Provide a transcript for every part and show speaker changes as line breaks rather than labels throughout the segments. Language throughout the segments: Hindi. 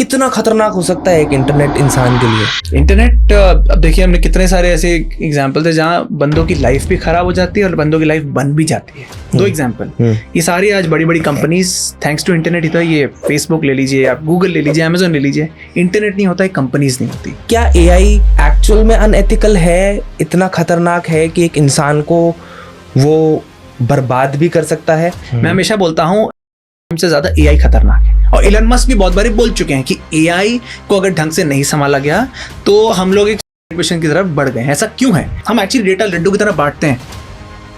कितना खतरनाक हो सकता है एक इंटरनेट इंसान के लिए?
इंटरनेट अब देखिए, हमने कितने सारे ऐसे एग्जाम्पल थे जहाँ बंदों की लाइफ भी खराब हो जाती है और बंदों की लाइफ बन भी जाती है। दो एग्जाम्पल, ये सारी आज बड़ी बड़ी कंपनीज थैंक्स टू इंटरनेट ही तो है। ये फेसबुक ले लीजिए, आप गूगल ले लीजिए, अमेजोन ले लीजिए, इंटरनेट नहीं होता है कंपनीज नहीं होती।
क्या एआई एक्चुअल में अनएथिकल है, इतना खतरनाक है कि एक इंसान को वो बर्बाद भी कर सकता है?
मैं हमेशा बोलता हूँ हमसे ज्यादा एआई खतरनाक है, और इलन मस्क भी बहुत बार बोल चुके हैं कि एआई को अगर ढंग से नहीं संभाला गया तो हम लोग एक मिशन की तरफ बढ़ गए हैं। ऐसा क्यों है? हम एक्चुअली डेटा लड्डू की तरह बांटते हैं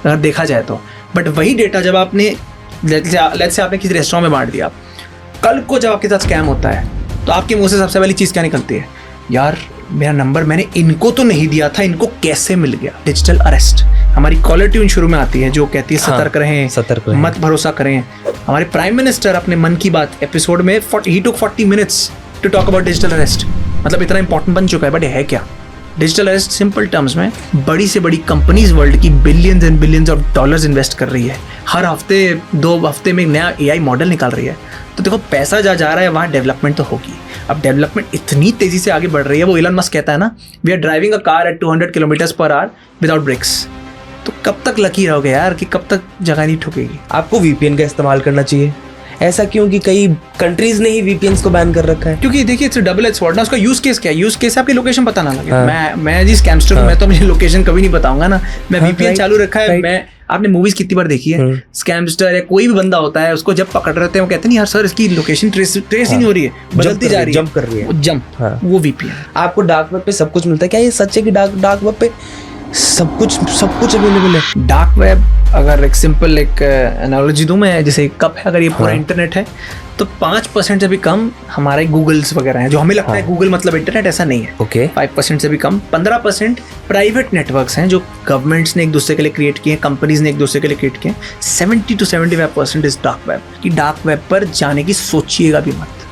अगर देखा जाए तो, बट वही डेटा जब आपने लेट्स से आपने किसी रेस्टोरेंट में बांट दिया, कल को जब आपके साथ स्कैम होता है तो आपके मुंह से सबसे पहली चीज क्या निकलती है? यार मेरा नंबर मैंने इनको तो नहीं दिया था, इनको कैसे मिल गया? Digital arrest. हमारी कॉलर ट्यून शुरू में आती है जो कहती है सतर्क रहें, मत भरोसा करें। हमारे प्राइम मिनिस्टर अपने मन की बात एपिसोड में he took 40 minutes to talk about digital arrest. मतलब इतना इंपॉर्टेंट बन चुका है, बट है क्या डिजिटल अरेस्ट? सिंपल टर्म्स में बड़ी से बड़ी कंपनीज वर्ल्ड की billions and billions of dollars invest कर रही है, हर हफ्ते 2 हफ्ते में एक नया एआई मॉडल निकाल रही है। तो देखो पैसा जा रहा है वहाँ डेवलपमेंट तो होगी। अब डेवलपमेंट इतनी तेजी से आगे बढ़ रही है, वो इलन मस्क कहता है ना, we are driving a car at 200 kilometres per hour without brakes. तो कब तक लकी रहोगे यार कि कब तक जगह नहीं ठुकेगी?
आपको वीपीएन का इस्तेमाल करना चाहिए। ऐसा क्यों कि कई कंट्रीज ने ही वीपीएन को बैन कर रखा है?
क्योंकि देखिए इट्स डबल एज स्वॉर्ड ना। उसका यूज केस क्या है? यूज केस आपकी लोकेशन पता ना लगे। मैं जी स्कैमस्टर हूं, मैं तो मुझे लोकेशन कभी नहीं बताऊंगा ना। मैं वीपीएन चालू रखा है। मैं आपने मूवीज कितनी बार देखी है? स्कैमस्टर या कोई भी बंदा होता है, उसको जब पकड़ रहे हैं वो कहते हैं यार सर इसकी लोकेशन ट्रेस ही नहीं हो रही है, बदलती जा रही है,
जंप कर रही है,
जंप। वो वीपीएन।
आपको डार्क वेब पे सब कुछ मिलता है। क्या ये सच है कि डार्क वेब पे सब कुछ अवेलेबल है?
डार्क वेब अगर एक सिंपल एक एनालॉजी दूं मैं, जैसे कप है, अगर ये पूरा इंटरनेट है तो 5% से भी कम हमारे गूगल्स वगैरह हैं। जो हमें लगता है गूगल मतलब इंटरनेट, ऐसा नहीं है।
ओके
5% से भी कम। 15% प्राइवेट नेटवर्क्स हैं जो गवर्नमेंट्स ने एक दूसरे के लिए क्रिएट किए हैं, कंपनीज ने एक दूसरे के लिए क्रिएट किए हैं। 70 to 75% इज डार्क वेब। कि डार्क वेब पर जाने की सोचिएगा भी मत।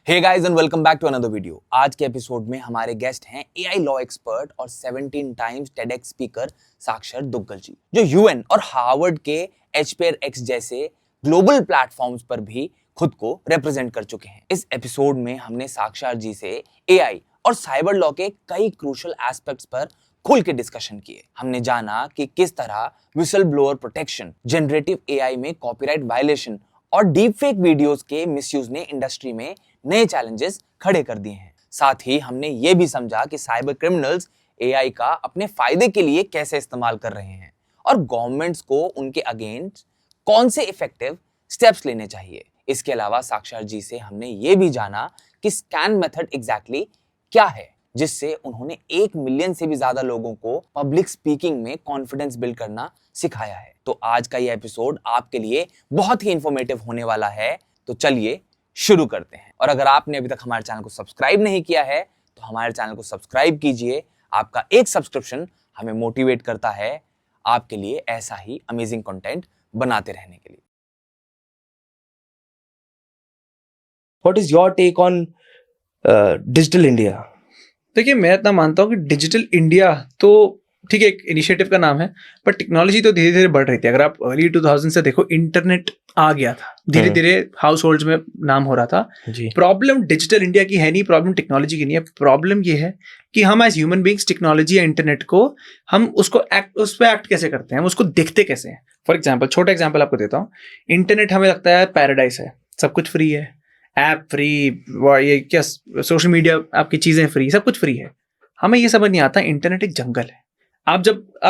Hey guys and welcome back to another video. आज के एपिसोड में हमारे गेस्ट हैं एआई लॉ एक्सपर्ट और 17 टाइम्स टेडेक्स स्पीकर साक्षर दुग्गल जी, जो यूएन और हार्वर्ड के HPRX जैसे ग्लोबल प्लेटफॉर्म्स पर भी खुद को रिप्रेजेंट कर चुके हैं। इस एपिसोड में हमने साक्षर जी से एआई और साइबर लॉ के कई क्रूशियल एस्पेक्ट्स पर खुल के डिस्कशन किए। हमने जाना कि किस तरह whistle blower protection, generative AI में कॉपीराइट वायलेशन और डीप फेक वीडियोस के मिसयूज ने इंडस्ट्री में नए चैलेंजेस खड़े कर दिए हैं। साथ ही हमने ये भी समझा कि साइबर क्रिमिनल्स एआई का अपने फायदे के लिए कैसे इस्तेमाल कर रहे हैं और गवर्नमेंट्स को उनके अगेंस्ट कौन से इफेक्टिव स्टेप्स लेने चाहिए। इसके अलावा साक्षर जी से हमने ये भी जाना कि स्कैन मेथड एग्जैक्टली क्या है, जिससे उन्होंने 1 मिलियन से भी ज्यादा लोगों को पब्लिक स्पीकिंग में कॉन्फिडेंस बिल्ड करना सिखाया है। तो आज का ये एपिसोड आपके लिए बहुत ही इंफॉर्मेटिव होने वाला है। तो चलिए शुरू करते हैं। और अगर आपने अभी तक हमारे चैनल को सब्सक्राइब नहीं किया है तो हमारे चैनल को सब्सक्राइब कीजिए। आपका एक सब्सक्रिप्शन हमें मोटिवेट करता है आपके लिए ऐसा ही अमेजिंग कंटेंट बनाते रहने के लिए।
What is your take on digital India?
देखिए मैं इतना मानता हूँ कि डिजिटल इंडिया तो ठीक है एक इनिशिएटिव का नाम है, पर टेक्नोलॉजी तो धीरे धीरे बढ़ रही थी। अगर आप अर्ली 2000 से देखो, इंटरनेट आ गया था, धीरे धीरे हाउस होल्ड्स में नाम हो रहा था। प्रॉब्लम डिजिटल इंडिया की है नहीं, प्रॉब्लम टेक्नोलॉजी की नहीं है। प्रॉब्लम ये है कि हम एज ह्यूमन बीइंग्स टेक्नोलॉजी या इंटरनेट को हम उस पर एक्ट कैसे करते हैं, हम उसको देखते कैसे हैं। फॉर एग्जाम्पल, छोटा एग्जाम्पल आपको देता हूँ। इंटरनेट हमें लगता है पैराडाइस है, सब कुछ फ्री है, ऐप फ्री, ये क्या सोशल मीडिया आपकी चीजें फ्री, सब कुछ फ्री है। हमें ये समझ नहीं आता इंटरनेट एक जंगल है। आप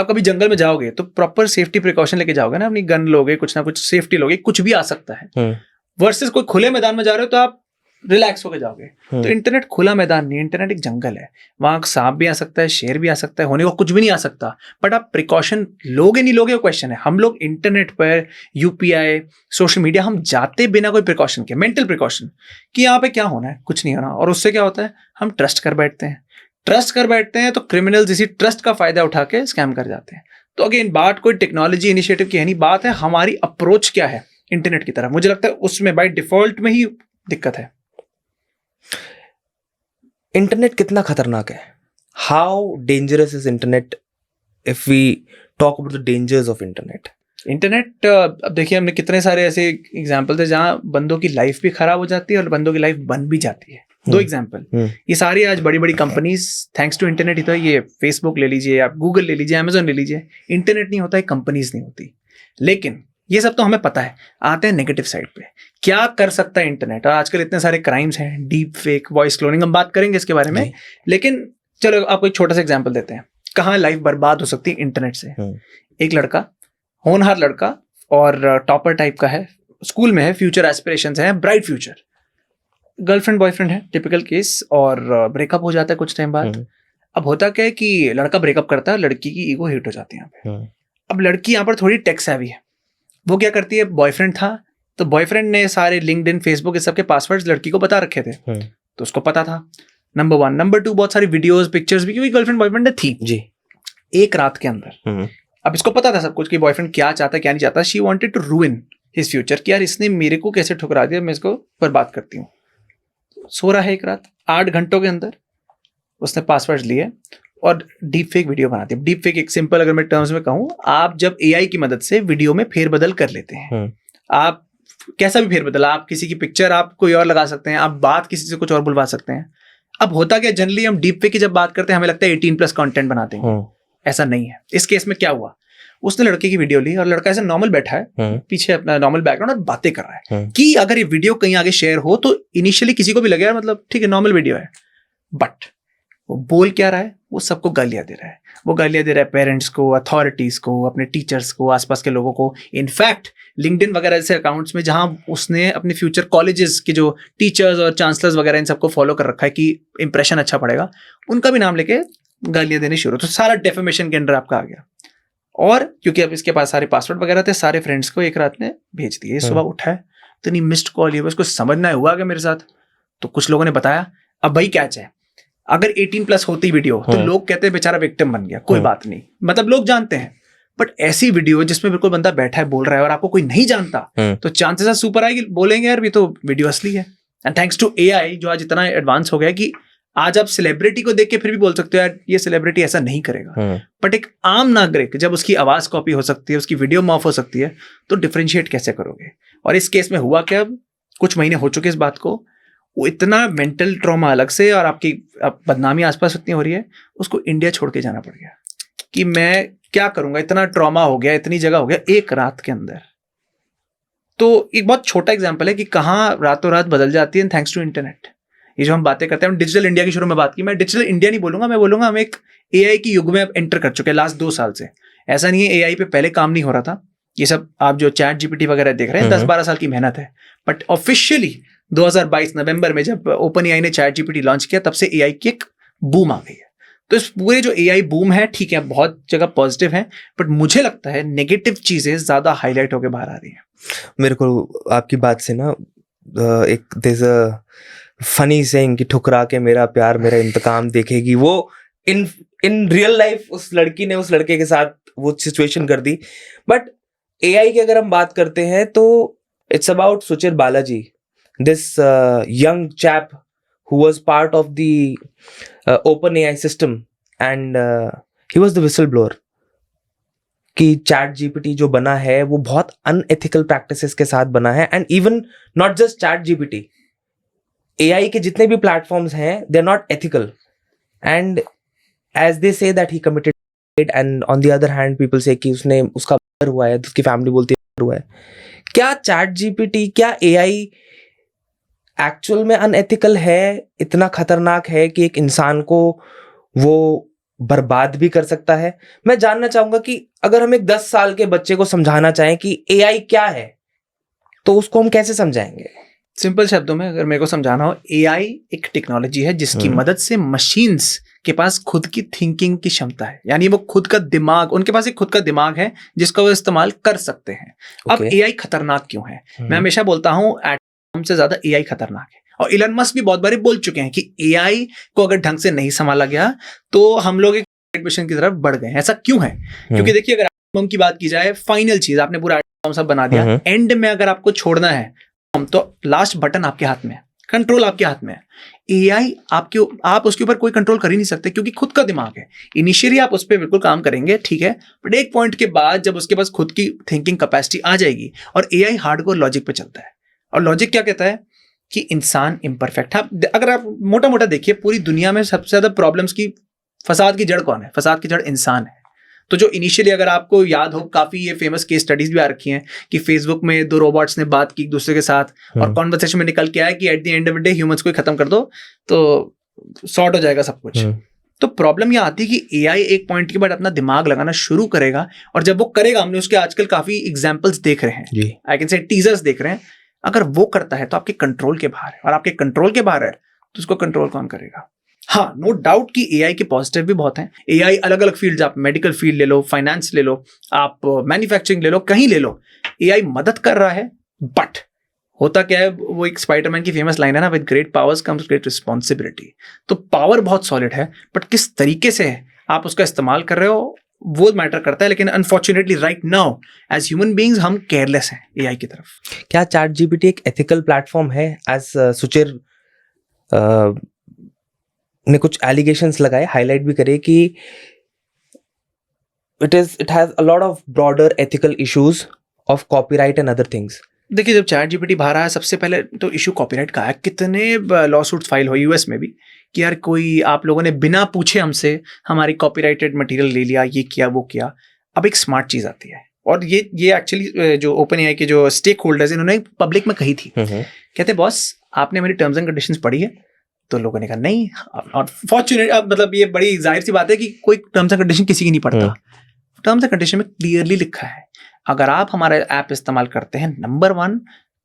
कभी जंगल में जाओगे तो प्रॉपर सेफ्टी प्रिकॉशन लेके जाओगे ना, अपनी गन लोगे, कुछ ना कुछ सेफ्टी लोगे, कुछ भी आ सकता है। वर्सेस कोई खुले मैदान में जा रहे हो तो आप रिलैक्स होके जाओगे। तो इंटरनेट खुला मैदान नहीं, इंटरनेट एक जंगल है। वहां सांप भी आ सकता है, शेर भी आ सकता है, होने को कुछ भी नहीं आ सकता। बट आप प्रिकॉशन लोगे नहीं लोगे वो क्वेश्चन है। हम लोग इंटरनेट पर यूपीआई, सोशल मीडिया, हम जाते बिना कोई प्रिकॉशन के, मेंटल प्रिकॉशन कि यहाँ पे क्या होना है, कुछ नहीं होना। और उससे क्या होता है, हम ट्रस्ट कर बैठते हैं तो क्रिमिनल्स इसी ट्रस्ट का फायदा उठा के स्कैम कर जाते हैं। तो अगेन बात कोई टेक्नोलॉजी इनिशिएटिव की है नहीं, बात है हमारी अप्रोच क्या है इंटरनेट की तरफ। मुझे लगता है उसमें बाय डिफॉल्ट में ही दिक्कत है।
इंटरनेट कितना खतरनाक है? How dangerous is internet if we talk about the dangers of internet?
Internet अब देखिए हमने कितने सारे ऐसे एग्जाम्पल थे जहाँ बंदों की लाइफ भी खराब हो जाती है और बंदों की लाइफ बन भी जाती है। दो एग्जाम्पल, ये सारी आज बड़ी बड़ी कंपनीज थैंक्स टू इंटरनेट ही तो है। ये फेसबुक ले लीजिए, आप गूगल ले लीजिए, अमेजोन ले लीजिए, इंटरनेट नहीं होता है कंपनीज नहीं होती। लेकिन ये सब तो हमें पता है। आते हैं नेगेटिव साइड पे, क्या कर सकता है इंटरनेट। और आजकल इतने सारे क्राइम्स हैं, डीप फेक, वॉइस क्लोनिंग, हम बात करेंगे इसके बारे में। लेकिन चलो आपको एक छोटा सा एग्जाम्पल देते हैं, कहाँ लाइफ बर्बाद हो सकती है इंटरनेट से। एक लड़का, होनहार लड़का और टॉपर टाइप का है, स्कूल में है, फ्यूचर एस्पिरेशंस हैं, ब्राइट फ्यूचर, गर्लफ्रेंड बॉयफ्रेंड है, टिपिकल केस, और ब्रेकअप हो जाता है कुछ टाइम बाद। अब होता क्या है कि लड़का ब्रेकअप करता है, लड़की की ईगो हिट हो जाती है यहाँ पे। अब लड़की यहाँ पर थोड़ी टेक सेवी है, वो क्या करती है, बॉयफ्रेंड था तो बॉयफ्रेंड ने सारे लिंक्डइन, फेसबुक, इस सब के पासवर्ड्स लड़की को बता रखे थे, तो उसको पता था, नंबर 1। नंबर 2, बहुत सारी वीडियोस, पिक्चर्स भी, क्योंकि गर्लफ्रेंड बॉयफ्रेंड थी जी। एक रात के अंदर अब इसको पता था सब कुछ कि बॉयफ्रेंड क्या चाहता है क्या नहीं चाहता। She wanted to ruin his future, कि यार इसने मेरे को कैसे ठुकरा दिया, मैं इसको बर्बाद करती हूँ। सो रहा है एक रात, 8 घंटों के अंदर उसने पासवर्ड लिए और डीप फेक वीडियो बनाती है। डीप फेक एक सिंपल अगर मैं टर्म्स में कहूँ, आप जब एआई की मदद से वीडियो में फेरबदल कर लेते हैं, आप कैसा भी फेरबदल, आप किसी की पिक्चर आप कोई और लगा सकते हैं, आप बात किसी से कुछ और बुलवा सकते हैं। अब होता क्या, जनरली हम डीप फेक की जब बात करते हैं हमें लगता है 18+ कंटेंट बनाते हैं, ऐसा नहीं है। इस केस में क्या हुआ, उसने लड़के की वीडियो ली और लड़का ऐसे नॉर्मल बैठा है पीछे अपना नॉर्मल बैकग्राउंड और बातें कर रहा है कि अगर ये वीडियो कहीं आगे शेयर हो तो इनिशियली किसी को भी लगे यार मतलब ठीक है नॉर्मल वीडियो है, बट वो बोल क्या रहा है, वो सबको गालियां दे रहा है। वो गालियां दे रहा है पेरेंट्स को, अथॉरिटीज को, अपने टीचर्स को, आसपास के लोगों को। इनफैक्ट लिंक्डइन वगैरह ऐसे अकाउंट्स में जहां उसने अपने फ्यूचर कॉलेजेस के जो टीचर्स और चांसलर्स वगैरह इन सबको फॉलो कर रखा है कि इंप्रेशन अच्छा पड़ेगा, उनका भी नाम लेके गालियां देने शुरू, तो सारा डेफेमेशन के अंडर आपका आ गया। और क्योंकि अब इसके पास सारे पासवर्ड वगैरह थे, सारे फ्रेंड्स को एक रात में भेज दिए। सुबह उठा है तो नहीं मिस्ड कॉल ही, उसको समझना हुआ कि मेरे साथ, तो कुछ लोगों ने बताया। अब भाई क्या चाहे, अगर 18+ होती वीडियो तो लोग कहते हैं बेचारा विक्टिम बन गया, कोई बात नहीं, मतलब लोग जानते हैं। बट ऐसी वीडियो जिसमें बिल्कुल बंदा बैठा है बोल रहा है और आपको कोई नहीं जानता, तो चांसेस सुपर आएगी, बोलेंगे यार ये तो वीडियो असली है। एंड थैंक्स टू एआई जो आज इतना एडवांस हो गया कि आज आप सेलिब्रिटी को देख के फिर भी बोल सकते हो यार ये सेलिब्रिटी ऐसा नहीं करेगा। बट एक आम नागरिक जब उसकी आवाज कॉपी हो सकती है, उसकी वीडियो मॉफ हो सकती है, तो डिफरेंशिएट कैसे करोगे। और इस केस में हुआ क्या, अब कुछ महीने हो चुके इस बात को, वो इतना मेंटल ट्रॉमा अलग से और आपकी बदनामी आसपास इतनी हो रही है, उसको इंडिया छोड़ के जाना पड़ गया कि मैं क्या करूंगा, इतना ट्रॉमा हो गया, इतनी जगह हो गया एक रात के अंदर। तो एक बहुत छोटा एग्जांपल है कि कहाँ रातों रात बदल जाती है थैंक्स टू इंटरनेट। ये जो हम बातें करते हैं, डिजिटल इंडिया की शुरू में बात की, मैं डिजिटल इंडिया नहीं बोलूंगा, मैं बोलूंगा हम एक एआई की युग में अब एंटर कर चुके हैं लास्ट 2 साल से। ऐसा नहीं है एआई पे पहले काम नहीं हो रहा था, ये सब आप जो चैट जीपीटी वगैरह देख रहे हैं 10-12 साल की मेहनत है। बट ऑफिशियली 2022 नवंबर में जब ओपन एआई ने चैट जीपीटी लॉन्च किया, तब से एआई की एक बूम आ गई है। तो इस पूरे जो एआई बूम है, ठीक है बहुत जगह पॉजिटिव है, बट मुझे लगता है नेगेटिव चीजें ज्यादा हाईलाइट होकर बाहर आ रही हैं।
मेरे को आपकी बात से ना एक देयर अ फनी सेइंग कि ठुकरा के मेरा प्यार मेरा इंतकाम देखेगी, वो इन रियल लाइफ उस लड़की ने उस लड़के के साथ वो सिचुएशन कर दी। बट एआई की अगर हम बात करते हैं तो it's about Suchir Balaji, this young chap who was part of the OpenAI system and he was the whistleblower कि चैट जीपीटी जो बना है वो बहुत अनएथिकल प्रैक्टिसेस के साथ बना है। And even not just chat GPT, AI के जितने भी प्लेटफॉर्म्स हैं they are not ethical, and as they say that he committed and on the other hand people say कि उसने उसका मर्डर हुआ है, उसकी फैमिली बोलती है हुआ है। क्या चैट जीपीटी, क्या एआई एक्चुअल में अनएथिकल है, इतना खतरनाक है कि एक इंसान को वो बर्बाद भी कर सकता है? मैं जानना चाहूंगा कि अगर हम एक 10 साल के बच्चे को समझाना चाहें कि एआई क्या है, तो उसको हम कैसे समझाएंगे?
सिंपल शब्दों में अगर मेरे को समझाना हो, एआई एक टेक्नोलॉजी है जिसकी मदद से मशीन्स के पास खुद की थिंकिंग की क्षमता है, यानी वो खुद का दिमाग, उनके पास एक खुद का दिमाग है जिसका वो इस्तेमाल कर सकते हैं। अब एआई खतरनाक क्यों है? मैं हमेशा बोलता हूँ एटम से ज्यादा एआई खतरनाक है, और इलन मस्क भी बहुत बार बोल चुके हैं कि एआई को अगर ढंग से नहीं संभाला गया तो हम लोग एक मिशन की तरफ बढ़ गए। ऐसा क्यों है? क्योंकि देखिए अगर एटम की बात की जाए, फाइनल चीज आपने पूरा एटम सब बना दिया, एंड में अगर आपको छोड़ना है तो लास्ट बटन आपके हाथ में है, कंट्रोल आपके हाथ में है। एआई आप उसके ऊपर कोई कंट्रोल कर ही नहीं सकते क्योंकि खुद का दिमाग है। इनिशियली आप उस पर बिल्कुल काम करेंगे, ठीक है, बट एक पॉइंट के बाद जब उसके पास खुद की थिंकिंग कैपेसिटी आ जाएगी, और एआई हार्डकोर लॉजिक पे चलता है, और लॉजिक क्या कहता है कि इंसान इम्परफेक्ट है। अगर आप मोटा मोटा देखिए, पूरी दुनिया में सबसे ज़्यादा प्रॉब्लम्स की फसाद की जड़ कौन है? फसाद की जड़ इंसान है। तो जो इनिशियली, अगर आपको याद हो, काफ़ी ये फेमस केस स्टडीज भी आ रखी हैं कि फेसबुक में 2 रोबोट्स ने बात की एक दूसरे के साथ और कॉन्वर्सेशन में निकल के आया कि at the end of the day humans को ही खत्म कर दो तो सॉर्ट हो जाएगा सब कुछ। तो प्रॉब्लम ये आती है कि एआई एक पॉइंट के बाद अपना दिमाग लगाना शुरू करेगा, और जब वो करेगा, हमने उसके आजकल काफ़ी एग्जाम्पल्स देख रहे हैं, आई कैन से टीजर्स देख रहे हैं, अगर वो करता है तो आपके कंट्रोल के बाहर है, और आपके कंट्रोल के बाहर है तो उसको कंट्रोल कौन करेगा? हाँ, नो डाउट कि एआई के पॉजिटिव भी बहुत हैं। एआई अलग अलग फील्ड, आप मेडिकल फील्ड ले लो, फाइनेंस ले लो, आप मैन्युफैक्चरिंग ले लो, कहीं ले लो, एआई मदद कर रहा है। बट होता क्या है, वो एक स्पाइडरमैन की फेमस लाइन है ना, with great powers comes great responsibility. तो पावर बहुत सॉलिड है, बट किस तरीके से आप उसका इस्तेमाल कर रहे हो वो मैटर करता है। लेकिन unfortunately right now as human beings हम केयरलेस हैं एआई की तरफ।
क्या चैट जीपीटी एक एथिकल प्लेटफॉर्म है? एज सुचिर ने कुछ एलिगेशंस लगाए, हाईलाइट भी करे कि it has a lot of broader ethical issues of copyright and other things.
देखिए, जब चैट जीपीटी बाहर आया, सबसे पहले तो इशू कॉपीराइट का है। कितने लॉ सूट्स फाइल हो यूएस में भी कि यार कोई, आप लोगों ने बिना पूछे हमसे हमारी कॉपीराइटेड मटेरियल ले लिया, ये किया वो किया। अब एक स्मार्ट चीज़ आती है, और ये एक्चुअली जो ओपन एआई के जो स्टेक होल्डर्स, इन्होंने पब्लिक में कही थी, कहते बॉस आपने मेरी टर्म्स एंड कंडीशंस पढ़ी है? तो लोगों ने कहा नहीं। और फॉर्चुनेट, अब मतलब ये बड़ी जाहिर सी बात है कि कोई टर्म्स एंड कंडीशन किसी की नहीं पढ़ता। टर्म्स एंड कंडीशन में क्लियरली लिखा है, अगर आप हमारा ऐप इस्तेमाल करते हैं, नंबर 1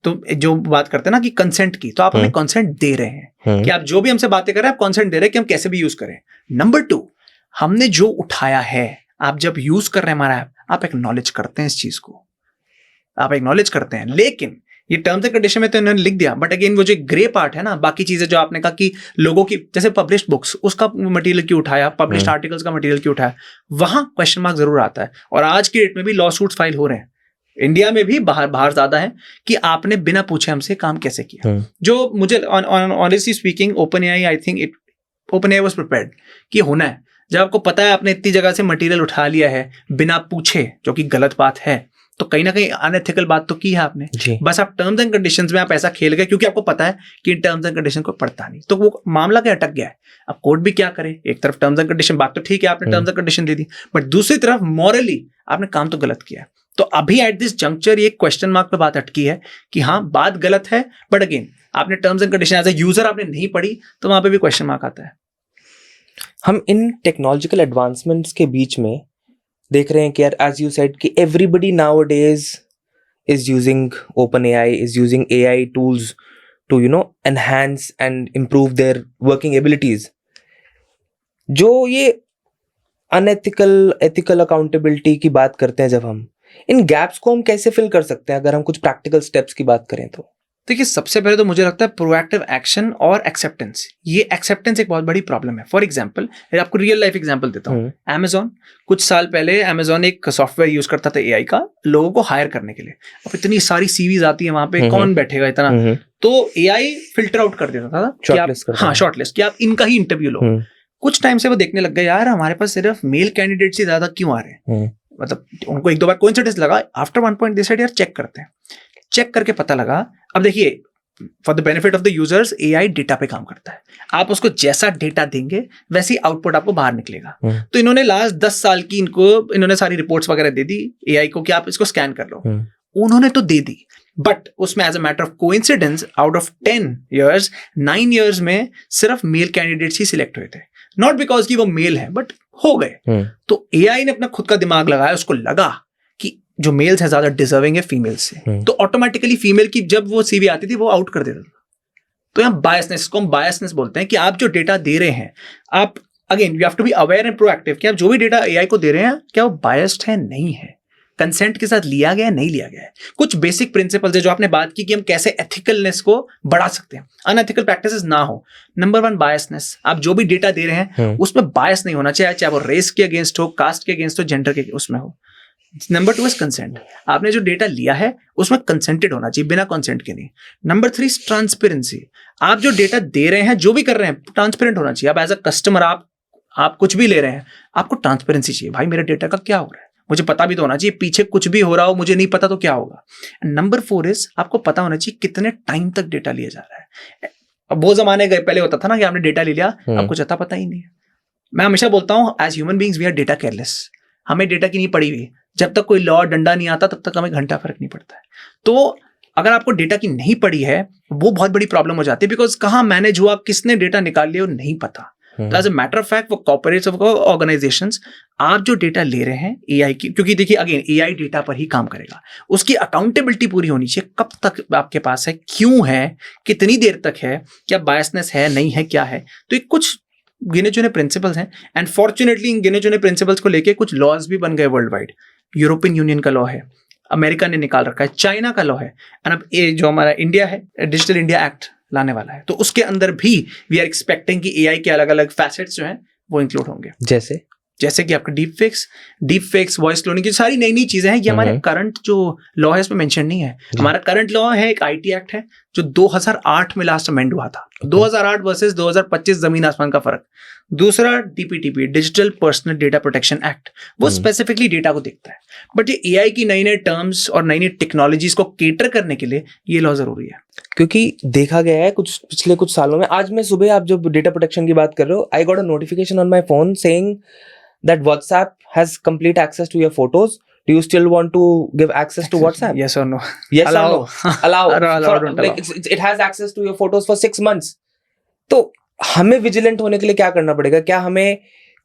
तो जो बात करते हैं ना कि कंसेंट की, तो आप हमें कंसेंट दे रहे हैं कि आप जो भी हमसे बातें कर रहे हैं, आप कंसेंट दे रहे हैं कि हम कैसे भी यूज करें। नंबर 2, हमने जो उठाया है, आप जब यूज कर रहे हैं हमारा ऐप, आप एक्नॉलेज करते हैं इस चीज को, आप एक्नॉलेज करते हैं। लेकिन ये टर्म्स एंड कंडीशन में तो इन्होंने लिख दिया, बट अगेन वो जो ग्रे पार्ट है ना, बाकी चीजें जो आपने कहा कि लोगों की, जैसे पब्लिश्ड बुक्स, उसका मटेरियल क्यों उठाया, पब्लिश्ड आर्टिकल्स का मटेरियल क्यों उठाया, वहां क्वेश्चन मार्क जरूर आता है। और आज की डेट में भी लॉ सूट्स फाइल हो रहे हैं, इंडिया में भी, बाहर ज्यादा है, कि आपने बिना पूछे हमसे काम कैसे किया। जो मुझे honestly speaking, open AI, I think open AI was prepared कि होना है। जब आपको पता है आपने इतनी जगह से मटेरियल उठा लिया है बिना पूछे, जो कि गलत बात है, तो कहीं ना कहीं अनएथिकल बात तो की है आपने। बस आप टर्म्स एंड कंडीशंस में आप ऐसा खेल गए, क्योंकि आपको पता है कि इन टर्म्स एंड कंडीशन को पढ़ता नहीं, तो वो मामला क्या अटक गया है। अब कोर्ट भी क्या करे, एक तरफ टर्म्स एंड कंडीशन, बात तो ठीक है, आपने टर्म्स एंड कंडीशन दे दी, बट दूसरी तरफ मॉरली आपने काम तो गलत किया है। तो अभी एट दिस जंक्चर ये क्वेश्चन मार्क पे बात अटकी है कि हाँ बात गलत है, बट अगेन आपने terms and condition as a user आपने नहीं पढ़ी, तो वहां पे भी क्वेश्चन मार्क आता है।
हम इन टेक्नोलॉजिकल एडवांसमेंट्स के बीच में देख रहे हैं कि यार, एज यू सेड, कि everybody nowadays is using OpenAI, is using AI tools to, you know, enhance and improve their working abilities. जो ये unethical, ethical accountability की बात करते हैं, जब हम इन गैप्स को हम कैसे फिल कर सकते हैं, अगर हम कुछ प्रैक्टिकल स्टेप्स की बात करें तो?
देखिए, सबसे पहले तो मुझे लगता है प्रोएक्टिव एक्शन और एक्सेप्टेंस। ये एक्सेप्टेंस एक बहुत बड़ी प्रॉब्लम है। फॉर एग्जांपल, आपको रियल लाइफ एग्जांपल देता हूँ। अमेजॉन, कुछ साल पहले अमेजॉन एक सॉफ्टवेयर यूज करता था एआई का, लोगों को हायर करने के लिए। अब इतनी सारी सीवीज आती है वहां पे, कौन बैठेगा इतना, तो एआई फिल्टर आउट कर देता था कि आप, शॉर्टलिस्ट, कि आप इनका ही इंटरव्यू लो। कुछ टाइम से वो देखने लग गए, यार हमारे पास सिर्फ मेल कैंडिडेट्स ही ज्यादा क्यों आ रहे हैं। मतलब उनको 1-2 बार कोइंसिडेंस लगा, आफ्टर 1 पॉइंट दे सेड यार चेक करते हैं। चेक करके पता लगा, अब देखिए, for the benefit of the users, AI data पे काम करता है। आप उसको जैसा डेटा देंगे वैसी आउटपुट आपको बाहर निकलेगा। तो इन्होंने लास्ट 10 साल की इन्होंने सारी रिपोर्ट्स वगैरह दे दी एआई को कि आप इसको स्कैन कर लो। उन्होंने तो दे दी, बट उसमें as a matter of coincidence, out of 10 years, 9 years में सिर्फ मेल कैंडिडेट्स ही सिलेक्ट हुए थे। नॉट बिकॉज कि वो मेल है, बट हो गए। तो एआई ने अपना खुद का दिमाग लगाया, उसको लगा कि जो मेल्स हैं ज्यादा डिजर्विंग है फीमेल से, तो ऑटोमेटिकली फीमेल की जब वो सीवी आती थी वो आउट कर देता था। तो यहाँ बायसनेस, इसको हम बायसनेस बोलते हैं, कि आप जो डेटा दे रहे हैं, आप again you have to be aware and proactive कि आप जो भी डेटा एआई को दे रहे हैं, क्या वो बायस्ड है, नहीं है, कंसेंट के साथ लिया गया है, नहीं लिया गया है। कुछ बेसिक प्रिंसिपल्स है जो आपने बात की कि हम कैसे एथिकलनेस को बढ़ा सकते हैं, अनएथिकल प्रैक्टिसेस ना हो। Number 1, biasness. आप जो भी डेटा दे रहे हैं उसमें बायस नहीं होना चाहिए, चाहे वो रेस के अगेंस्ट हो, कास्ट के अगेंस्ट हो, जेंडर के उसमें हो। Number 2 is consent. आपने जो डेटा लिया है उसमें कंसेंटेड होना चाहिए, बिना कंसेंट के नहीं। Number 3 transparency. आप जो डेटा दे रहे हैं, जो भी कर रहे हैं, ट्रांसपेरेंट होना चाहिए। आप एज अ कस्टमर, आप कुछ भी ले रहे हैं, आपको ट्रांसपेरेंसी चाहिए, भाई मेरे डेटा का क्या हो रहा है, मुझे पता भी तो होना चाहिए, पीछे कुछ भी हो रहा हो मुझे नहीं पता तो क्या होगा। नंबर 4 इज आपको पता होना चाहिए कितने टाइम तक डेटा लिया जा रहा है। अब वो जमाने गए, पहले होता था ना कि आपने डेटा ले लिया, अब कुछ आता पता ही नहीं है। मैं हमेशा बोलता हूँ as human beings we are data careless. हमें डेटा की नहीं पड़ी हुई, जब तक कोई लॉ डंडा नहीं आता तब तक हमें घंटा फर्क नहीं पड़ता है। तो अगर आपको डेटा की नहीं पड़ी है वो बहुत बड़ी प्रॉब्लम हो जाती है, बिकॉज कहाँ मैनेज हुआ, किसने डेटा निकाल लिया वो नहीं पता। तो as a matter of fact वो कॉर्पोरेट्स और ऑर्गेनाइजेशंस, आप जो डेटा ले रहे हैं एआई की, क्योंकि देखिए अगेन एआई डेटा पर ही काम करेगा, उसकी अकाउंटेबिलिटी पूरी होनी चाहिए। कब तक आपके पास है, क्यों है, कितनी देर तक है, क्या बायसनेस है, नहीं है, क्या है। तो ये कुछ गिने चुने प्रिंसिपल्स हैं, एंड फॉर्चुनेटली इन गिने चुने प्रिंसिपल्स को लेके कुछ लॉज भी बन गए वर्ल्ड वाइड। यूरोपियन यूनियन का लॉ है, अमेरिका ने निकाल रखा है, चाइना का लॉ है, एंड अब ये जो हमारा इंडिया है डिजिटल इंडिया एक्ट लाने वाला है, तो उसके अंदर भी वी आर एक्सपेक्टिंग कि एआई के अलग अलग फैसेट्स जो हैं वो इंक्लूड होंगे। जैसे कि आपका डीप फेक्स, वॉइस क्लोनिंग की सारी नई नई चीजें हैं। ये हमारे करंट जो लॉ है इसमें मेंशन नहीं है। हमारा करंट लॉ है एक आईटी एक्ट है जो 2008 में लास्ट अमेंड हुआ था। 2008 वर्सेस 2025 जमीन आसमान का फर्क। दूसरा DPTP, digital personal data protection act, वो स्पेसिफिकली डेटा को देखता है। बट ये एआई की नई नई टर्म्स और नई नई टेक्नोलॉजीज को केटर करने के लिए ये लॉ जरूरी है,
क्योंकि देखा गया है पिछले कुछ सालों में। आज मैं सुबह, आप जब डेटा प्रोटेक्शन की बात कर रहे हो, आई got a notification on my phone saying that WhatsApp has complete access to your photos. Do you still want to give access to WhatsApp?
Yes or no?
Yes
allow.
or no? Allow. Like it has access to your photos for 6 months. तो हमें विजिलेंट होने के लिए क्या करना पड़ेगा? क्या हमें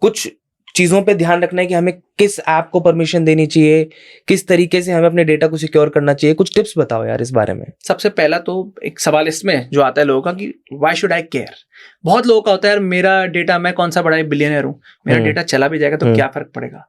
कुछ चीजों पे ध्यान रखना है कि हमें किस ऐप को परमिशन देनी चाहिए, किस तरीके से हमें अपने डेटा को सिक्योर करना चाहिए? कुछ टिप्स बताओ यार इस बारे में।
सबसे पहला तो एक सवाल इसमें जो आता है लोगों का कि व्हाई शुड आई केयर। बहुत लोगों का होता है यार मेरा डेटा, मैं कौन सा बड़ा बिलियनर हूँ, मेरा डेटा चला भी जाएगा तो क्या फर्क पड़ेगा।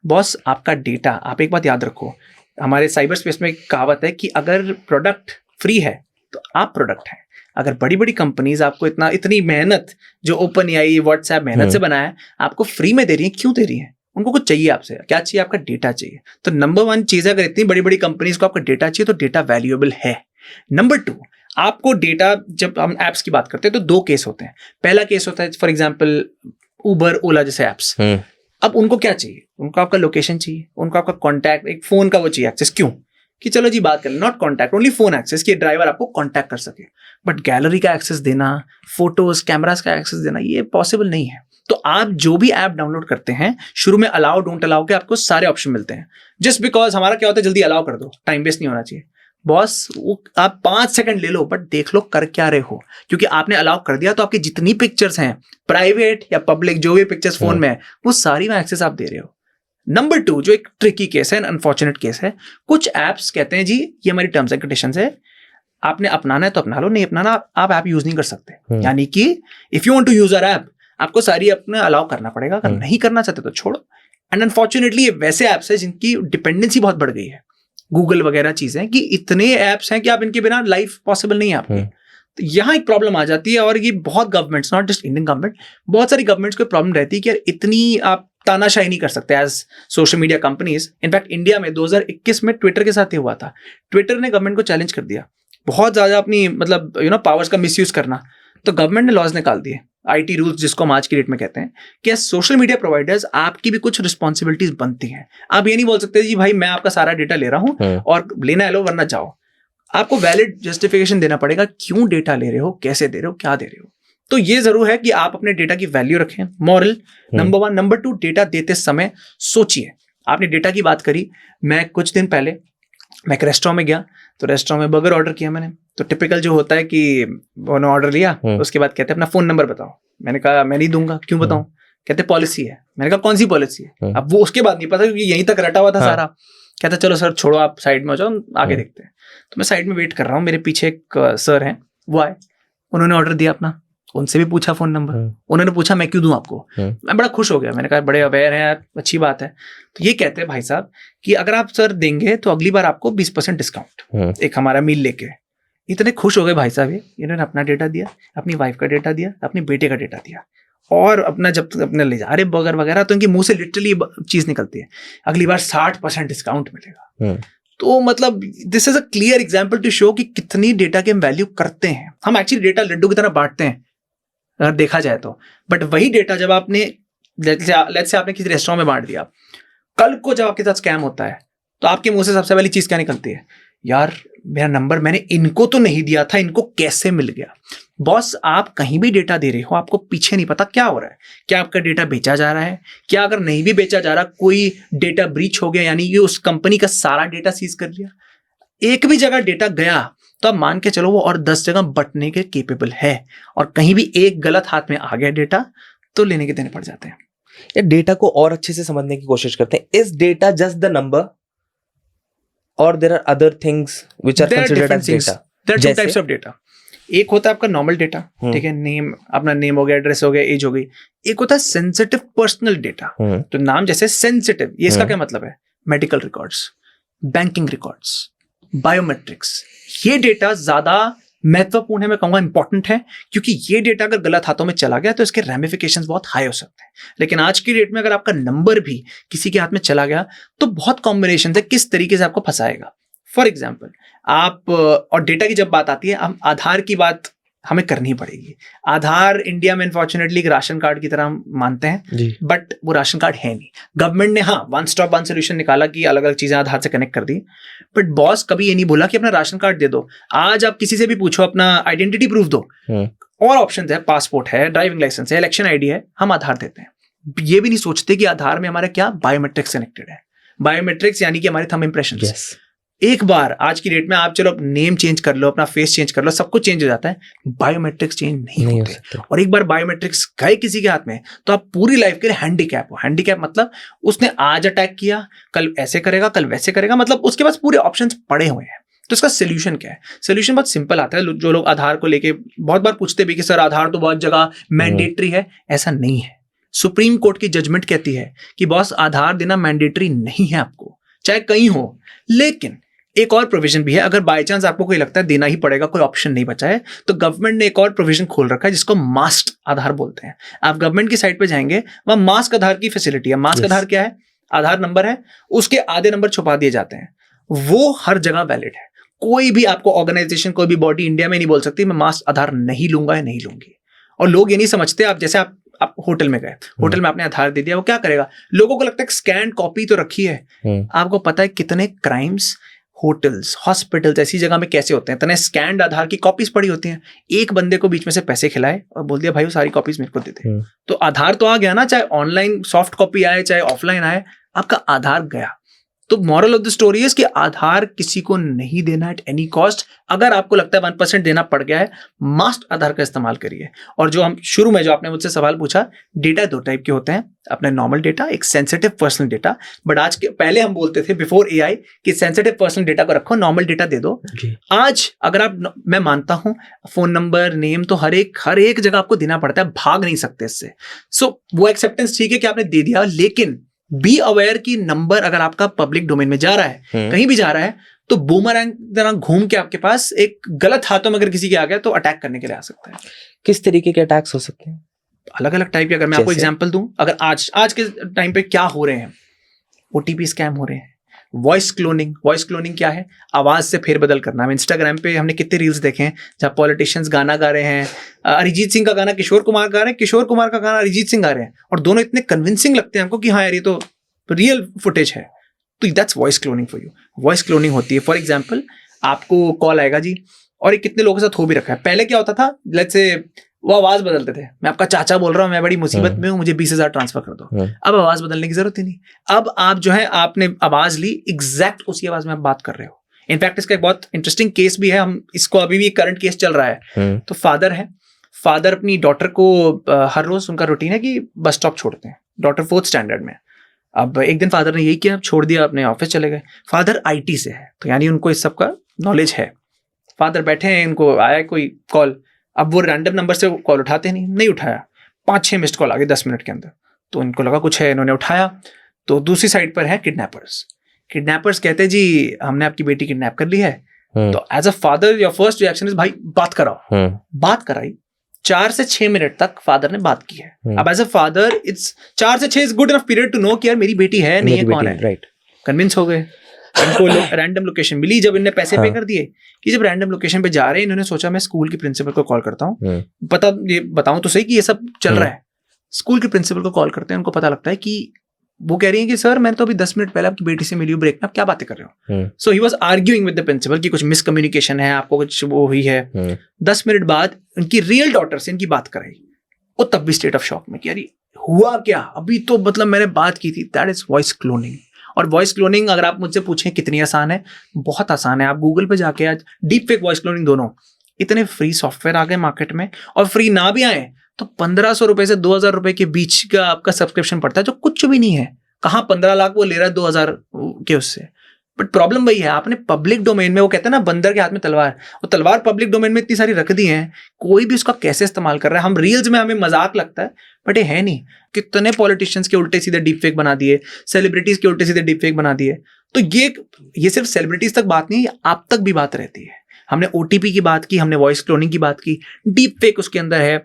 बॉस, आपका डेटा, आप एक बात याद रखो, हमारे साइबर स्पेस में एक कहावत है कि अगर प्रोडक्ट फ्री है तो आप प्रोडक्ट हैं। अगर बड़ी बड़ी कंपनीज आपको इतनी मेहनत, जो ओपन एआई, व्हाट्सएप मेहनत से बनाया है, आपको फ्री में दे रही है, क्यों दे रही है? उनको कुछ चाहिए आपसे, क्या चाहिए? आपका डेटा चाहिए। तो नंबर 1 चीज है, अगर इतनी बड़ी बड़ी कंपनीज को आपका डेटा चाहिए तो डेटा वैल्यूएबल है। नंबर 2, आपको डेटा, जब हम एप्स की बात करते हैं तो 2 केस होते हैं। पहला केस होता है फॉर एग्जाम्पल उबर, ओला जैसे एप्स। अब उनको क्या चाहिए? उनको आपका लोकेशन चाहिए, उनको आपका कॉन्टैक्ट, एक फोन का वो चाहिए एक्सेस। क्यों? कि चलो जी बात करें, not contact, only phone access, कि ड्राइवर आपको कॉन्टैक्ट कर सके। बट गैलरी का एक्सेस देना, फोटोज, कैमरास का एक्सेस देना, ये पॉसिबल नहीं है। तो आप जो भी ऐप डाउनलोड करते हैं, शुरू में अलाउ डोंट अलाउ के आपको सारे ऑप्शन मिलते हैं। जस्ट बिकॉज हमारा क्या होता है, जल्दी अलाउ कर दो, टाइम वेस्ट नहीं होना चाहिए। बॉस, वो आप 5 सेकंड ले लो, बट देख लो कर क्या रहे हो, क्योंकि आपने अलाउ कर दिया तो आपकी जितनी पिक्चर्स हैं, प्राइवेट या पब्लिक, जो भी पिक्चर्स फोन में है, वो सारी में एक्सेस आप दे रहे हो। नंबर 2, जो एक ट्रिकी केस है, अनफॉर्चुनेट केस है, कुछ एप्स कहते हैं जी ये हमारी टर्म्स एंड कंडीशंस है, आपने अपनाना है तो अपना लो, नहीं अपनाना आप ऐप यूज नहीं कर सकते। यानी कि if you want to use our app, आपको सारी अपने अलाउ करना पड़ेगा, अगर नहीं करना चाहते तो छोड़ो। एंड अनफॉर्चुनेटली ये वैसे ऐप्स है जिनकी डिपेंडेंसी बहुत बढ़ गई है, गूगल वगैरह चीजें, कि इतने ऐप्स हैं कि आप इनके बिना लाइफ पॉसिबल नहीं है आपकी। तो यहाँ एक प्रॉब्लम आ जाती है, और ये बहुत governments, not just Indian government, बहुत सारी गवर्नमेंट्स को प्रॉब्लम रहती है कि यार इतनी आप तानाशाही नहीं कर सकते as social media companies. In fact India में 2021 में ट्विटर के साथ ही हुआ था। ट्विटर ने गवर्नमेंट को चैलेंज कर दिया, बहुत ज्यादा अपनी मतलब पावर्स का मिसयूज करना, तो गवर्नमेंट ने लॉज निकाल दिए, आईटी रूल्स जिसको हम आज की डेट में कहते हैं, कि सोशल मीडिया प्रोवाइडर्स आपकी भी कुछ रिस्पॉन्सिबिलिटीज बनती हैं। आप ये नहीं बोल सकते जी भाई मैं आपका सारा डेटा ले रहा हूँ और लेना है लो वरना जाओ। आपको वैलिड जस्टिफिकेशन देना पड़ेगा, क्यों डेटा ले रहे हो, कैसे दे रहे हो, क्या दे रहे हो। तो ये जरूर है कि आप अपने डेटा की वैल्यू रखें, मॉरल नंबर 1। नंबर 2, डेटा देते समय सोचिए। आपने डेटा की बात करी, मैं कुछ दिन पहले मैं एक रेस्टोरेंट में गया, तो रेस्टोरेंट में बर्गर ऑर्डर किया मैंने। तो टिपिकल जो होता है कि उन्होंने ऑर्डर लिया, उसके बाद कहते हैं अपना फोन नंबर बताओ। मैंने कहा मैं नहीं दूंगा, क्यों बताऊं? कहते पॉलिसी है। मैंने कहा कौन सी पॉलिसी है? अब वो उसके बाद नहीं पता, क्योंकि यहीं तक रटा हुआ था सारा। कहता चलो सर छोड़ो, आप साइड में हो जाओ, आगे देखते हैं। तो मैं साइड में वेट कर रहा हूँ, मेरे पीछे एक सर हैं, वो आए, उन्होंने ऑर्डर दिया अपना, उनसे भी पूछा फोन नंबर, उन्होंने पूछा मैं क्यों दूं आपको। मैं बड़ा खुश हो गया, मैंने कहा बड़े अवेयर हैं, अच्छी बात है। तो ये कहते हैं भाई साहब कि अगर आप सर देंगे तो अगली बार आपको 20% डिस्काउंट, एक हमारा मील लेके। इतने खुश हो गए भाई साहब, इन्होंने अपना डेटा दिया, अपनी वाइफ का डेटा दिया, अपने बेटे का डेटा दिया, और अपना जब अपने ले जा रहे बर्गर वगैरह, तो इनके मुंह से लिटरली चीज निकलती है, अगली बार 60% डिस्काउंट मिलेगा। तो मतलब this is a clear example to show कि कितनी डेटा की हम वैल्यू करते हैं। हम एक्चुअली डेटा लड्डू की तरह बांटते हैं अगर देखा जाए तो, बट वही डेटा जब आपने लेट्स से आपने किसी रेस्टोरेंट में बांट दिया, कल को जब आपके साथ स्कैम होता है तो आपके मुंह से सबसे पहली चीज क्या निकलती है? यार मेरा नंबर मैंने इनको तो नहीं दिया था, इनको कैसे मिल गया? बॉस, आप कहीं भी डेटा दे रहे हो, आपको पीछे नहीं पता क्या हो रहा है। क्या आपका डेटा बेचा जा रहा है? क्या अगर नहीं भी बेचा जा रहा, कोई डेटा ब्रीच हो गया, यानी कि उस कंपनी का सारा डेटा सीज कर लिया, एक भी जगह डेटा गया तो आप मान के चलो वो और 10 जगह बटने के केपेबल है, और कहीं भी एक गलत हाथ में आ गया डेटा तो लेने के देने पड़ जाते हैं।
या डेटा को और अच्छे से समझने की कोशिश करते हैं। Is data just the number और there are other things which are considered as data?
There are two types of data. एक होता है आपका नॉर्मल डेटा, ठीक है, नेम, अपना नेम हो गया, एड्रेस हो गया, एज हो गई। एक होता है सेंसिटिव पर्सनल डेटा। तो नाम जैसे सेंसिटिव, ये इसका क्या मतलब है? Medical records, banking records, biometrics, ये डेटा ज्यादा महत्वपूर्ण है, मैं कहूंगा इंपॉर्टेंट है, क्योंकि ये डेटा अगर गलत हाथों में चला गया तो इसके रैमिफिकेशंस बहुत हाई हो सकते हैं। लेकिन आज की डेट में अगर आपका नंबर भी किसी के हाथ में चला गया तो बहुत कॉम्बिनेशन है किस तरीके से आपको फंसाएगा। फॉर एग्जाम्पल, आप, और डेटा की जब बात आती है, हम आधार की बात हमें करनी पड़ेगी। आधार इंडिया में अनफॉर्चुनेटली एक राशन कार्ड की तरह हम मानते हैं, बट वो राशन कार्ड है नहीं। गवर्नमेंट ने हाँ वन स्टॉप वन सोल्यूशन निकाला कि अलग अलग चीजें आधार से कनेक्ट कर दी, बट बॉस कभी ये नहीं बोला कि अपना राशन कार्ड दे दो। आज आप किसी से भी पूछो अपना आइडेंटिटी प्रूफ दो, और ऑप्शन है, पासपोर्ट है, ड्राइविंग लाइसेंस है, इलेक्शन आईडी है, हम आधार देते हैं। ये भी नहीं सोचते कि आधार में हमारा क्या बायोमेट्रिक्स कनेक्टेड है। बायोमेट्रिक्स यानी कि हमारे थंब इंप्रेशन। एक बार आज की डेट में आप चलो नेम चेंज कर लो, अपना फेस चेंज कर लो, सब कुछ चेंज हो जाता है, बायोमेट्रिक्स चेंज नहीं होते। और एक बार बायोमेट्रिक्स गए किसी के हाथ में तो आप पूरी लाइफ के लिए हैंडीकैप हो। हैंडीकैप मतलब उसने आज अटैक किया, कल ऐसे करेगा, कल वैसे करेगा, मतलब उसके पास पूरे ऑप्शंस पड़े हुए हैं। तो इसका सोल्यूशन क्या है? सोल्यूशन बहुत सिंपल आता है। जो लोग आधार को लेके बहुत बार पूछते भी कि सर आधार तो बहुत जगह मैंडेटरी है, ऐसा नहीं है। सुप्रीम कोर्ट की जजमेंट कहती है कि बॉस आधार देना मैंडेटरी नहीं है आपको, चाहे कहीं हो। लेकिन एक और प्रोविजन भी है, अगर बाय चांस आपको कोई लगता है देना ही पड़ेगा, कोई ऑप्शन नहीं बचा है, तो गवर्नमेंट ने एक और प्रोविजन खोल रखा है जिसको मास्क आधार बोलते हैं। आप गवर्नमेंट की साइट पे जाएंगे, वहां मास्क आधार की फैसिलिटी है। मास्क आधार क्या है? आधार नंबर है, उसके आधे नंबर छुपा दिए जाते हैं, वो हर जगह वैलिड है। कोई भी आपको ऑर्गेनाइजेशन, कोई भी बॉडी इंडिया में नहीं बोल सकती मैं मास्क आधार नहीं लूंगा या नहीं लूंगी। और लोग ये नहीं समझते, आप जैसे आप होटल में गए, होटल में आपने आधार दे दिया, वो क्या करेगा? लोगों को लगता है स्कैन कॉपी तो रखी है। आपको पता है कितने क्राइम्स होटल्स, हॉस्पिटल्स, ऐसी जगह में कैसे होते हैं? इतने स्कैंड आधार की कॉपीज पड़ी होती हैं। एक बंदे को बीच में से पैसे खिलाए और बोल दिया भाई वो सारी कॉपीज मेरे को दे दे। तो आधार तो आ गया ना, चाहे ऑनलाइन सॉफ्ट कॉपी आए चाहे ऑफलाइन आए, आपका आधार गया। तो मॉरल ऑफ द स्टोरी है कि आधार किसी को नहीं देना एट एनी कॉस्ट। अगर आपको लगता है 1% देना पड़ गया है, मास्ट आधार का इस्तेमाल करिए। और जो हम शुरू में जो आपने मुझसे सवाल पूछा, डेटा दो टाइप के होते हैं, अपने नॉर्मल डेटा, एक सेंसिटिव पर्सनल डेटा। बट आज के पहले हम बोलते थे बिफोर एआई कि सेंसिटिव पर्सनल डेटा को रखो, नॉर्मल डेटा दे दो। आज अगर आप, मैं मानता हूं फोन नंबर, नेम तो हर एक जगह आपको देना पड़ता है, भाग नहीं सकते इससे। सो वो एक्सेप्टेंस ठीक है कि आपने दे दिया, लेकिन बी अवेयर कि नंबर अगर आपका पब्लिक डोमेन में जा रहा है, कहीं भी जा रहा है, तो बूमरैंग तरह घूम के आपके पास एक गलत हाथों में अगर किसी के आ गया तो अटैक करने के लिए आ सकता है।
किस तरीके के अटैक्स हो सकते हैं?
अलग अलग टाइप के। अगर मैं आपको एग्जांपल दूं, अगर आज के टाइम पे क्या हो रहे हैं, ओटीपी स्कैम हो रहे हैं, वॉइस क्लोनिंग। वॉइस क्लोनिंग क्या है? आवाज से फेरबदल करना। हम इंस्टाग्राम पे हमने कितने रील्स देखे हैं जहाँ पॉलिटिशियंस गाना गा रहे हैं, अरिजीत सिंह का गाना किशोर कुमार गा रहे हैं, किशोर कुमार का गाना अरिजीत सिंह गा रहे हैं, और दोनों इतने कन्विंसिंग लगते हैं हमको कि हाँ यार ये तो रियल फुटेज है। तो that's voice cloning for you. Voice cloning होती है, फॉर एग्जाम्पल आपको कॉल आएगा जी, और ये कितने लोगों के साथ हो भी रखा है। पहले क्या होता था, लेट्स से वो आवाज बदलते थे, मैं आपका चाचा बोल रहा हूँ, मैं बड़ी मुसीबत में हूँ, मुझे 20,000 ट्रांसफर कर दो। अब आवाज बदलने की जरूरत ही नहीं। अब आप जो है आपने आवाज ली, एग्जैक्ट उसी आवाज में आप बात कर रहे हो। इनफैक्ट इसका एक बहुत इंटरेस्टिंग केस भी है, हम इसको अभी भी करंट केस चल रहा है। तो फादर है, फादर अपनी डॉटर को हर रोज उनका रूटीन है कि बस स्टॉप छोड़ते हैं, डॉटर 4th स्टैंडर्ड में। अब एक दिन फादर ने यही किया, छोड़ दिया, अपने ऑफिस चले गए। फादर आईटी से है, तो यानी उनको इस सब का नॉलेज है। फादर बैठे हैं, इनको आया कोई कॉल, अब वो रैंडम नंबर से कॉल उठाते नहीं उठाया, 5-6 मिस्ड कॉल आ गए 10 मिनट के अंदर। तो इनको लगा कुछ है, इन्होंने उठाया, तो दूसरी साइड पर है किडनैपर्स कहते हैं जी हमने आपकी बेटी किडनैप कर ली है। तो as a father your first reaction is भाई बात कराओ। बात कराई, 4 से 6 मिनट तक फादर ने बात की है। अब एज अ फादर इट्स 4 से 6 is good enough period to know कि यार मेरी बेटी है नहीं है, कौन है। राइट, कन्विंस हो गए। इनको रैंडम लोकेशन मिली, जब इन्हें पैसे पे कर दिए कि जब रैंडम लोकेशन पे जा रहे हैं, इन्होंने सोचा मैं स्कूल की प्रिंसिपल को कॉल करता हूँ, ये बताऊं तो सही कि ये सब चल रहा है। स्कूल के प्रिंसिपल को कॉल करते हैं, उनको पता लगता है कि वो कह रही है कि सर मैं तो अभी 10 मिनट पहले आपकी बेटी से मिली हूँ ब्रेक में, आप क्या बातें कर रहे हो? So he was arguing with the principal कि कुछ मिसकम्युनिकेशन है, आपको कुछ वो हुई है। 10 मिनट बाद उनकी रियल डॉटर से इनकी बात कराई, वो तब भी स्टेट ऑफ शॉक में कि अरे हुआ क्या, अभी तो मतलब मैंने बात की थी। That is voice cloning. और वॉइस क्लोनिंग अगर आप मुझसे पूछें कितनी आसान है, बहुत आसान है। आप गूगल पे जाके आज डीप फेक, वॉइस क्लोनिंग दोनों इतने फ्री सॉफ्टवेयर आ गए मार्केट में, और फ्री ना भी आए तो 1500 रुपए से 2000 रुपए के बीच का आपका सब्सक्रिप्शन पड़ता है, जो कुछ भी नहीं है। कहाँ 15 लाख वो ले रहा है 2000 के उससे। बट प्रॉब्लम वही है, आपने पब्लिक डोमेन में, वो कहते हैं ना बंदर के हाथ में तलवार, वो तलवार पब्लिक डोमेन में इतनी सारी रख दी है, कोई भी उसका कैसे इस्तेमाल कर रहा है। हम रील्स में हमें मजाक लगता है, बट ये है नहीं। कितने पॉलिटिशियंस के उल्टे सीधे डीप फेक बना दिए, सेलिब्रिटीज के उल्टे सीधे डीप फेक बना दिए। तो ये सिर्फ सेलिब्रिटीज तक बात नहीं, आप तक भी बात रहती है। हमने OTP की बात की, हमने वॉइस क्लोनिंग की बात की, डीप फेक उसके अंदर है।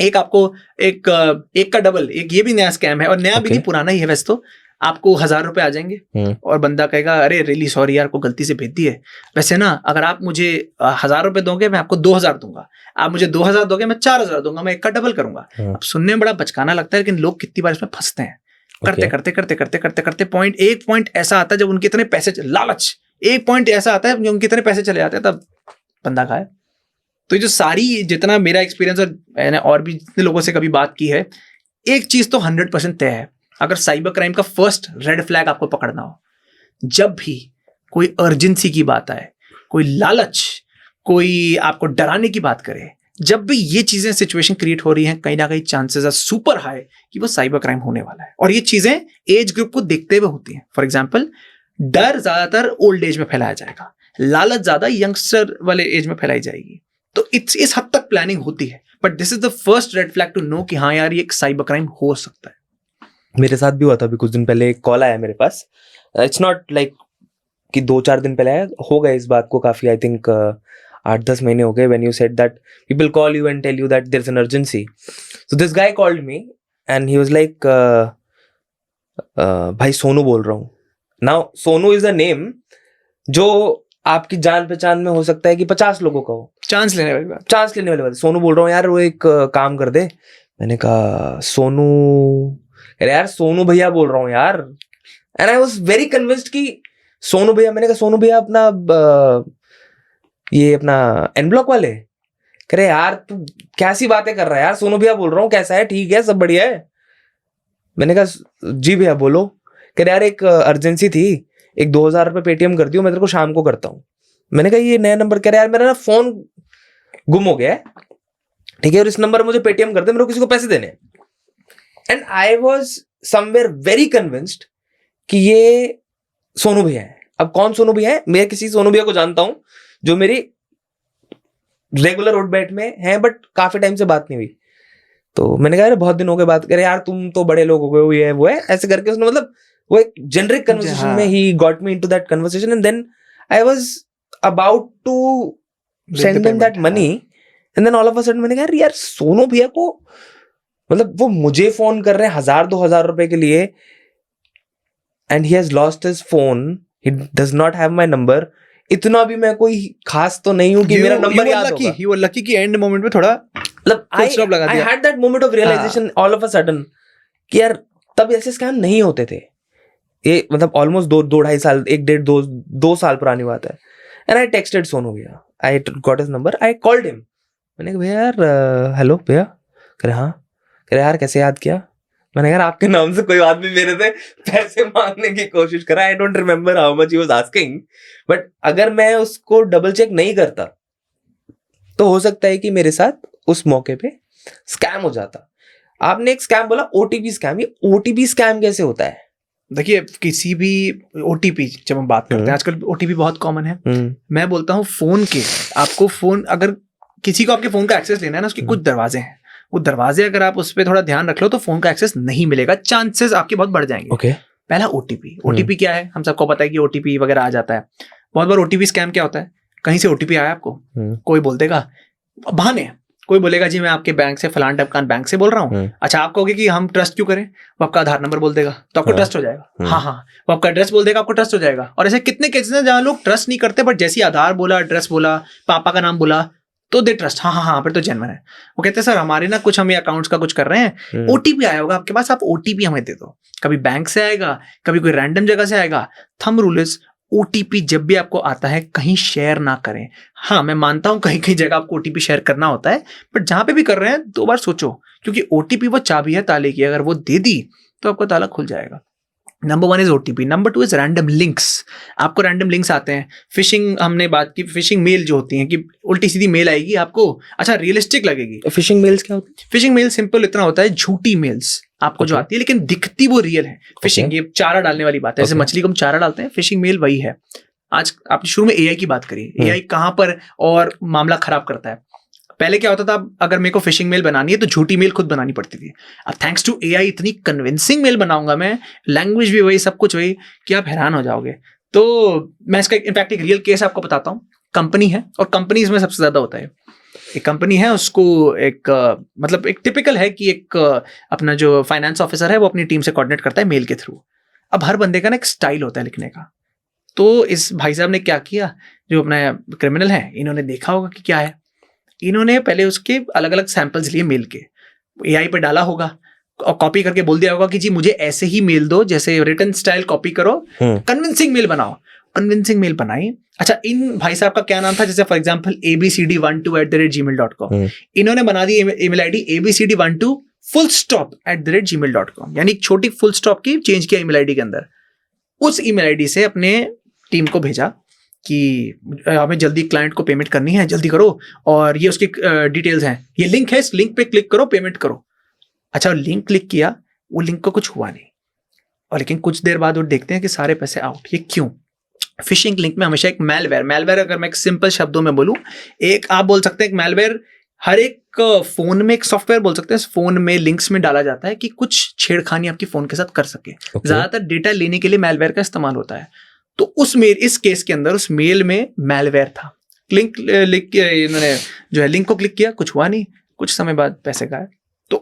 एक आपको एक का डबल, एक ये भी नया स्कैम है, और नया भी नहीं, पुराना ही है वैसे तो। आपको 1000 रुपए आ जाएंगे और बंदा कहेगा अरे रियली सॉरी यार, को गलती से भेज दिए। वैसे ना अगर आप मुझे 1000 रुपए दोगे मैं आपको 2000 दूंगा, आप मुझे 2000 दोगे मैं 4000 दूंगा, मैं एक का डबल करूंगा। अब सुनने में बड़ा बचकाना लगता है, लेकिन लोग कितनी बार इसमें फंसते हैं। करते करते करते करते करते करते एक पॉइंट ऐसा आता है जब उनके इतने पैसे, लालच, एक पॉइंट ऐसा आता है जब उनके इतने पैसे चले जाते हैं, तब बंदा गायब। तो ये जो सारी, जितना मेरा एक्सपीरियंस और मैंने और भी जितने लोगों से कभी बात की है, एक चीज तो 100% तय है, अगर साइबर क्राइम का फर्स्ट रेड फ्लैग आपको पकड़ना हो, जब भी कोई अर्जेंसी की बात आए, कोई लालच, कोई आपको डराने की बात करे, जब भी ये चीजें सिचुएशन क्रिएट हो रही हैं, कहीं ना कहीं चांसेस आर सुपर हाई कि वो साइबर क्राइम होने वाला है। और ये चीजें एज ग्रुप को देखते हुए होती हैं। फॉर एग्जाम्पल, डर ज्यादातर ओल्ड एज में फैलाया जाएगा, लालच ज्यादा यंगस्टर वाले एज में फैलाई जाएगी। तो इस हद तक प्लानिंग होती है, but this is the first red flag to know कि हाँ यार ये एक साइबर क्राइम हो सकता है।
मेरे साथ भी हुआ था अभी कुछ दिन पहले, एक कॉल आया मेरे पास। इट्स नॉट लाइक कि 2-4 दिन पहले आया, हो गए इस बात को काफी, आई थिंक 8-10 महीने हो गए। When you said that people call you and tell you that there is an urgency, so this guy called me and he was like, भाई सोनू बोल रहा हूँ। Now Sonu is a name जो आपकी जान पहचान में हो सकता है कि 50 लोगों का हो, चांस लेने वाली बात। सोनू बोल रहा हूँ यार, वो एक काम कर दे। मैंने कहा सोनू, अरे यार सोनू भैया बोल रहा हूँ यार। And I was very convinced कि सोनू भैया। मैंने कहा सोनू भैया अपना ये अपना एन ब्लॉक वाले। कह रहे यार तू कैसी बातें कर रहा है यार, सोनू भैया बोल रहा हूँ, कैसा है, ठीक है, सब बढ़िया है। मैंने कहा जी भैया बोलो। कह रहे यार एक अर्जेंसी थी, एक 2000 रुपये पेटीएम कर दियो, मैं तेरे को शाम को करता हूँ। मैंने कहा ये नया नंबर। कह रहे यार मेरा ना फोन गुम हो गया है, ठीक है, और इस नंबर मुझे पेटीएम कर दे, मेरे को किसी को पैसे देने। And I was somewhere very convinced कि ये सोनू भैया है। अब कौन सोनू भैया है? मैं किसी सोनू भैया को जानता हूं जो मेरी रेगुलर रोड बैठ में है, बट काफी टाइम से बात नहीं हुई। तो मैंने कहा बहुत दिन हो गए बात करे यार, तुम तो बड़े लोग हो गए हो, ये है वो है, ऐसे करके उसने मतलब वो एक जेनरिक कन्वर्सेशन में he got me into that conversation. And then I was about to send them that money, and then all of a sudden मैंने कहा यार सोनू भैया को, मतलब वो मुझे फोन कर रहे हैं 1000-2000 रुपए के लिए, and he has lost his phone, he does not have my number. इतना भी मैं कोई खास तो नहीं हूं कि मेरा नंबर याद होगा।
You were lucky कि एंड मोमेंट में थोड़ा
मतलब I had that moment of realization all of a sudden कि यार तब ऐसे स्कैम नहीं होते थे। ये मतलब ऑलमोस्ट 2-2.5 साल, 1-1.5-2 साल पुरानी बात है। एंड आई टेक्स्टेड सोनू भैया, I got his number, I called him. मैंने कहा भैया यार हेलो भैया। कह रहे हाँ। कह रहे यार कैसे याद किया? मैंने यार आपके नाम से कोई आदमी मेरे से पैसे मांगने की कोशिश करा, I don't remember how much he was asking, but अगर मैं उसको डबल चेक नहीं करता तो हो सकता है कि मेरे साथ उस मौके पे स्कैम हो जाता। आपने एक स्कैम बोला, ओटीपी स्कैम। ये ओटीपी स्कैम कैसे होता है?
देखिए किसी भी ओटीपी जब हम बात करते हैं, आजकल ओटीपी बहुत कॉमन है। मैं बोलता हूँ फोन के, आपको फोन, अगर किसी को आपके फोन का एक्सेस लेना है ना, उसके कुछ दरवाजे हैं, वो दरवाजे अगर आप उस पर थोड़ा ध्यान रख लो तो फोन का एक्सेस नहीं मिलेगा, चांसेस आपके बहुत बढ़ जाएंगे।
ओके।
पहला ओटीपी क्या है, हम सबको पता है कि ओटीपी वगैरह आ जाता है। बहुत बार ओटीपी स्कैम क्या होता है, कहीं से ओटीपी आया आपको, कोई बोल देगा, बहाने, कोई बोलेगा जी मैं आपके बैंक से, फलान टपकान बैंक से बोल रहा हूँ। अच्छा आप कहोगे कि हम ट्रस्ट क्यों करें, वो आपका आधार नंबर बोल देगा तो आपको ट्रस्ट हो जाएगा। हाँ, वो आपका एड्रेस बोल देगा, आपको ट्रस्ट हो जाएगा। और ऐसे कितने केसेस हैं जहाँ लोग ट्रस्ट नहीं करते, बट जैसे आधार बोला, एड्रेस बोला, पापा का नाम बोला, तो दे ट्रस्ट, हाँ हाँ हाँ फिर तो जेन्युइन है। वो कहते हैं सर हमारे ना कुछ हम ये अकाउंट्स का कुछ कर रहे हैं, ओटीपी आया होगा आपके पास, आप ओटीपी हमें दे दो। कभी बैंक से आएगा, कभी कोई रैंडम जगह से आएगा। थंब रूल इज ओटीपी जब भी आपको आता है कहीं शेयर ना करें। हाँ मैं मानता हूँ कहीं कहीं जगह आपको ओटीपी शेयर करना होता है, बट जहां पे भी कर रहे हैं 2 बार सोचो, क्योंकि ओटीपी वो चाबी है ताले की, अगर वो दे दी तो आपका ताला खुल जाएगा। Number 1 is OTP. Number 2 is random links. आपको रैंडम लिंक्स आते हैं। फिशिंग हमने बात की, फिशिंग मेल जो होती है कि उल्टी सीधी मेल आएगी आपको, अच्छा रियलिस्टिक लगेगी।
फिशिंग मेल्स क्या होती है?
फिशिंग मेल सिंपल इतना होता है, झूठी मेल्स आपको जो आती है लेकिन दिखती वो रियल है। फिशिंग ये चारा डालने वाली बात है, जैसे मछली को हम चारा डालते हैं, फिशिंग मेल वही है। आज आपने शुरू में एआई की बात करी, एआई कहाँ पर और मामला खराब करता है। पहले क्या होता था, अगर मेरे को फिशिंग मेल बनानी है तो झूठी मेल खुद बनानी पड़ती थी। अब थैंक्स टू एआई इतनी कन्विंसिंग मेल बनाऊंगा मैं, लैंग्वेज भी वही, सब कुछ वही, कि आप हैरान हो जाओगे। तो मैं इसका इनफैक्ट एक रियल केस आपको बताता हूँ। कंपनी है, और कंपनीज में सबसे ज्यादा होता है। एक कंपनी है, उसको एक मतलब एक टिपिकल है कि एक अपना जो फाइनेंस ऑफिसर है वो अपनी टीम से कोऑर्डिनेट करता है मेल के थ्रू। अब हर बंदे का ना एक स्टाइल होता है लिखने का। तो इस भाई साहब ने क्या किया, जो अपना क्रिमिनल है, इन्होंने देखा होगा कि क्या है, इन्होंने पहले उसके अलग अलग सैंपल्स लिए मेल के, एआई पे डाला होगा और कॉपी करके बोल दिया होगा कि जी मुझे ऐसे ही मेल दो, जैसे रिटन स्टाइल कॉपी करो, कन्विंसिंग मेल बनाओ। कन्विंसिंग मेल बनाई। अच्छा, इन भाई साहब का क्या नाम था, जैसे फॉर एग्जांपल abcd12@gmail.com, इन्होंने बना दी email ID abcd12 full stop @gmail.com, यानी एक छोटी फुल स्टॉप की चेंज किया ईमेल आईडी के अंदर। उस ईमेल आईडी से अपने टीम को भेजा कि हमें जल्दी क्लाइंट को पेमेंट करनी है, जल्दी करो, और ये उसकी डिटेल्स हैं, ये लिंक है, इस लिंक पे क्लिक करो, पेमेंट करो। अच्छा, लिंक क्लिक किया, वो लिंक को कुछ हुआ नहीं, और लेकिन कुछ देर बाद वो देखते हैं कि सारे पैसे आउट। ये क्यों? फिशिंग लिंक में हमेशा एक मैलवेयर, अगर मैं एक सिंपल शब्दों में बोलूं, एक आप बोल सकते हैं एक मैलवेयर हर एक फोन में, एक सॉफ्टवेयर बोल सकते हैं, फोन में लिंक्स में डाला जाता है कि कुछ छेड़खानी आपके फोन के साथ कर सके। ज्यादातर डेटा लेने के लिए मैलवेयर का इस्तेमाल होता है। तो उस मेल, इस केस के अंदर उस मेल में मैलवेयर था। लिंक लिख के इन्होंने जो है लिंक को क्लिक किया, कुछ हुआ नहीं, कुछ समय बाद पैसे गायब। तो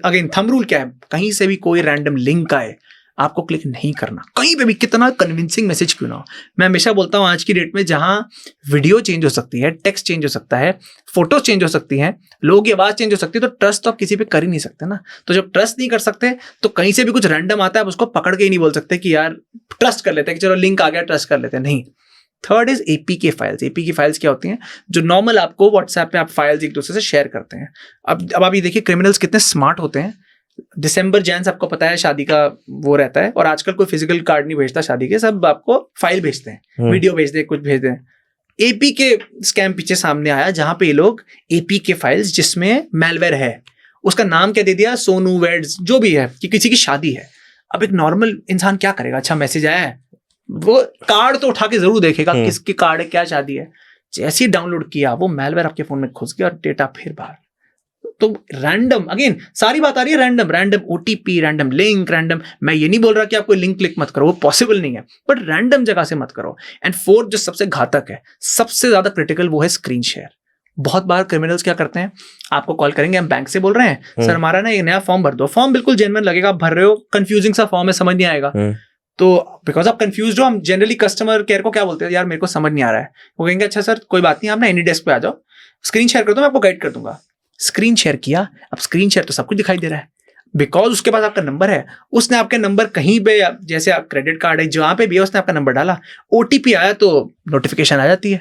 अगेन थंब रूल क्या है, कहीं से भी कोई रैंडम लिंक आए आपको क्लिक नहीं करना, कहीं पे भी, कितना कन्विंसिंग मैसेज क्यों ना हो। मैं हमेशा बोलता हूँ आज की डेट में जहां वीडियो चेंज हो सकती है, टेक्स्ट चेंज हो सकता है, फोटोज चेंज हो सकती हैं, लोगों की आवाज चेंज हो सकती है, तो ट्रस्ट तो आप किसी पे कर ही नहीं सकते ना। तो जब ट्रस्ट नहीं कर सकते तो कहीं से भी कुछ रैंडम आता है, आप उसको पकड़ के ही नहीं बोल सकते कि यार ट्रस्ट कर लेते हैं, कि चलो लिंक आ गया ट्रस्ट कर लेते हैं, नहीं। Third is APK files. APK files क्या होती हैं? जो नॉर्मल आपको व्हाट्सएप पे आप फाइल्स एक दूसरे से शेयर करते हैं। अब आप ये देखिए क्रिमिनल्स कितने स्मार्ट होते हैं। दिसंबर जैन आपको पता है शादी का वो रहता है, और आजकल कोई फिजिकल कार्ड नहीं भेजता शादी के, सब आपको फाइल भेजते हैं, वीडियो भेजते हैं, कुछ भेजते हैं। एपी के स्कैम पीछे सामने आया, जहां पे ये लोग एपी के फाइल्स जिसमें मैलवेयर है, उसका नाम क्या दे दिया, सोनू वेड्स, जो भी है, कि किसी की शादी है। अब एक नॉर्मल इंसान क्या करेगा, अच्छा मैसेज आया है, वो कार्ड तो उठा के जरूर देखेगा किसकी कार्ड है, क्या शादी है। जैसे ही डाउनलोड किया, वो मैलवेयर आपके फोन में घुस गया और डेटा फिर बाहर। तो रैंडम, अगेन सारी बात आ रही है random OTP, random link, random. मैं ये नहीं बोल रहा कि आप कोई लिंक क्लिक मत करो, वो पॉसिबल नहीं है, बट रैंडम जगह से मत करो। एंड फोर्थ जो सबसे घातक है, सबसे ज्यादा क्रिटिकल, वो है स्क्रीन शेयर। बहुत बार क्रिमिनल्स क्या करते हैं, आपको कॉल करेंगे, हम बैंक से बोल रहे हैं, सर हमारा ना एक नया फॉर्म भर दो। फॉर्म बिल्कुल जेन्युइन लगेगा, आप भर रहे हो, कंफ्यूजिंग सा फॉर्म है, समझ नहीं आएगा। तो बिकॉज आप कंफ्यूज हो, हम जनरली कस्टमर केयर को क्या बोलते हैं, यार मेरे को समझ नहीं आ रहा है। वो कहेंगे अच्छा सर कोई बात नहीं, आप ना एनी डेस्क पे आ जाओ, स्क्रीन शेयर कर दो, मैं आपको गाइड कर दूंगा। स्क्रीन शेयर किया, अब स्क्रीन शेयर तो सब कुछ दिखाई दे रहा है, बिकॉज उसके पास आपका नंबर है, उसने आपके नंबर कहीं पे, जैसे आप क्रेडिट कार्ड है जहां पे भी है, उसने आपका नंबर डाला, ओटीपी आया तो नोटिफिकेशन आ जाती है।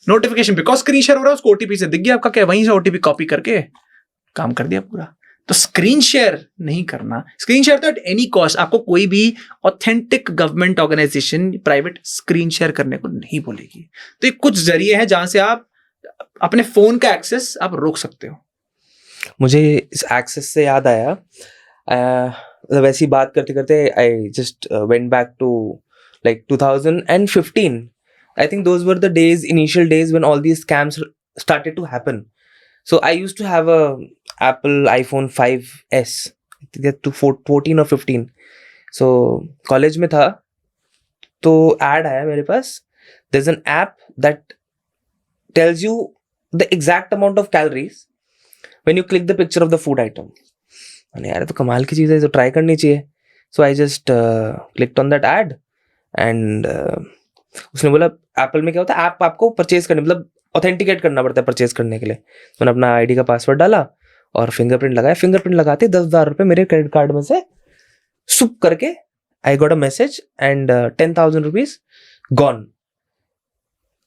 नोटिफिकेशन बिकॉज स्क्रीन शेयर हो रहा है, उसको ओटीपी से दिख गया आपका, क्या वहीं से ओटीपी कॉपी करके काम कर दिया पूरा। तो स्क्रीन शेयर नहीं करना। स्क्रीन शेयर तो एट एनी कॉस्ट, आपको कोई भी authentic government organisation private screen share करने को नहीं बोलेगी। तो ये कुछ जरिए हैं जहां से आप अपने फोन का एक्सेस आप रोक सकते हो।
मुझे इस एक्सेस से याद आया, मतलब ऐसी बात करते करते I just went back to like 2015. I think those were the days, initial days when all these scams started to happen. So I used to have a Apple iPhone 5s, I think that to 14 or 15. So college में था, तो ad आया मेरे पास, there's an app that tells you the exact amount of calories when you click the picture of the food item. मैंने यार तो कमाल की चीज़ है, तो ट्राई करनी चाहिए। So I just clicked on that ad and उसने बोला एप्पल में क्या होता है, ऐप आपको परचेज करने, मतलब ऑथेंटिकेट करना पड़ता है परचेज करने के लिए। मैंने अपना आईडी का पासवर्ड डाला और फिंगरप्रिंट लगाया। फिंगरप्रिंट लगाते 10,000 रुपये मेरे क्रेडिट कार्ड में से सुप करके I got a message and 10,000 rupees gone.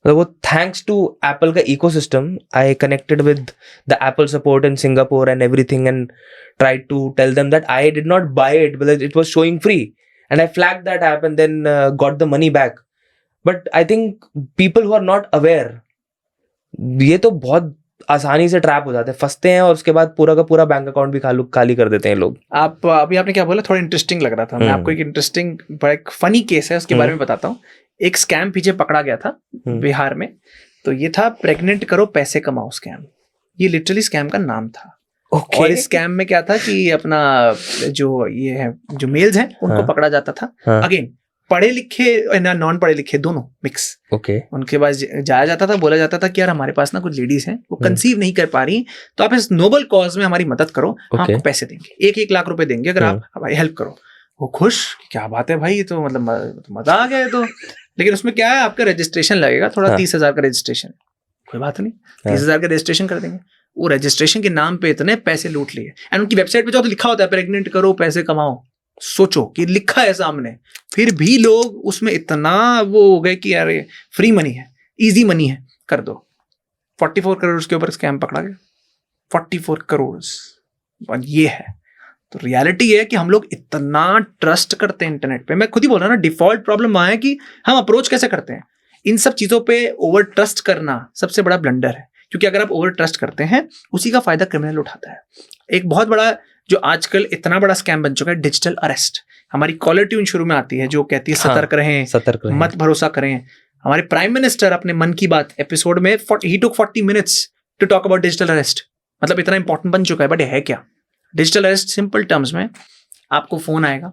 मतलब वो थैंक्स टू एप्पल का ecosystem, I connected with the Apple support in Singapore and everything and tried to tell them that I did not buy it because it was showing free and I flagged that app and then got the money back. But I think people who are not aware, ये तो बहुत आसानी से ट्रैप हो जाते हैं, फंसते हैं और उसके बाद पूरा का पूरा बैंक अकाउंट भी खाली कर देते हैं लोग।
आप अभी आपने क्या बोला, थोड़ा इंटरेस्टिंग लग रहा था। मैं आपको एक इंटरेस्टिंग बड़ा एक फनी केस है उसके बारे में बताता हूँ। एक स्कैम पीछे पकड़ा गया था बिहार में। तो ये था प्रेग्नेंट करो पैसे कमाओ स्कैम। ये लिटरली स्कैम का नाम था।
Okay.
और इस स्कैम में क्या था कि अपना जो ये है जो मेल्स हैं उनको पकड़ा जाता था। अगेन पढ़े लिखे ना नॉन पढ़े लिखे दोनों मिक्स।
ओके।
उनके पास जाया जाता था, बोला जाता था कि यार हमारे पास ना कुछ लेडीज हैं वो कंसीव नहीं कर पा रही, तो आप इस नोबल कॉज में हमारी मदद करो, हम आपको पैसे देंगे, 1-1 लाख रुपए देंगे अगर आप हमारी हेल्प करो। वो खुश, क्या बात है भाई, ये तो मतलब मजा आ गया तो। लेकिन उसमें क्या है, आपका रजिस्ट्रेशन लगेगा थोड़ा, 30,000 का रजिस्ट्रेशन। कोई बात नहीं, 30,000 का रजिस्ट्रेशन कर देंगे। वो रजिस्ट्रेशन के नाम पे इतने पैसे लूट लिए। एंड उनकी वेबसाइट पे जाओ तो लिखा होता है प्रेग्नेंट करो पैसे कमाओ। सोचो कि लिखा है सामने, फिर भी लोग उसमें इतना वो हो गए कि यार फ्री मनी है, इजी मनी है, कर दो। 44 करोड़ के ऊपर स्कैम पकड़ा गया। 44 करोड़। और ये है तो रियलिटी है कि हम लोग इतना ट्रस्ट करते हैं इंटरनेट पे। मैं खुद ही बोल रहा हूँ ना, डिफॉल्ट प्रॉब्लम वहाँ है कि हम अप्रोच कैसे करते हैं। इन सब चीजों पे ओवर ट्रस्ट करना सबसे बड़ा ब्लंडर है, क्योंकि अगर आप ओवर ट्रस्ट करते हैं उसी का फायदा क्रिमिनल उठाता है। एक बहुत बड़ा जो आजकल इतना बड़ा स्कैम बन चुका है, डिजिटल अरेस्ट। हमारी कॉलर ट्यून शुरू में आती है जो कहती है सतर्क रहें, मत भरोसा करें। हमारे प्राइम मिनिस्टर अपने मन की बात एपिसोड में he took 40 minutes to talk about digital arrest. मतलब इतना इंपॉर्टेंट बन चुका है। बट है क्या डिजिटल अरेस्ट? सिंपल टर्म्स में आपको फोन आएगा।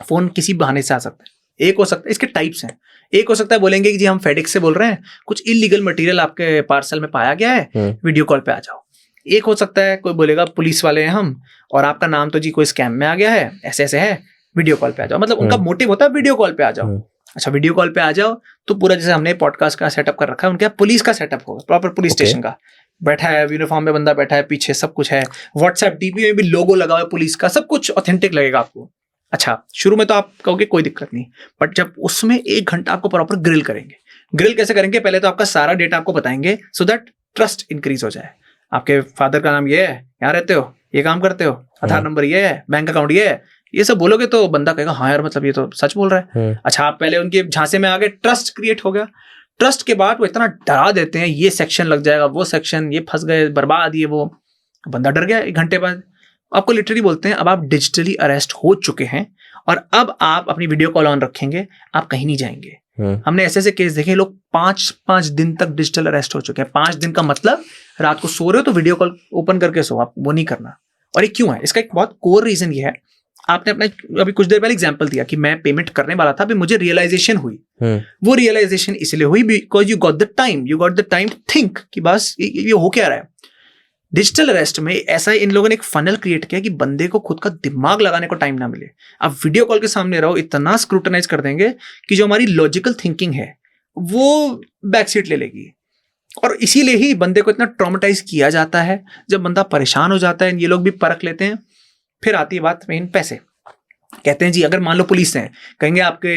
फोन किसी बहाने से आ सकता है। एक हो सकता है, इसके टाइप्स हैं। एक हो सकता है बोलेंगे कि जी हम फेडेक्स से बोल रहे हैं, कुछ इलीगल मटेरियल आपके पार्सल में पाया गया है, वीडियो कॉल पे आ जाओ। एक हो सकता है कोई बोलेगा पुलिस वाले हैं हम और आपका नाम तो जी कोई स्कैम में आ गया है, ऐसे ऐसे है, वीडियो कॉल पे आ जाओ। मतलब उनका मोटिव होता है वीडियो कॉल पे आ जाओ। अच्छा वीडियो कॉल पे आ जाओ तो पूरा जैसे हमने पॉडकास्ट का सेटअप कर रखा है, उनके पुलिस का सेटअप होगा, प्रॉपर पुलिस स्टेशन का। बैठा है यूनिफॉर्म में बंदा बैठा है, पीछे सब कुछ है, व्हाट्सएप डीपी में भी लोगो लगा हुआ है पुलिस का, सब कुछ ऑथेंटिक लगेगा आपको। अच्छा शुरू में तो आप कहोगे कोई दिक्कत नहीं, बट जब उसमें 1 घंटा आपको प्रॉपर ग्रिल करेंगे। ग्रिल कैसे करेंगे? पहले तो आपका सारा डेटा आपको बताएंगे सो दैट ट्रस्ट इंक्रीज हो जाए। आपके फादर का नाम ये है, यहाँ रहते हो, ये काम करते हो, आधार नंबर ये है, बैंक अकाउंट ये है, ये सब बोलोगे तो बंदा कहेगा हाँ यार मतलब ये तो सच बोल रहा है। अच्छा आप पहले उनके झांसे में आ गए, ट्रस्ट क्रिएट हो गया। ट्रस्ट के बाद वो इतना डरा देते हैं, ये सेक्शन लग जाएगा, वो सेक्शन, ये फंस गए, बर्बाद, ये वो। बंदा डर गया। 1 घंटे बाद आपको लिटरली बोलते हैं अब आप डिजिटली अरेस्ट हो चुके हैं और अब आप अपनी वीडियो कॉल ऑन रखेंगे, आप कहीं नहीं जाएंगे। हमने ऐसे ऐसे केस देखे, लोग 5 दिन तक डिजिटल अरेस्ट हो चुके हैं। 5 दिन का मतलब रात को सो रहे हो तो वीडियो कॉल ओपन करके सो, आप वो नहीं करना। और ये क्यों है? इसका एक बहुत कोर रीजन ये है, आपने अपना अभी कुछ देर पहले एग्जांपल दिया कि मैं पेमेंट करने वाला था, अभी मुझे रियलाइजेशन हुई। वो रियलाइजेशन इसलिए हुई because you got the time to think कि बस ये हो क्या रहा है। डिजिटल अरेस्ट में ऐसा इन लोगों ने एक फनल क्रिएट किया कि बंदे को खुद का दिमाग लगाने को टाइम ना मिले। आप वीडियो कॉल के सामने रहो, इतना स्क्रूटनाइज कर देंगे कि जो हमारी लॉजिकल थिंकिंग है वो बैक सीट ले लेगी। और इसीलिए ही बंदे को इतना ट्रॉमेटाइज किया जाता है। जब बंदा परेशान हो जाता है, ये लोग भी परख लेते हैं। फिर आती है बात मेन पैसे। कहते हैं जी अगर मान लो पुलिस है, कहेंगे आपके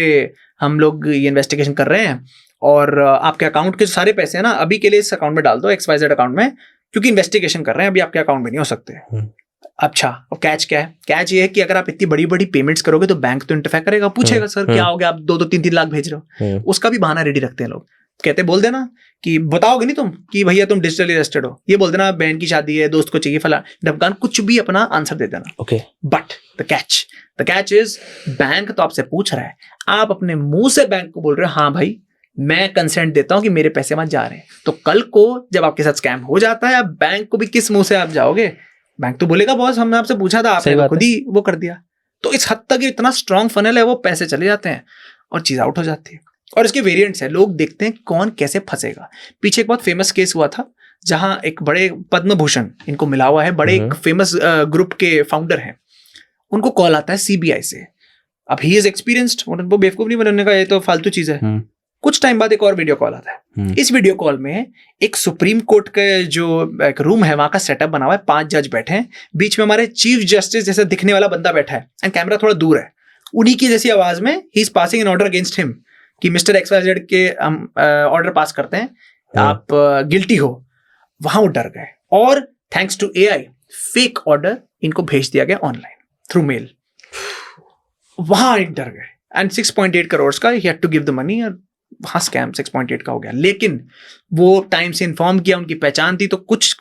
हम लोग ये इन्वेस्टिगेशन कर रहे हैं और आपके अकाउंट के सारे पैसे हैं ना अभी के लिए इस अकाउंट में डाल दो, XYZ अकाउंट में, क्योंकि इन्वेस्टिगेशन कर रहे हैं, अभी आपके अकाउंट में नहीं हो सकते। अच्छा और कैच क्या है? कैच ये है कि अगर आप इतनी बड़ी बड़ी पेमेंट्स करोगे तो बैंक तो इंटरफेयर करेगा, पूछेगा सर क्या हो गया, आप 2-3 लाख भेज रहे हो। उसका भी बहाना रेडी रखते हैं लोग। कहते बोल देना कि बताओगे नहीं तुम कि भैया तुम डिजिटली अरेस्टेड हो, ये बोल देना बहन की शादी है, दोस्त को चाहिए, फला ढमकान, कुछ भी अपना आंसर दे देना।
Okay
but the catch is bank तो आपसे पूछ रहा है, आप अपने मुंह से बैंक को बोल रहे हो हाँ भाई मैं कंसेंट देता हूं कि मेरे पैसे मत जा रहे हैं। तो कल को जब आपके साथ स्कैम हो जाता है, आप बैंक को भी किस मुंह से आप जाओगे? बैंक तो बोलेगा बॉस हमने आपसे पूछा था, आपने खुद ही वो कर दिया। तो इस हद तक इतना स्ट्रॉन्ग फनल है, वो पैसे चले जाते हैं और चीज आउट हो जाती है। और इसके वेरिएंट्स है, लोग देखते हैं कौन कैसे फंसेगा। पीछे एक बहुत फेमस केस हुआ था जहां एक बड़े पद्म भूषण इनको मिला हुआ है, बड़े एक फेमस ग्रुप के फाउंडर हैं, उनको कॉल आता है CBI से। अब ही इज एक्सपीरियंस्ड, उनको बेवकूफ नहीं बनने का, ये तो फालतू चीज है। कुछ टाइम बाद एक और वीडियो कॉल आता है। इस वीडियो कॉल में एक सुप्रीम कोर्ट का जो एक रूम है वहां का सेटअप बना हुआ है, 5 जज बैठे हैं, बीच में हमारे चीफ जस्टिस जैसे दिखने वाला बंदा बैठा है एंड कैमरा थोड़ा दूर है। उन्हीं की जैसी आवाज में he is passing an order against him कि मिस्टर XYZ के हम ऑर्डर पास करते हैं, आप गिल्टी हो। वहां वो डर गए और thanks to AI fake order इनको भेज दिया गया ऑनलाइन थ्रू मेल। वहां एक डर गए एंड 6.8 करोड़ का he had to give the money और वहां स्कैम 6.8 का हो गया। लेकिन वो टाइम से इन्फॉर्म किया, उनकी पहचान थी, तो कुछ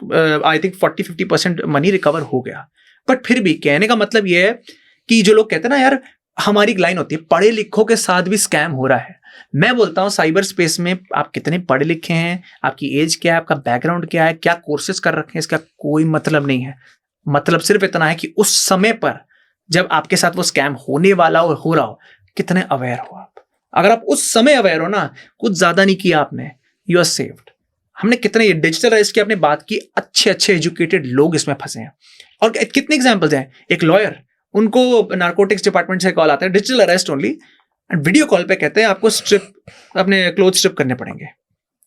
आई थिंक 40-50% मनी रिकवर हो गया। बट फिर भी कहने का मतलब ये है कि जो लोग कहते हैं ना यार, हमारी एक लाइन होती है पढ़े लिखों के साथ भी स्कैम हो रहा है। मैं बोलता हूँ साइबर स्पेस में आप कितने पढ़े लिखे हैं, आपकी एज क्या है, आपका बैकग्राउंड क्या है, क्या कोर्सेज कर रखे हैं, इसका कोई मतलब नहीं है। मतलब सिर्फ इतना है कि उस समय पर जब आपके साथ वो स्कैम होने वाला हो रहा हो, कितने अवेयर हो आप। अगर आप उस समय अवेयर हो ना, कुछ ज्यादा नहीं किया आपने, यू आर सेव्ड। हमने कितने डिजिटल अरेस्ट की आपने बात की, अच्छे एजुकेटेड लोग इसमें फंसे हैं। और कितने एग्जाम्पल्स हैं। एक लॉयर, उनको नार्कोटिक्स डिपार्टमेंट से कॉल आता है, digital arrest only, and video call पे कहते हैं आपको स्ट्रिप, अपने क्लोथ स्ट्रिप करने पड़ेंगे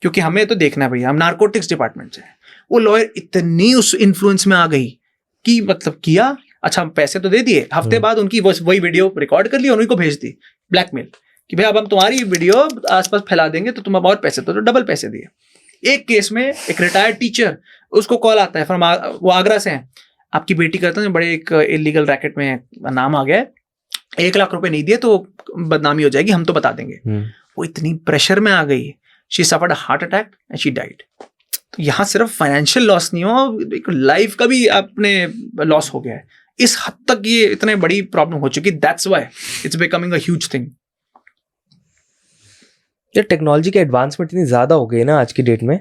क्योंकि हमें तो देखना है भैया, हम नार्कोटिक्स डिपार्टमेंट से। वो लॉयर इतनी उस इन्फ्लुएंस में आ गई कि मतलब किया, अच्छा पैसे तो दे दिए, हफ्ते बाद उनकी वही वीडियो रिकॉर्ड कर ली और उन्हीं को भेज दी ब्लैकमेल कि भाई अब हम तुम्हारी वीडियो आसपास फैला देंगे तो तुम अब और पैसे तो डबल पैसे दिए। एक केस में एक रिटायर्ड टीचर, उसको कॉल आता है फ्रॉम, वो आगरा से हैं, आपकी बेटी करते हैं बड़े एक इलीगल रैकेट में नाम आ गया है, 1 लाख रुपए नहीं दिए तो बदनामी हो जाएगी, हम तो बता देंगे। वो इतनी प्रेशर में आ गई, she suffered a heart attack and she died. तो यहाँ सिर्फ फाइनेंशियल लॉस नहीं हो, एक लाइफ का भी आपने लॉस हो गया है। इस हद तक ये इतने बड़ी प्रॉब्लम हो चुकी, that's why it's becoming a huge thing.
ये टेक्नोलॉजी के एडवांसमेंट इतनी ज़्यादा हो गई ना आज की डेट में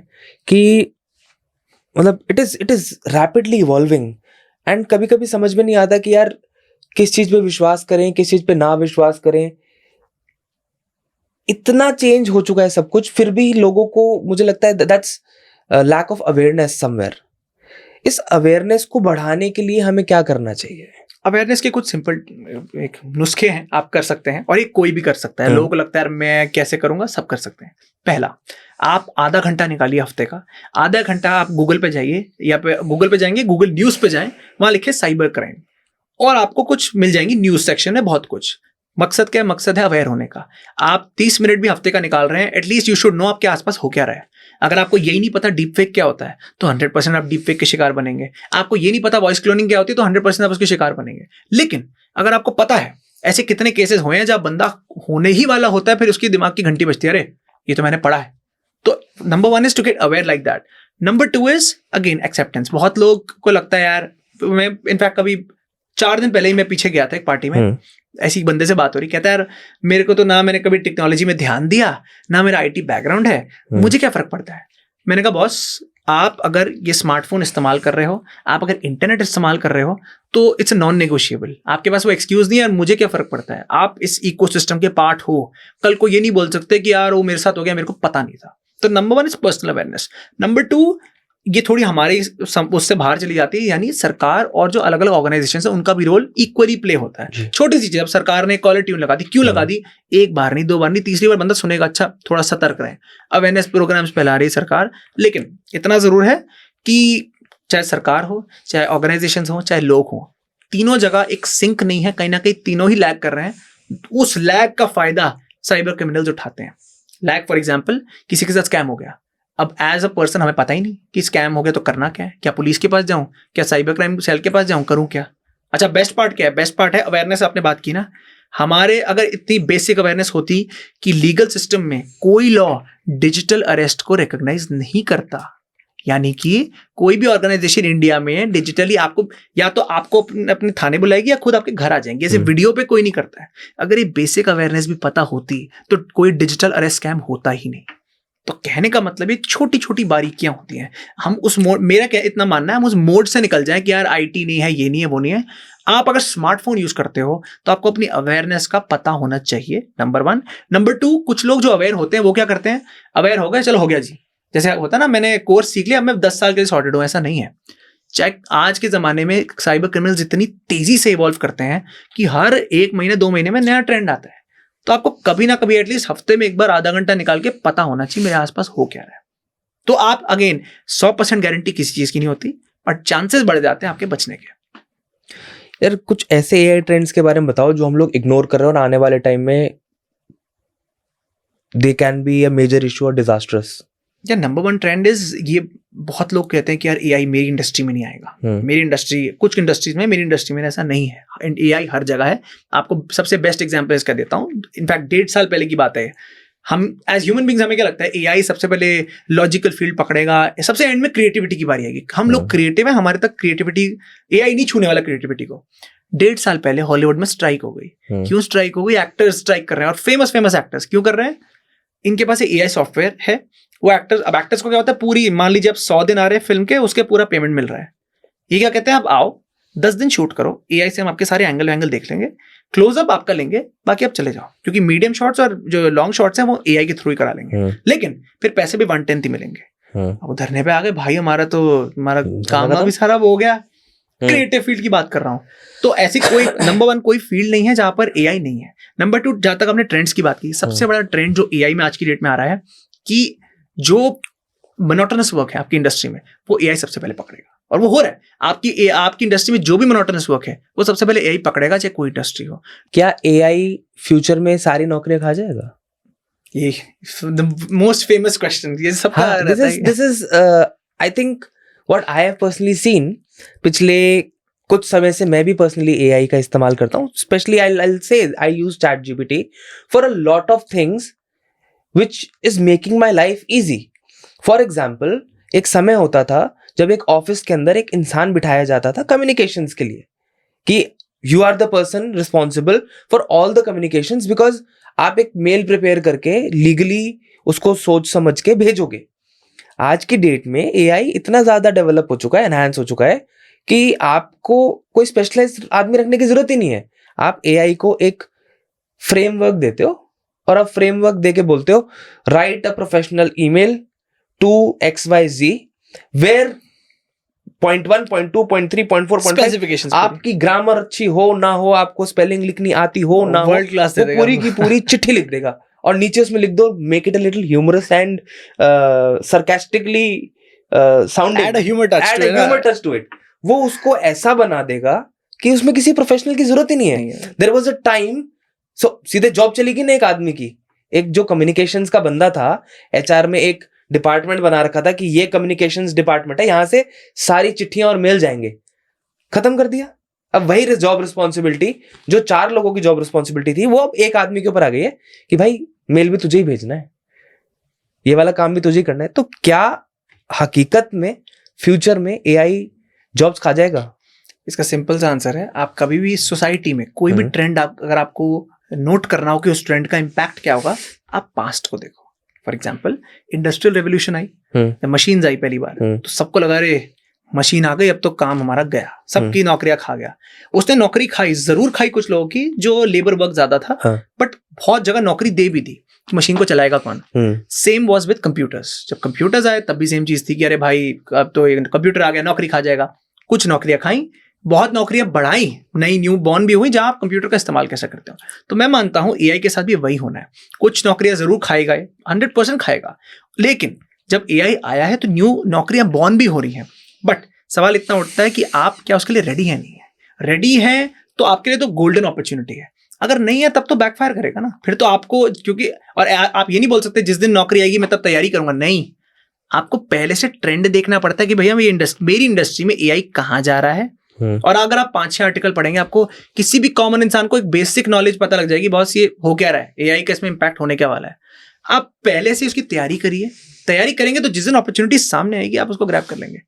कि मतलब it is rapidly evolving and कभी कभी समझ में नहीं आता कि यार किस चीज़ पे विश्वास करें, किस चीज़ पे ना विश्वास करें। इतना चेंज हो चुका है सब कुछ, फिर भी लोगों को मुझे लगता है that's lack of awareness somewhere. इस अवेयरनेस को बढ़ाने के लिए हमें क्या करना चाहिए?
अवेयरनेस के कुछ सिंपल एक नुस्खे हैं, आप कर सकते हैं और ये कोई भी कर सकता है। लोगों को लगता है मैं कैसे करूंगा, सब कर सकते हैं। पहला, आप आधा घंटा निकालिए हफ्ते का, आधा घंटा आप गूगल पे जाइए, या पे गूगल पे जाएंगे, गूगल न्यूज़ पे जाएं, वहां लिखे साइबर क्राइम और आपको कुछ मिल जाएंगी न्यूज़ सेक्शन में बहुत कुछ। मकसद क्या है? मकसद है अवेयर होने का। आप 30 मिनट भी हफ्ते का निकाल रहे हैं, एटलीस्ट यू शुड नो आपके आसपास हो क्या रहा है। अगर आपको यही नहीं पता डीप फेक क्या होता है तो 100% आप डीप फेक के शिकार बनेंगे। आपको ये नहीं पता वॉइस क्लोनिंग क्या होती है तो 100% आप उसके शिकार बनेंगे। लेकिन अगर आपको पता है, ऐसे कितने केसेस हुए हैं जब बंदा होने ही वाला होता है फिर उसकी दिमाग की घंटी बजती है, अरे ये तो मैंने पढ़ा है। तो number 1 is to get aware like that. Number 2 is again acceptance. बहुत लोग को लगता है यार, मैं इनफैक्ट कभी 4 दिन पहले ही मैं पीछे गया था एक पार्टी में, ऐसी बंदे से बात हो रही, कहता है यार मेरे को तो ना मैंने कभी टेक्नोलॉजी में ध्यान दिया, ना मेरा IT बैकग्राउंड है, मुझे क्या फर्क पड़ता है। मैंने कहा बॉस, आप अगर ये स्मार्टफोन इस्तेमाल कर रहे हो, आप अगर इंटरनेट इस्तेमाल कर रहे हो तो इट्स नॉन नेगोशिएबल। आपके पास वो एक्सक्यूज नहीं है यार मुझे क्या फर्क पड़ता है। आप इस इकोसिस्टम के पार्ट हो। कल को ये नहीं बोल सकते कि यार वो मेरे साथ हो गया, मेरे को पता नहीं था। तो number 1 is personal awareness. Number 2, ये थोड़ी हमारे उससे बाहर चली जाती है, यानी सरकार और जो अलग अलग ऑर्गेनाइजेशन है उनका भी रोल इक्वली प्ले होता है। छोटी सी चीज, अब सरकार ने कॉलर ट्यून लगा दी, क्यों लगा दी? एक बार नहीं, 2 बार नहीं, तीसरी बार बंदा सुनेगा, अच्छा थोड़ा सतर्क रहे। अवेयरनेस प्रोग्राम्स फैला रही सरकार, लेकिन इतना जरूर है कि चाहे सरकार हो, चाहे ऑर्गेनाइजेशन हो, चाहे लोग हो, तीनों जगह एक सिंक नहीं है, कहीं ना कहीं तीनों ही लैग कर रहे हैं। उस लैग का फायदा साइबर क्रिमिनल्स उठाते हैं। लैग फॉर एग्जाम्पल, किसी के साथ स्कैम हो गया, अब एज अ पर्सन हमें पता ही नहीं कि स्कैम हो गया तो करना क्या है। क्या पुलिस के पास जाऊं, क्या साइबर क्राइम सेल के पास जाऊं, करूं क्या? अच्छा, बेस्ट पार्ट क्या है? बेस्ट पार्ट है अवेयरनेस। आपने बात की ना, हमारे अगर इतनी बेसिक अवेयरनेस होती कि लीगल सिस्टम में कोई लॉ डिजिटल अरेस्ट को रिकॉग्नाइज नहीं करता, यानी कि कोई भी ऑर्गेनाइजेशन इंडिया में डिजिटली आपको या तो आपको अपने थाने बुलाएगी या खुद आपके घर आ जाएंगे, जैसे वीडियो पे कोई नहीं करता है। अगर ये बेसिक अवेयरनेस भी पता होती तो कोई डिजिटल अरेस्ट स्कैम होता ही नहीं। तो कहने का मतलब ये छोटी छोटी बारीकियां होती हैं। हम उस मोड, मेरा क्या इतना मानना है, हम उस मोड से निकल जाएं कि यार IT नहीं है, ये नहीं है, वो नहीं है। आप अगर स्मार्टफोन यूज करते हो तो आपको अपनी अवेयरनेस का पता होना चाहिए, नंबर 1। नंबर 2, कुछ लोग जो अवेयर होते हैं वो क्या करते हैं, अवेयर हो गए, चलो हो गया जी, जैसे होता है ना, मैंने कोर्स सीख लिया, मैं 10 साल के लिए सॉर्टेड हूं। ऐसा नहीं है। चेक, आज के जमाने में साइबर क्रिमिनल्स इतनी तेजी से इवॉल्व करते हैं कि हर 1 महीने 2 महीने में नया ट्रेंड आता है। तो आपको कभी ना कभी एटलीस्ट हफ्ते में एक बार आधा घंटा निकाल के पता होना चाहिए मेरे आसपास हो क्या रहा है। तो आप अगेन 100% गारंटी किसी चीज की नहीं होती, बट चांसेस बढ़ जाते हैं आपके बचने के।
यार कुछ ऐसे एआई ट्रेंड्स के बारे में बताओ जो हम लोग इग्नोर कर रहे हैं और आने वाले टाइम में they can be a major issue और डिजास्टरस।
या नंबर 1 ट्रेंड इज, ये बहुत लोग कहते हैं कि यार एआई मेरी इंडस्ट्री में नहीं आएगा। मेरी इंडस्ट्री, कुछ इंडस्ट्रीज में, मेरी इंडस्ट्री में ऐसा नहीं है। एआई हर जगह है। आपको सबसे बेस्ट एग्जांपल इसका देता हूँ। इनफैक्ट 1.5 साल पहले की बात है। हम एज ह्यूमन बींग्स हमें क्या लगता है एआई सबसे पहले लॉजिकल फील्ड पकड़ेगा, सबसे एंड में क्रिएटिविटी की बारी आएगी। हम लोग क्रिएटिव है, हमारे तक क्रिएटिविटी, एआई नहीं छूने वाला क्रिएटिविटी को। 1.5 साल पहले हॉलीवुड में स्ट्राइक हो गई। क्यों स्ट्राइक हो गई? एक्टर्स स्ट्राइक कर रहे हैं, और फेमस एक्टर्स क्यों कर रहे हैं? इनके पास एआई सॉफ्टवेयर है। वो एक्टर्स, अब एक्टर्स को क्या होता है, पूरी मान लीजिए अब 100 दिन आ रहे हैं फिल्म के, उसके पूरा पेमेंट मिल रहा है। ये क्या कहते हैं, आप आओ 10 दिन शूट करो, एआई से हम आपके सारे एंगल देख लेंगे, क्लोजअप आपका लेंगे, बाकी आप चले जाओ। क्योंकि मीडियम शॉट्स और जो लॉन्ग शॉट्स हैं वो एआई के थ्रू ही करा लेंगे, लेकिन फिर पैसे भी 1/10 ही मिलेंगे। अब धरने पे आ गए भाई, हमारा काम भी सारा हो गया। क्रिएटिव फील्ड की बात कर रहा हूँ। तो ऐसी कोई नंबर 1 कोई फील्ड नहीं है जहां पर एआई नहीं है। नंबर 2, जहां तक हमने ट्रेंड्स की बात की, सबसे बड़ा ट्रेंड जो एआई में आज की डेट में आ रहा है कि जो मोनोटोनस वर्क है आपकी इंडस्ट्री में, वो एआई सबसे पहले पकड़ेगा। और वो हो रहा है। आपकी इंडस्ट्री में जो भी मोनोटोनस वर्क है वो सबसे पहले एआई पकड़ेगा, चाहे कोई इंडस्ट्री हो।
क्या एआई फ्यूचर में सारी नौकरियां खा जाएगा?
ये मोस्ट फेमस क्वेश्चन, ये सबका रहता है।
This is I think what I have personally scene. पिछले कुछ समय से मैं भी पर्सनली एआई का इस्तेमाल करता हूँ। Specially I say I use ChatGPT for a lot of things which is making my life easy. For example, एक समय होता था जब एक ऑफिस के अंदर एक इंसान बिठाया जाता था कम्युनिकेशंस के लिए, कि you are the person responsible for all the communications, because आप एक मेल प्रिपेयर करके लीगली उसको सोच समझ के भेजोगे। आज की डेट में एआई इतना ज्यादा डेवलप हो चुका है, एनहांस हो चुका है, कि आपको कोई स्पेशलाइज्ड आदमी रखने की जरूरत ही नहीं है। आप एआई को एक फ्रेमवर्क देते हो और आप फ्रेमवर्क देके बोलते हो write a professional email to XYZ where .1, .2, .3, .4, .5 आपकी ग्रामर अच्छी हो ना हो, आपको स्पेलिंग लिखनी आती हो ना हो,
वर्ल्ड क्लास
वो पूरी की पूरी चिट्ठी लिख देगा और नीचे उसमें लिख दो make it a little humorous and sarcastically sounding,
Add a humor touch to it.
वो उसको ऐसा बना देगा कि उसमें किसी प्रोफेशनल की जरूरत ही नहीं है। देयर वाज अ टाइम, सीधे जॉब चली गई ना एक आदमी की। एक जो कम्युनिकेशंस का बंदा था, एचआर में एक डिपार्टमेंट बना रखा था कि ये कम्युनिकेशंस डिपार्टमेंट है, यहां से सारी चिट्ठियां और मेल जाएंगे, खत्म कर दिया। अब वही जॉब रिस्पॉन्सिबिलिटी जो 4 लोगों की जॉब रिस्पॉन्सिबिलिटी थी, वो अब एक आदमी के ऊपर आ गई है कि भाई मेल भी तुझे ही भेजना है, ये वाला काम भी तुझे ही करना है। तो क्या हकीकत में फ्यूचर में एआई जॉब्स खा जाएगा?
इसका सिंपल सा आंसर है, आप कभी भी सोसाइटी में कोई भी ट्रेंड अगर आपको नोट करना हो कि उस ट्रेंड का इम्पैक्ट क्या होगा, आप पास्ट को देखो। फॉर एग्जाम्पल, इंडस्ट्रियल रेवोल्यूशन आई, मशीन्स आई पहली बार, तो सबको लगा रे मशीन आ गई, अब तो काम हमारा गया, सबकी नौकरियां खा गया। उसने नौकरी खाई, जरूर खाई कुछ लोगों की जो लेबर वर्क ज्यादा था, बट बहुत जगह नौकरी दे भी दी। मशीन को चलाएगा कौन? Same was with computers. जब कंप्यूटर्स आए तब भी सेम चीज थी कि अरे भाई अब तो कंप्यूटर आ गया, नौकरी खा जाएगा। कुछ नौकरियां खाई, बहुत नौकरियां बढ़ाई, नई न्यू बॉर्न भी हुई जहां आप कंप्यूटर का इस्तेमाल कैसे करते हो। तो मैं मानता हूं एआई के साथ भी वही होना है। कुछ नौकरियां जरूर खाएगा, 100% खाएगा, लेकिन जब एआई आया है तो न्यू नौकरियां बॉर्न भी हो रही हैं। बट सवाल इतना उठता है कि आप क्या उसके लिए रेडी है? नहीं है। रेडी है तो आपके लिए तो गोल्डन अपॉर्चुनिटी है, अगर नहीं है तब तो बैकफायर करेगा ना। फिर तो आपको, क्योंकि और आप ये नहीं बोल सकते जिस दिन नौकरी आएगी मैं तब तैयारी करूंगा, नहीं। आपको पहले से ट्रेंड देखना पड़ता है कि भैया मेरी इंडस्ट्री में एआई कहाँ जा रहा है। और अगर आप 5-6 आर्टिकल पढ़ेंगे, आपको किसी भी कॉमन इंसान को एक बेसिक नॉलेज पता लग जाएगी, बॉस ये हो क्या रहा है, एआई का इसमें इंपैक्ट होने क्या वाला है। आप पहले से उसकी तैयारी करिए, तैयारी करेंगे तो जिस दिन अपॉर्चुनिटी सामने आएगी आप उसको ग्रैब कर लेंगे।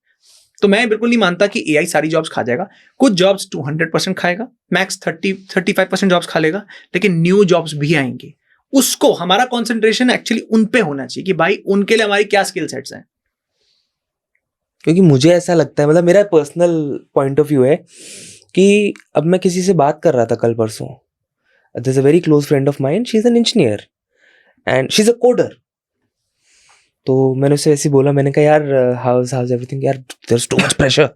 तो मैं बिल्कुल नहीं मानता कि एआई सारी जॉब्स खा जाएगा। कुछ जॉब्स 200% खाएगा, मैक्स 30-35% जॉब्स खा लेगा, लेकिन न्यू जॉब्स भी आएंगी। उसको हमारा कॉन्सेंट्रेशन एक्चुअली उन पे होना चाहिए कि भाई उनके लिए हमारी क्या स्किल सेट्स हैं।
क्योंकि मुझे ऐसा लगता है, मतलब मेरा पर्सनल पॉइंट ऑफ व्यू है कि अब मैं किसी से बात कर रहा था कल परसों, there is a very close friend of mine, she is an engineer and she is a coder. तो मैंने उससे ऐसे बोला, मैंने कहा यार हाउस एवरीथिंग, यार there is too much pressure.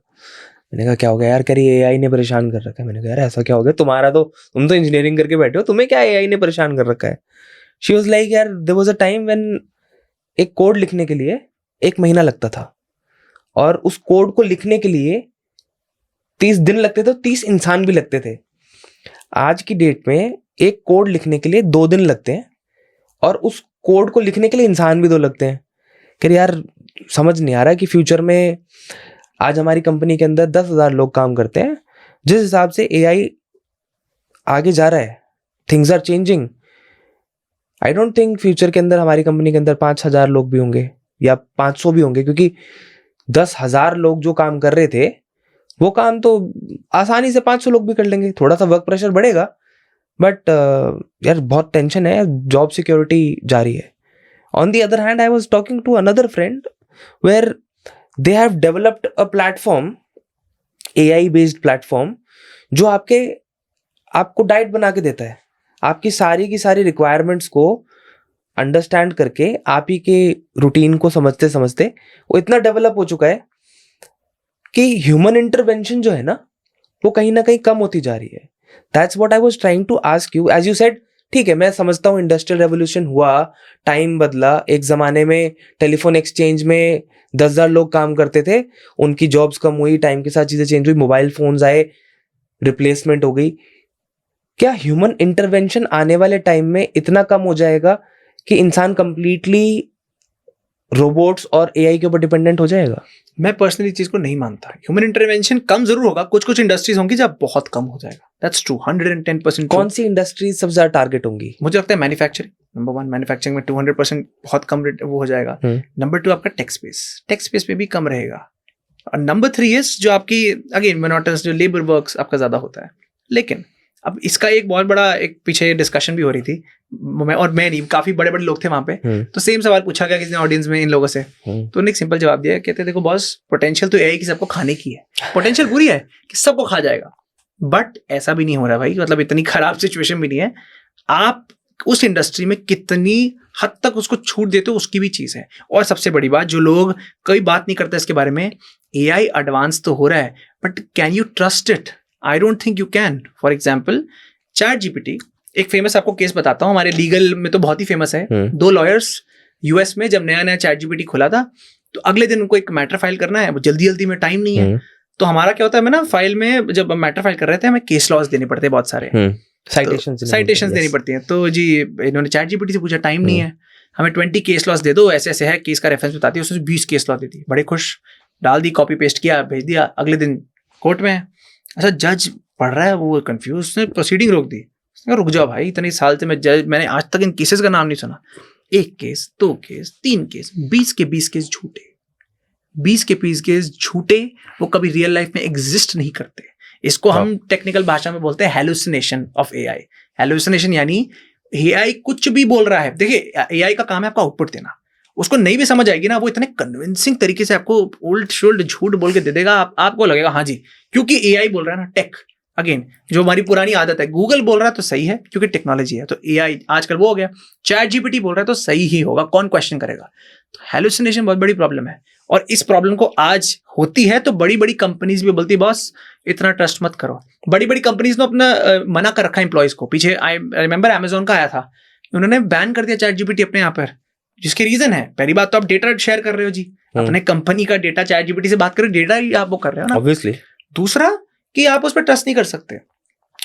मैंने कहा क्या हो गया यार, कह रही एआई ने परेशान कर रखा है। मैंने कहा यार ऐसा क्या हो गया, तुम तो इंजीनियरिंग करके बैठे हो, तुम्हें क्या एआई ने परेशान कर रखा है। शी वाज लाइक यार there was a time when एक कोड लिखने के लिए 1 महीना लगता था, और उस कोड को लिखने के लिए 30 दिन लगते थे, 30 इंसान भी लगते थे। आज की डेट में एक कोड लिखने के लिए 2 दिन लगते हैं, और उस कोड को लिखने के लिए इंसान भी 2 लगते हैं। कह रही यार समझ नहीं आ रहा कि फ्यूचर में, आज हमारी कंपनी के अंदर 10,000 लोग काम करते हैं, जिस हिसाब से एआई आगे जा रहा है, things are changing. I don't think future के अंदर हमारी कंपनी के अंदर 5,000 लोग भी होंगे या 500 भी होंगे, क्योंकि 10,000 लोग जो काम कर रहे थे वो काम तो आसानी से 500 लोग भी कर लेंगे। थोड़ा सा वर्क प्रेशर बढ़ेगा, बट यार बहुत टेंशन है, जॉब सिक्योरिटी जा रही है। On the other hand I was talking to another friend where they have developed a platform, AI based platform, जो आपको डाइट बना के देता है, आपकी सारी की सारी रिक्वायरमेंट्स को अंडरस्टैंड करके, आप ही के रूटीन को समझते समझते वो इतना डेवलप हो चुका है कि ह्यूमन इंटरवेंशन जो है ना, वो कहीं ना कहीं कम होती जा रही है। That's what I was trying to ask you. As you said, ठीक है, मैं समझता हूँ इंडस्ट्रियल रेवोल्यूशन हुआ, टाइम बदला, एक ज़माने में टेलीफोन एक्सचेंज में 10,000 लोग काम करते थे, उनकी जॉब्स कम हुई, टाइम के साथ चीज़ें चेंज हुई, मोबाइल फोन्स आए, रिप्लेसमेंट हो गई। क्या ह्यूमन इंटरवेंशन आने वाले टाइम में इतना कम हो जाएगा कि इंसान कंप्लीटली रोबोट्स और एआई के ऊपर डिपेंडेंट हो जाएगा?
मैं पर्सनली चीज को नहीं मानता। ह्यूमन इंटरवेंशन कम जरूर होगा, कुछ इंडस्ट्रीज होंगी जब बहुत कम हो जाएगा। That's true, 110%।
कौन सी इंडस्ट्रीज सबसे ज्यादा टारगेट होंगी?
मुझे लगता है मैन्युफैक्चरिंग, नंबर 1। मैन्युफैक्चरिंग में 200% बहुत कम वो हो जाएगा। नंबर 2 आपका टेक स्पेस पे भी कम रहेगा। और नंबर 3 इज जो आपकी अगेन मोनोटोनस, जो लेबर वर्क्स आपका ज्यादा होता है। लेकिन अब इसका एक बहुत बड़ा एक पीछे डिस्कशन भी हो रही थी, मैं नहीं, काफी बड़े बड़े लोग थे वहां पे, तो सेम सवाल पूछा गया किसी ने ऑडियंस में इन लोगों से, तो उन्होंने एक सिंपल जवाब दिया, कहते देखो बॉस, पोटेंशियल तो एआई की सबको खाने की है, पोटेंशियल पूरी है कि सबको खा जाएगा, बट ऐसा भी नहीं हो रहा भाई, मतलब इतनी खराब सिचुएशन भी नहीं है। आप उस इंडस्ट्री में कितनी हद तक उसको छूट देते हो उसकी भी चीज है। और सबसे बड़ी बात, जो लोग कई बात नहीं करते इसके बारे में, एआई एडवांस तो हो रहा है, but can you trust it? I don't think you can. For example, ChatGPT, एक फेमस आपको केस बताता हूँ, हमारे लीगल में तो बहुत ही फेमस है। 2 लॉयर्स यूएस में जब नया ChatGPT खुला था, तो अगले दिन उनको एक मैटर फाइल करना है, वो जल्दी में टाइम नहीं है, तो हमारा क्या होता है, मैं ना फाइल में जब मैटर फाइल कर रहे थे, हमें केस लॉज देने पड़ते हैं बहुत सारे, साइटेशंस देनी पड़ती हैं। तो जी इन्होंने ChatGPT से पूछा, टाइम नहीं है, हमें 20 केस लॉज दे दो, ऐसे ऐसे है, केस का रेफरेंस बताती है, उसने 20 केस लॉ दे दी, बड़े खुश, डाल दी, कॉपी पेस्ट किया, भेज दिया, अगले दिन कोर्ट में है। अच्छा, जज पढ़ रहा है, वो कंफ्यूज, उसने प्रोसीडिंग रोक दी, उसने रुक जाओ भाई, इतने साल से मैंने आज तक इन केसेस का नाम नहीं सुना, 1 केस, 2 केस, 3 केस, 20 के 20 केस झूठे, 20 के 20 केस झूठे, वो कभी रियल लाइफ में एग्जिस्ट नहीं करते। इसको हम टेक्निकल भाषा में बोलते हैं हेलुसिनेशन ऑफ एआई। हेलुसिनेशन यानी एआई कुछ भी बोल रहा है। देखिए, एआई का काम है आपको आउटपुट देना, उसको नहीं भी समझ आएगी ना, वो इतने कन्विंसिंग तरीके से आपको उल्ट शुल्ट झूठ बोल के दे देगा, आपको लगेगा हाँ जी, क्योंकि एआई बोल रहा है ना। टेक अगेन, जो हमारी पुरानी आदत है, गूगल बोल रहा है तो सही है क्योंकि टेक्नोलॉजी है, तो एआई आजकल वो हो गया, ChatGPT बोल रहा है तो सही ही होगा, कौन क्वेश्चन करेगा? तो हेलुसिनेशन बहुत बड़ी प्रॉब्लम है, और इस प्रॉब्लम को आज होती है तो बड़ी बड़ी कंपनीज भी बोलती है बॉस इतना ट्रस्ट मत करो। बड़ी बड़ी कंपनीज ने अपना मना कर रखा है एम्प्लॉयज को। पीछे आई रिमेंबर अमेजोन का आया था, उन्होंने बैन कर दिया ChatGPT अपने यहाँ पर, जिसके रीजन है, पहली बात तो आप डेटा शेयर कर रहे हो जी, अपने कंपनी का डेटा ChatGPT से बात करें, डेटा ही आप वो कर रहे हो ना, ऑब्वियसली। दूसरा कि आप उस पर ट्रस्ट नहीं कर सकते।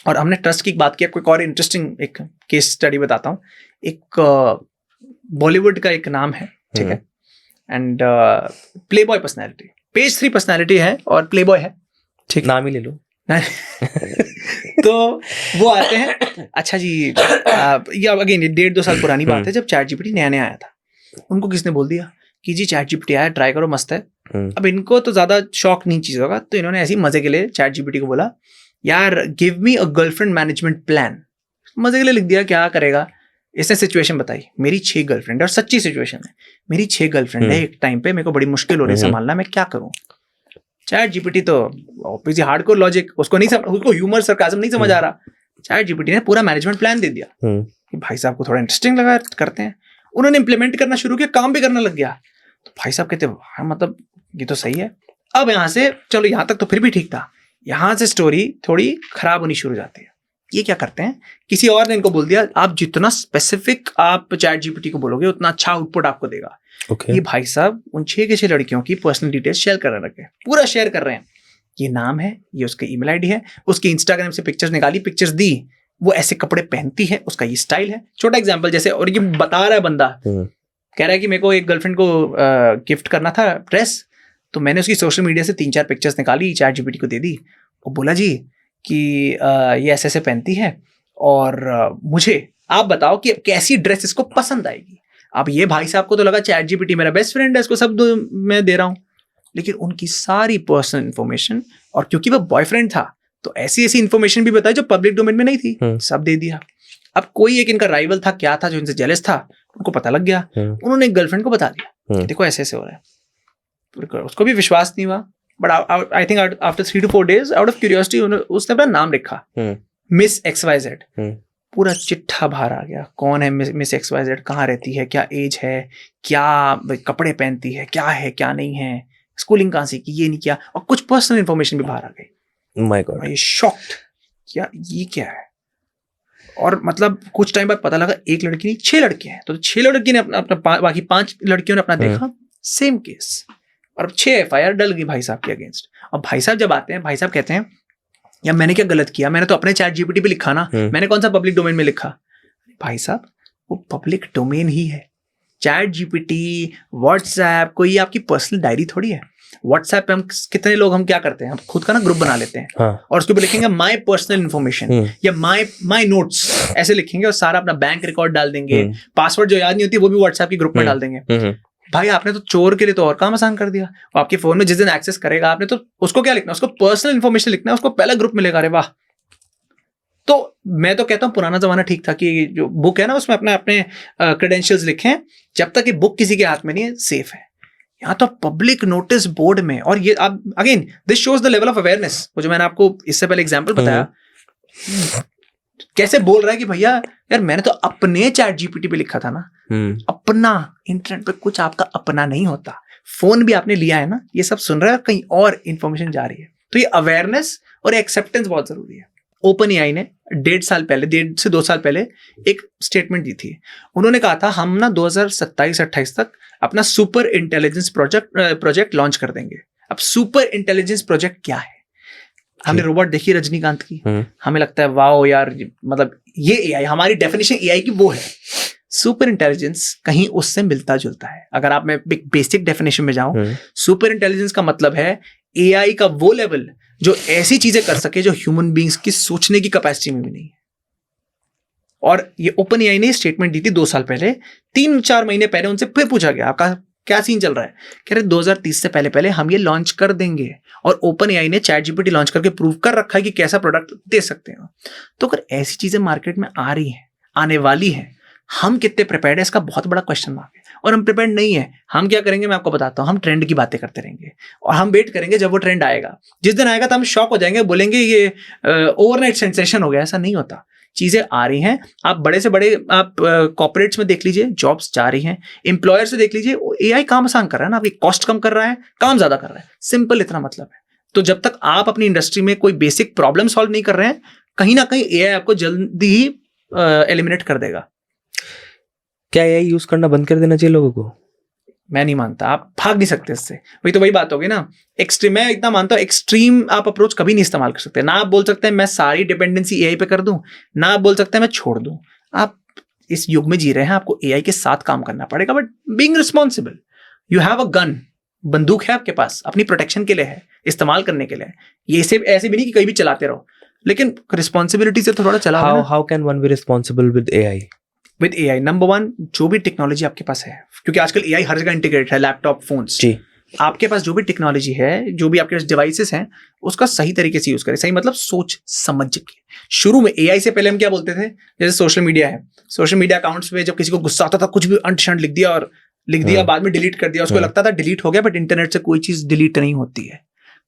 और हमने ट्रस्ट की बात की, आपको एक और इंटरेस्टिंग एक केस स्टडी बताता हूँ। एक बॉलीवुड का एक नाम है, ठीक है, and Playboy personality, page 3 personality है और प्लेबॉय है, ठीक,
नाम ही ले लो।
तो वो आते हैं, अच्छा जी, ये अगेन 1.5-2 साल पुरानी बात है, जब ChatGPT नया आया था, उनको किसने बोल दिया कि जी ChatGPT आया, ट्राई करो, मस्त है। अब इनको तो ज्यादा शौक नहीं चीज होगा, तो इन्होंने ऐसी मजे के लिए ChatGPT को बोला, यार give me a girlfriend management plan. मजे के लिए लिख दिया, क्या करेगा, इसने सिचुएशन बताई, मेरी 6 गर्लफ्रेंड, और सच्ची सिचुएशन है, मेरी 6 गर्लफ्रेंड है एक टाइम पे, मेरे को बड़ी मुश्किल हो रही है संभालना, मैं क्या करूं? ChatGPT तो ऑब्वियसली हार्डकोर लॉजिक, उसको ह्यूमर सरकाज़म नहीं समझ आ रहा, ChatGPT ने पूरा मैनेजमेंट प्लान दे दिया कि भाई साहब को थोड़ा इंटरेस्टिंग लगा, करते हैं। उन्होंने इंप्लीमेंट करना शुरू किया, काम भी करना लग गया, तो भाई साहब कहते हैं मतलब ये तो सही है, अब यहाँ से चलो यहाँ तक तो फिर भी ठीक था, यहाँ से स्टोरी थोड़ी खराब होनी शुरू हो जाती है। ये क्या करते हैं, किसी और ने इनको बोल दिया आप जितना स्पेसिफिक आप चैट जीपीटी को बोलोगे उतना अच्छा आउटपुट आपको देगा। ये भाई साहब उन 6 के 6 लड़कियों की पर्सनल डिटेल्स शेयर कर रखे, पूरा शेयर कर रहे हैं। ये नाम है, ये उसका ईमेल आईडी है, उसकी इंस्टाग्राम से पिक्चर्स निकाली, पिक्चर्स दी, वो ऐसे कपड़े पहनती है, उसका ये स्टाइल है। छोटा एग्जांपल जैसे, और ये बता रहा है बंदा, कह रहा है कि मेरे को एक गर्लफ्रेंड को गिफ्ट करना था ड्रेस, तो मैंने उसकी सोशल मीडिया से 3-4 पिक्चर्स निकाली, चैट जीपीटी को दे दी। वो बोला जी कि ये ऐसे ऐसे पहनती है और मुझे आप बताओ कि कैसी ड्रेस इसको पसंद आएगी। अब ये भाई साहब को तो लगा चैट जीपीटी मेरा बेस्ट फ्रेंड है, इसको सब मैं दे रहा हूँ, लेकिन उनकी सारी पर्सनल इन्फॉर्मेशन, और क्योंकि वो बॉयफ्रेंड था तो ऐसी ऐसी इन्फॉर्मेशन भी बताई जो पब्लिक डोमेन में नहीं थी, सब दे दिया। अब कोई एक इनका राइवल था, क्या था, जो इनसे जेलस था, उनको पता लग गया, उन्होंने एक गर्लफ्रेंड को बता दिया देखो ऐसे ऐसे हो रहा है। उसको भी विश्वास नहीं हुआ, but I think after 3 to 4 days out of curiosity उसने अपना नाम लिखा, मिस XYZ। पूरा चिट्ठा बाहर आ गया, कौन है मिस XYZ, कहाँ रहती है, क्या एज है, क्या कपड़े पहनती है, क्या है क्या नहीं है, स्कूलिंग कहाँ से की, ये नहीं किया, और कुछ पर्सनल इन्फॉर्मेशन भी बाहर आ गई।
माय गॉड,
ये शॉक्ड, क्या ये क्या है। और मतलब कुछ टाइम बाद पता लगा एक लड़की नहीं 6 लड़के हैं, तो 6 लड़की ने अपना बाकी 5 लड़कियों ने अपना देखा, सेम केस, और अब 6 FIR डल गई भाई साहब के अगेंस्ट। और भाई साहब जब आते हैं, भाई साहब कहते हैं यार मैंने क्या गलत किया, मैंने तो अपने चैट जीपीटी पे लिखा ना, मैंने कौन सा पब्लिक डोमेन में लिखा। भाई साहब वो पब्लिक डोमेन ही है। चैट जीपीटी, व्हाट्सएप कोई आपकी पर्सनल डायरी थोड़ी है। व्हाट्सएप पे हम कितने लोग हम क्या करते हैं, हम खुद का ना ग्रुप बना लेते हैं, और उसके ऊपर लिखेंगे माय पर्सनल इन्फॉर्मेशन या माय नोट्स ऐसे लिखेंगे, और सारा अपना बैंक रिकॉर्ड डाल देंगे, पासवर्ड जो याद नहीं होती वो भी व्हाट्सएप के ग्रुप में डाल देंगे। भाई आपने तो चोर के लिए तो और काम आसान कर दिया। वो आपके फोन में जिस दिन एक्सेस करेगा, आपने तो उसको क्या लिखना, उसको पर्सनल इन्फॉर्मेशन लिखना है, उसको पहला ग्रुप में लेगा। अरे वाह। तो मैं तो कहता हूँ पुराना जमाना ठीक था कि जो बुक है ना उसमें अपने अपने क्रेडेंशियल्स लिखें, जब तक ये बुक किसी के हाथ में नहीं है सेफ है। यहाँ तो पब्लिक नोटिस बोर्ड में, और ये आप again this shows the level of awareness. वो जो मैंने आपको इससे पहले एग्जांपल बताया, कैसे बोल रहा है कि भैया यार मैंने तो अपने चैट जीपीटी पे लिखा था ना, अपना। इंटरनेट पे कुछ आपका अपना नहीं होता, फोन भी आपने लिया है ना, ये सब सुन रहा है, कहीं और इंफॉर्मेशन जा रही है। तो ये अवेयरनेस और एक्सेप्टेंस बहुत जरूरी है। ओपन एआई ने 1.5 साल पहले, 1.5 से 2 साल पहले एक स्टेटमेंट दी थी। उन्होंने कहा था हम ना 2027-28 तक अपना सुपर इंटेलिजेंस प्रोजेक्ट लॉन्च कर देंगे। अब सुपर इंटेलिजेंस प्रोजेक्ट क्या है? हमने रोबोट देखी रजनीकांत की, हमें लगता है वाओ यार, मतलब ये एआई, हमारी डेफिनेशन एआई की वो है। सुपर इंटेलिजेंस कहीं उससे मिलता जुलता है। अगर आप मैं बेसिक डेफिनेशन में जाऊं, सुपर इंटेलिजेंस का मतलब है एआई का वो लेवल जो ऐसी चीजें कर सके जो ह्यूमन बीइंग्स की सोचने की कैपेसिटी में भी नहीं है। और ये ओपन एआई ने स्टेटमेंट दी थी 2 साल पहले। 3-4 महीने पहले उनसे फिर पूछा गया आपका क्या सीन चल रहा है, कह रहे 2030 से पहले पहले हम ये लॉन्च कर देंगे। और ओपन एआई ने चैट जीपीटी लॉन्च करके प्रूव कर रखा है कि कैसा प्रोडक्ट दे सकते हैं। तो अगर ऐसी चीजें मार्केट में आ रही हैं, आने वाली हैं, हम कितने प्रिपेयर्ड है इसका बहुत बड़ा क्वेश्चन मार्क है। और हम प्रिपेयर्ड नहीं है, हम क्या करेंगे मैं आपको बताता हूँ, हम ट्रेंड की बातें करते रहेंगे और हम वेट करेंगे जब वो ट्रेंड आएगा। जिस दिन आएगा तो हम शॉक हो जाएंगे, बोलेंगे ये ओवरनाइट सेंसेशन हो गया। ऐसा नहीं होता, चीजें आ रही हैं। आप बड़े से बड़े आप कॉर्पोरेट्स में देख लीजिए, जॉब्स जा रही हैं। एम्प्लॉयर से देख लीजिए, एआई काम आसान कर रहा है ना, आपकी कॉस्ट कम कर रहा है, काम ज्यादा कर रहा है। सिंपल इतना मतलब है। तो जब तक आप अपनी इंडस्ट्री में कोई बेसिक प्रॉब्लम सॉल्व नहीं कर रहे हैं, कहीं ना कहीं एआई आपको जल्दी ही एलिमिनेट कर देगा।
क्या एआई यूज करना बंद कर देना चाहिए लोगों को?
मैं नहीं मानता, आप भाग नहीं सकते इससे। वही तो वही बात होगी ना, एक्सट्रीम। मैं इतना मानता हूँ एक्सट्रीम आप अप्रोच कभी नहीं इस्तेमाल कर सकते। ना आप बोल सकते हैं मैं सारी डिपेंडेंसी एआई पे कर दूं, ना आप बोल सकते हैं मैं छोड़ दूं। आप इस युग में जी रहे हैं, आपको एआई के साथ काम करना पड़ेगा, but being responsible. You have a gun, बंदूक है आपके पास, अपनी प्रोटेक्शन के लिए है, इस्तेमाल करने के लिए। ये सिर्फ ऐसे भी नहीं कि कहीं भी चलाते रहो, लेकिन रिस्पॉन्सिबिलिटी से थोड़ा चला।
How can one be responsible with AI?
With AI number 1, जो भी टेक्नोलॉजी आपके पास है, क्योंकि आजकल एआई हर जगह इंटीग्रेट है, लैपटॉप, फोन्स।
जी,
आपके पास जो भी टेक्नोलॉजी है, जो भी आपके पास डिवाइसेस हैं, उसका सही तरीके से यूज करें। सही मतलब सोच समझ के। शुरू में एआई से पहले हम क्या बोलते थे, जैसे सोशल मीडिया है, सोशल मीडिया अकाउंट्स पे जब किसी को गुस्सा आता था, कुछ भी अंट शंट लिख दिया, बाद में डिलीट कर दिया, उसको लगता था डिलीट हो गया। बट इंटरनेट से कोई चीज डिलीट नहीं होती है,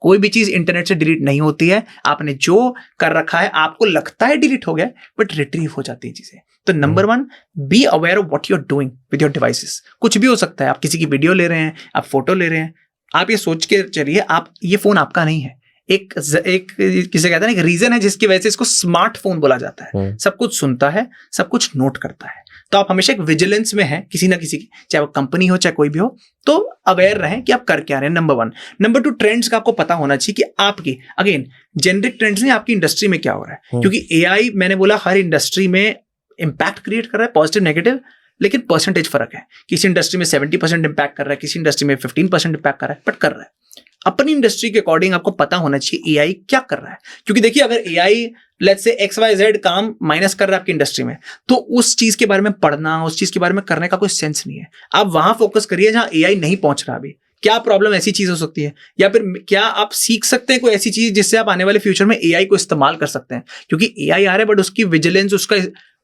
कोई भी चीज इंटरनेट से डिलीट नहीं होती है। आपने जो कर रखा है, आपको लगता है डिलीट हो गया, बट रिट्रीव हो जाती है चीजें। तो number 1, be aware of what you are doing with your devices. कुछ भी हो सकता है, आप किसी की वीडियो ले रहे हैं, आप फोटो ले रहे हैं, आप ये सोच के चलिए, आप ये फोन आपका नहीं है, एक किसे कहते हैं, एक रीजन है जिसकी वजह से इसको स्मार्टफोन बोला जाता है। सब कुछ सुनता है, सब कुछ नोट करता है। तो आप हमेशा एक विजिलेंस में हैं किसी ना किसी की, चाहे वो कंपनी हो चाहे कोई भी हो, तो अवेयर रहें कि आप कर क्या रहे हैं, नंबर 1। नंबर 2, ट्रेंड्स का आपको पता होना चाहिए कि आपकी, अगेन जेनरिक ट्रेंड्स नहीं, आपकी इंडस्ट्री में क्या हो रहा है। क्योंकि एआई, मैंने बोला, हर इंडस्ट्री में इम्पैक्ट क्रिएट कर रहा है, पॉजिटिव नेगेटिव, लेकिन परसेंटेज फर्क है। किसी इंडस्ट्री में 70% इम्पैक्ट कर रहा है, किसी इंडस्ट्री में 15% इम्पैक्ट कर रहा है, बट कर रहा है। अपनी इंडस्ट्री के अकॉर्डिंग आपको पता होना चाहिए एआई क्या कर रहा है। क्योंकि देखिए, अगर एआई लेट्स से XYZ काम माइनस कर रहा है आपकी इंडस्ट्री में, तो उस चीज के बारे में पढ़ना, उस चीज के बारे में करने का कोई सेंस नहीं है। आप वहां फोकस करिए जहां एआई नहीं पहुंच रहा अभी। क्या प्रॉब्लम ऐसी चीज हो सकती है, या फिर क्या आप सीख सकते हैं कोई ऐसी चीज जिससे आप आने वाले फ्यूचर में एआई को इस्तेमाल कर सकते हैं। क्योंकि एआई आ रहा है, बट उसकी विजिलेंस,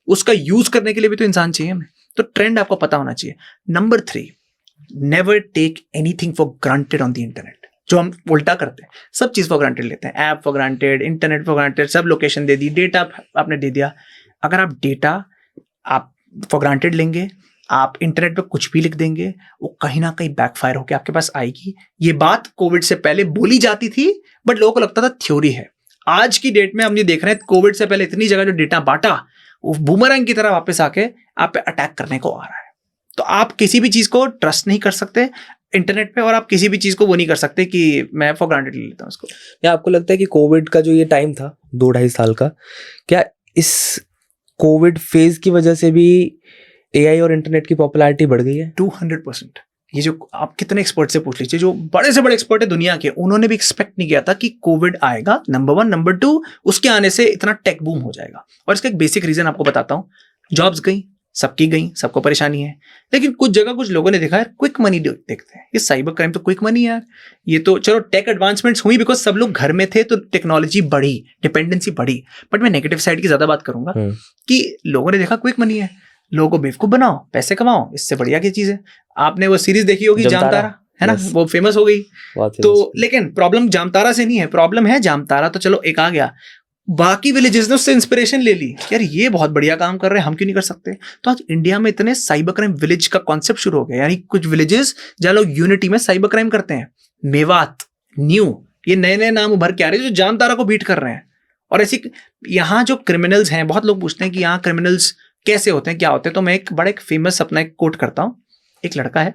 उसका यूज करने के लिए भी तो इंसान चाहिए हमें। तो ट्रेंड आपको पता होना चाहिए। Number 3, never take anything for granted on the internet. जो हम उल्टा करते हैं, सब चीज फॉर ग्रांटेड लेते हैं, app for granted, internet for granted, सब लोकेशन दे दी, डेटा आपने दे दिया। अगर आप डेटा आप फॉर ग्रांटेड लेंगे, आप इंटरनेट पे कुछ भी लिख देंगे, वो कहीं ना कहीं बैकफायर होकर आपके पास आएगी। ये बात कोविड से पहले बोली जाती थी, बट लोगों को लगता था थ्योरी है। आज की डेट में हम ये देख रहे हैं, कोविड से पहले इतनी जगह जो डेटा बांटा, वो बूमरैंग की तरह वापस आके आप पे अटैक करने को आ रहा है। तो आप किसी भी चीज को ट्रस्ट नहीं कर सकते इंटरनेट पे, और आप किसी भी चीज को वो नहीं कर सकते कि मैं फॉर ग्रांटेड ले लेता हूँ उसको।
या आपको लगता है कि कोविड का जो ये टाइम था 2-2.5 साल का, क्या इस कोविड फेज की वजह से भी एआई और इंटरनेट की पॉपुलैरिटी बढ़ गई है?
200%। ये जो आप कितने एक्सपर्ट से पूछ लीजिए, जो बड़े से बड़े एक्सपर्ट है दुनिया के, उन्होंने भी एक्सपेक्ट नहीं किया था कि कोविड आएगा, नंबर 1। नंबर 2, उसके आने से इतना टेक बूम हो जाएगा। और इसका एक बेसिक रीजन आपको बताता हूँ। जॉब्स गई, सबकी गई, सबको परेशानी है, लेकिन कुछ जगह कुछ लोगों ने देखा है क्विक मनी देखते हैं। ये साइबर क्राइम तो क्विक मनी है यार। ये तो चलो टेक एडवांसमेंट्स हुई बिकॉज सब लोग घर में थे, तो टेक्नोलॉजी बढ़ी, डिपेंडेंसी बढ़ी। बट मैं नेगेटिव साइड की ज्यादा बात करूंगा कि लोगों ने देखा क्विक मनी है, लोगों को बेवकूफ बनाओ, पैसे कमाओ, इससे बढ़िया क्या चीज है। आपने वो सीरीज देखी होगी जामतारा, है ना, वो फेमस हो गई। तो लेकिन प्रॉब्लम जामतारा से नहीं है, प्रॉब्लम है जामतारा तो चलो एक आ गया, बाकी विलेजेस ने उससे इंस्पिरेशन ले ली, यार ये बहुत बढ़िया काम कर रहे हैं, हम क्यों नहीं कर सकते। तो आज इंडिया में इतने साइबर क्राइम विलेज का कॉन्सेप्ट शुरू हो गया, यानी कुछ विलेजेस जहां लोग यूनिटी में साइबर क्राइम करते हैं। मेवात, न्यू, ये नए नए नाम उभर के आ रहे हैं जो जामतारा को बीट कर रहे हैं। और ऐसी यहाँ जो क्रिमिनल्स हैं, बहुत लोग पूछते हैं कि यहाँ क्रिमिनल्स कैसे होते हैं, क्या होते हैं। तो मैं एक बड़ा एक फेमस अपना एक कोट करता हूँ। एक लड़का है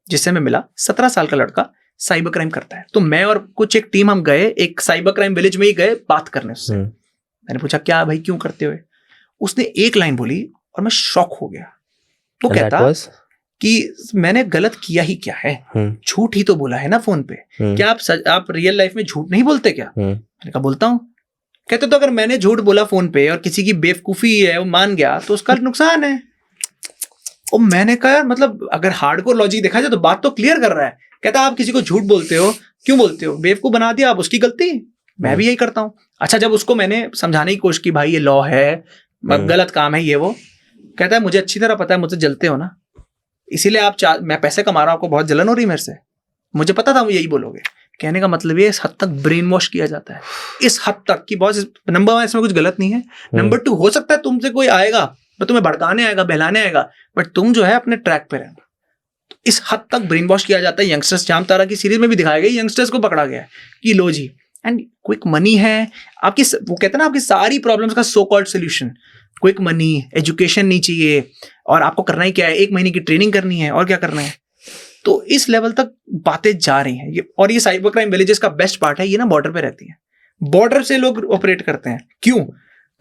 जिससे मैं मिला, 17 साल का लड़का, साइबर क्राइम करता है। तो मैं और कुछ एक टीम हम गए, एक साइबर क्राइम विलेज में ही गए बात करने उससे। मैंने पूछा क्या भाई क्यों करते हो? उसने एक लाइन बोली और मैं शॉक हो गया। वो कहता कि मैंने गलत किया ही क्या है, झूठ ही तो बोला है ना फोन पे। क्या आप रियल लाइफ में झूठ नहीं बोलते क्या? मैंने कहा बोलता हूँ। कहते तो अगर मैंने झूठ बोला फोन पे और किसी की बेवकूफी है वो मान गया तो उसका नुकसान है। और मैंने कहा मतलब अगर हार्डकोर लॉजिक देखा जाए तो बात तो क्लियर कर रहा है। कहता आप किसी को झूठ बोलते हो, क्यों बोलते हो? बेवकूफ बना दिया, आप उसकी गलती, मैं भी यही करता हूँ। अच्छा, जब उसको मैंने समझाने की कोशिश की, भाई ये लॉ है, गलत काम है ये वो, कहता है मुझे अच्छी तरह पता है, मुझसे जलते हो ना, इसीलिए मैं पैसे कमा रहा हूँ, आपको बहुत जलन हो रही है मेरे से, मुझे पता था वो यही बोलोगे। कहने का मतलब ये इस हद तक ब्रेन वॉश किया जाता है, इस हद तक कि बहुत, नंबर 1 इसमें कुछ गलत नहीं है। नंबर 2, हो सकता है तुमसे कोई आएगा तो तुम्हें भड़काने आएगा, बहलाने आएगा, बट तुम जो है अपने ट्रैक पे रहना। तो इस हद तक ब्रेन वॉश किया जाता है। यंगस्टर्स, जामतारा की सीरीज में भी दिखाया गया, यंगस्टर्स को पकड़ा गया कि लो जी, एंड क्विक मनी है आपकी, वो कहते हैं ना आपकी सारी प्रॉब्लम्स का so called solution, quick money, education नहीं चाहिए, और आपको करना ही क्या है, 1 महीने की ट्रेनिंग करनी है और क्या करना है। तो इस लेवल तक बातें जा रही हैं और ये साइबर क्राइम विलेजेस का बेस्ट पार्ट है, ये ना बॉर्डर पे रहती है, बॉर्डर से लोग ऑपरेट करते हैं। क्यों?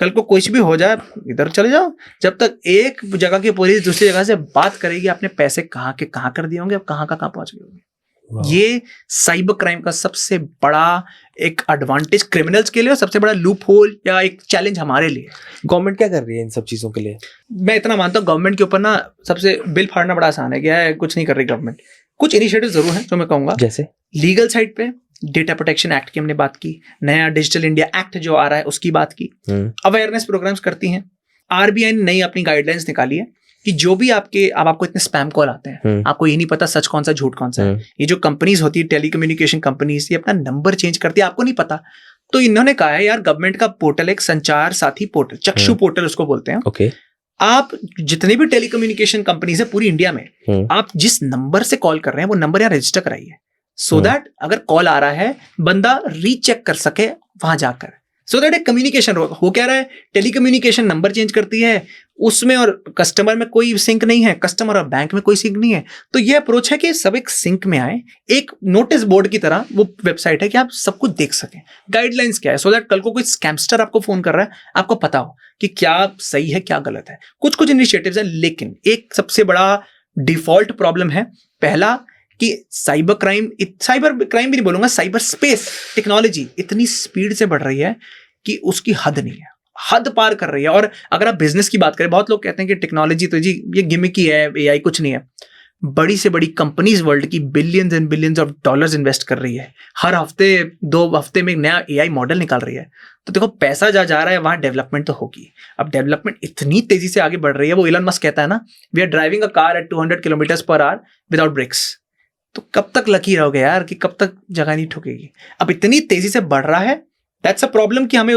कल को कुछ भी हो जाए इधर चले जाओ, जब तक एक जगह की पुलिस दूसरी जगह से बात करेगी आपने पैसे कहाँ के कहाँ कर दिए होंगे, अब कहाँ पहुंच गए होंगे। ये साइबर क्राइम का सबसे बड़ा एक एडवांटेज क्रिमिनल्स के लिए और सबसे बड़ा लूप होल या एक चैलेंज हमारे लिए।
गवर्नमेंट क्या कर रही है इन सब चीजों के लिए?
मैं इतना मानता हूँ गवर्नमेंट के ऊपर ना सबसे बिल फाड़ना बड़ा आसान है, क्या है, कुछ नहीं कर रही गवर्नमेंट। कुछ इनिशिएटिव जरूर है जो मैं कहूंगा, जैसे लीगल साइड पे डेटा प्रोटेक्शन एक्ट की हमने बात की, नया डिजिटल इंडिया एक्ट जो आ रहा है उसकी बात की, अवेयरनेस प्रोग्राम्स करती हैं। आरबीआई ने नई अपनी गाइडलाइंस निकाली है कि जो भी आपको इतने स्पैम कॉल आते हैं, आपको ये नहीं पता सच कौन सा झूठ कौन सा है। ये जो कंपनीज होती है टेलीकम्युनिकेशन कंपनीज, ये अपना नंबर चेंज करती है, आपको नहीं पता। तो इन्होंने कहा है यार गवर्नमेंट का पोर्टल, एक संचार साथी पोर्टल, चक्षु पोर्टल उसको बोलते हैं।
ओके,
आप जितने भी टेलीकम्युनिकेशन कंपनीज है पूरी इंडिया में, आप जिस नंबर से कॉल कर रहे हैं वो नंबर यहाँ रजिस्टर कराइए। सो दैट अगर कॉल आ रहा है बंदा रीचेक कर सके वहां जाकर, सो दैट एक कम्युनिकेशन हो क्या रहा है, टेलीकम्युनिकेशन नंबर चेंज करती है उसमें और कस्टमर में कोई सिंक नहीं है, कस्टमर और बैंक में कोई सिंक नहीं है। तो ये अप्रोच है कि सब एक सिंक में आए, एक नोटिस बोर्ड की तरह वो वेबसाइट है कि आप सब कुछ देख सकें। गाइडलाइंस क्या है, सो दैट कल को कोई स्कैमस्टर आपको फोन कर रहा है आपको पता हो कि क्या सही है क्या गलत है। कुछ कुछ इनिशिएटिव्स हैं, लेकिन एक सबसे बड़ा डिफॉल्ट प्रॉब्लम है पहला कि साइबर क्राइम भी नहीं बोलूंगा, साइबर स्पेस टेक्नोलॉजी इतनी स्पीड से बढ़ रही है कि उसकी हद नहीं है, हद पार कर रही है। और अगर आप बिजनेस की बात करें, बहुत लोग कहते हैं कि टेक्नोलॉजी तो जी ये गिमिक ही है, एआई कुछ नहीं है। बड़ी से बड़ी कंपनीज वर्ल्ड की billions and billions of dollars invest कर रही है, हर हफ्ते 2 हफ्ते में एक नया एआई मॉडल निकाल रही है। तो देखो पैसा जा रहा है वहां डेवलपमेंट तो होगी। अब डेवलपमेंट इतनी तेजी से आगे बढ़ रही है, वो इलन मस्क कहता है ना, we are driving a car at 200 kilometre per hour without brakes. तो कब तक लकी रहोगे यार, कि कब तक जगह नहीं ठुकेगी। अब इतनी तेजी से बढ़ रहा है, दैट्स अ प्रॉब्लम कि हमें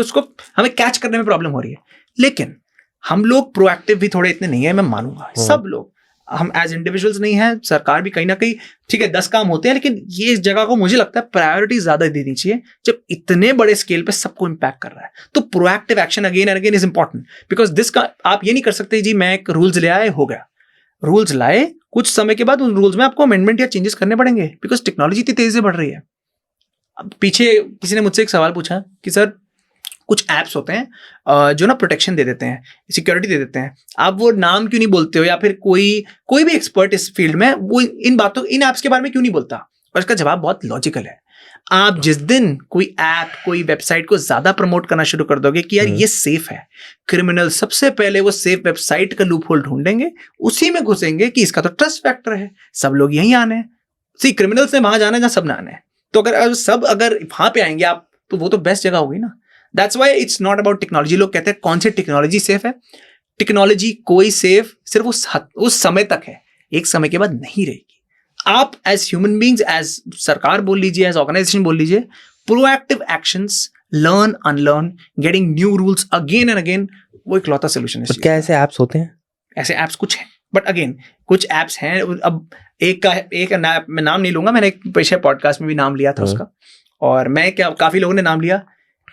कैच करने में प्रॉब्लम हो रही है। लेकिन हम लोग प्रोएक्टिव भी थोड़े इतने नहीं है, मैं मानूंगा। सब लोग, हम एज इंडिविजुअल्स नहीं है, सरकार भी कहीं ना कहीं, ठीक है 10 काम होते हैं, लेकिन ये इस जगह को मुझे लगता है प्रायोरिटी ज्यादा देनी चाहिए जब इतने बड़े स्केल पे सबको इंपैक्ट कर रहा है। तो proactive action again and again is important, because this का आप ये नहीं कर सकते जी मैं एक रूल्स ले आए हो गया। रूल्स लाए, कुछ समय के बाद उन रूल्स में आपको अमेंडमेंट या चेंजेस करने पड़ेंगे, बिकॉज टेक्नोलॉजी इतनी तेजी से बढ़ रही है। अब पीछे किसी ने मुझसे एक सवाल पूछा कि सर कुछ ऐप्स होते हैं जो ना प्रोटेक्शन दे देते हैं, सिक्योरिटी दे देते हैं, आप वो नाम क्यों नहीं बोलते हो, या फिर कोई भी एक्सपर्ट इस फील्ड में वो इन ऐप्स के बारे में क्यों नहीं बोलता। और इसका जवाब बहुत लॉजिकल है। आप जिस दिन कोई ऐप कोई वेबसाइट को ज्यादा प्रमोट करना शुरू कर दोगे कि यार ये सेफ है, क्रिमिनल सबसे पहले वो सेफ वेबसाइट का लूप होल ढूंढेंगे, उसी में घुसेंगे कि इसका तो ट्रस्ट फैक्टर है, सब लोग यहीं आने हैं। सी क्रिमिनल्स ने वहां जाना है जहां सब ना आने हैं। तो अगर वहां पे आएंगे आप, तो वो तो बेस्ट जगह होगी ना। That's why it's not about technology. लोग कहते हैं कौन सी टेक्नोलॉजी सेफ है, टेक्नोलॉजी कोई सेफ सिर्फ उस समय तक है, एक समय के बाद नहीं रहेगी। आप एज ह्यूमन बींग्स, एज सरकार बोल लीजिए, एज ऑर्गेनाइजेशन बोल लीजिए, proactive actions, learn unlearn, getting new rules again and again, वो इकलौता सोल्यूशन है।
क्या ऐसे ऐप्स होते हैं?
ऐसे ऐप्स कुछ हैं, बट अगेन कुछ ऐप्स हैं। अब एक मैं नाम नहीं लूंगा, मैंने एक पिछले पॉडकास्ट में भी नाम लिया था उसका, और मैं काफी लोगों ने नाम लिया।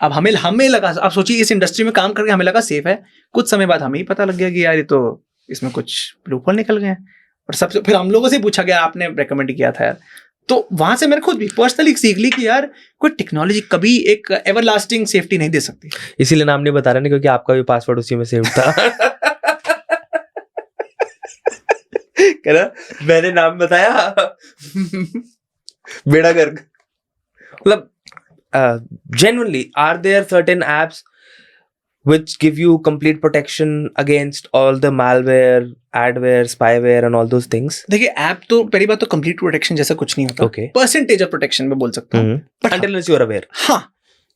अब हमें लगा, आप सोचिए इस इंडस्ट्री में काम करके हमें लगा सेफ है, कुछ समय बाद हमें ही पता लग गया कि यार ये तो इसमें कुछ लूपहोल निकल गए हैं। और सबसे फिर हम लोगों से पूछा गया आपने रेकमेंड किया था यार, तो वहां से मैंने खुद भी पर्सनली सीख ली कि यार कोई टेक्नोलॉजी कभी एक एवरलास्टिंग सेफ्टी नहीं दे सकती।
इसीलिए नाम नहीं बता रहे ना, क्योंकि आपका भी पासवर्ड उसी में सेव था। मैंने नाम बताया बेड़ा गर्क। मतलब genuinely, are there certain apps which give you complete protection against all the malware, adware, spyware and all those things?
देखिए ऐप तो पहली बात तो कंप्लीट प्रोटेक्शन जैसा कुछ नहीं होता,
Okay.
परसेंटेज ऑफ प्रोटेक्शन में बोल सकता हूँ।
Until unless you are aware.
हाँ,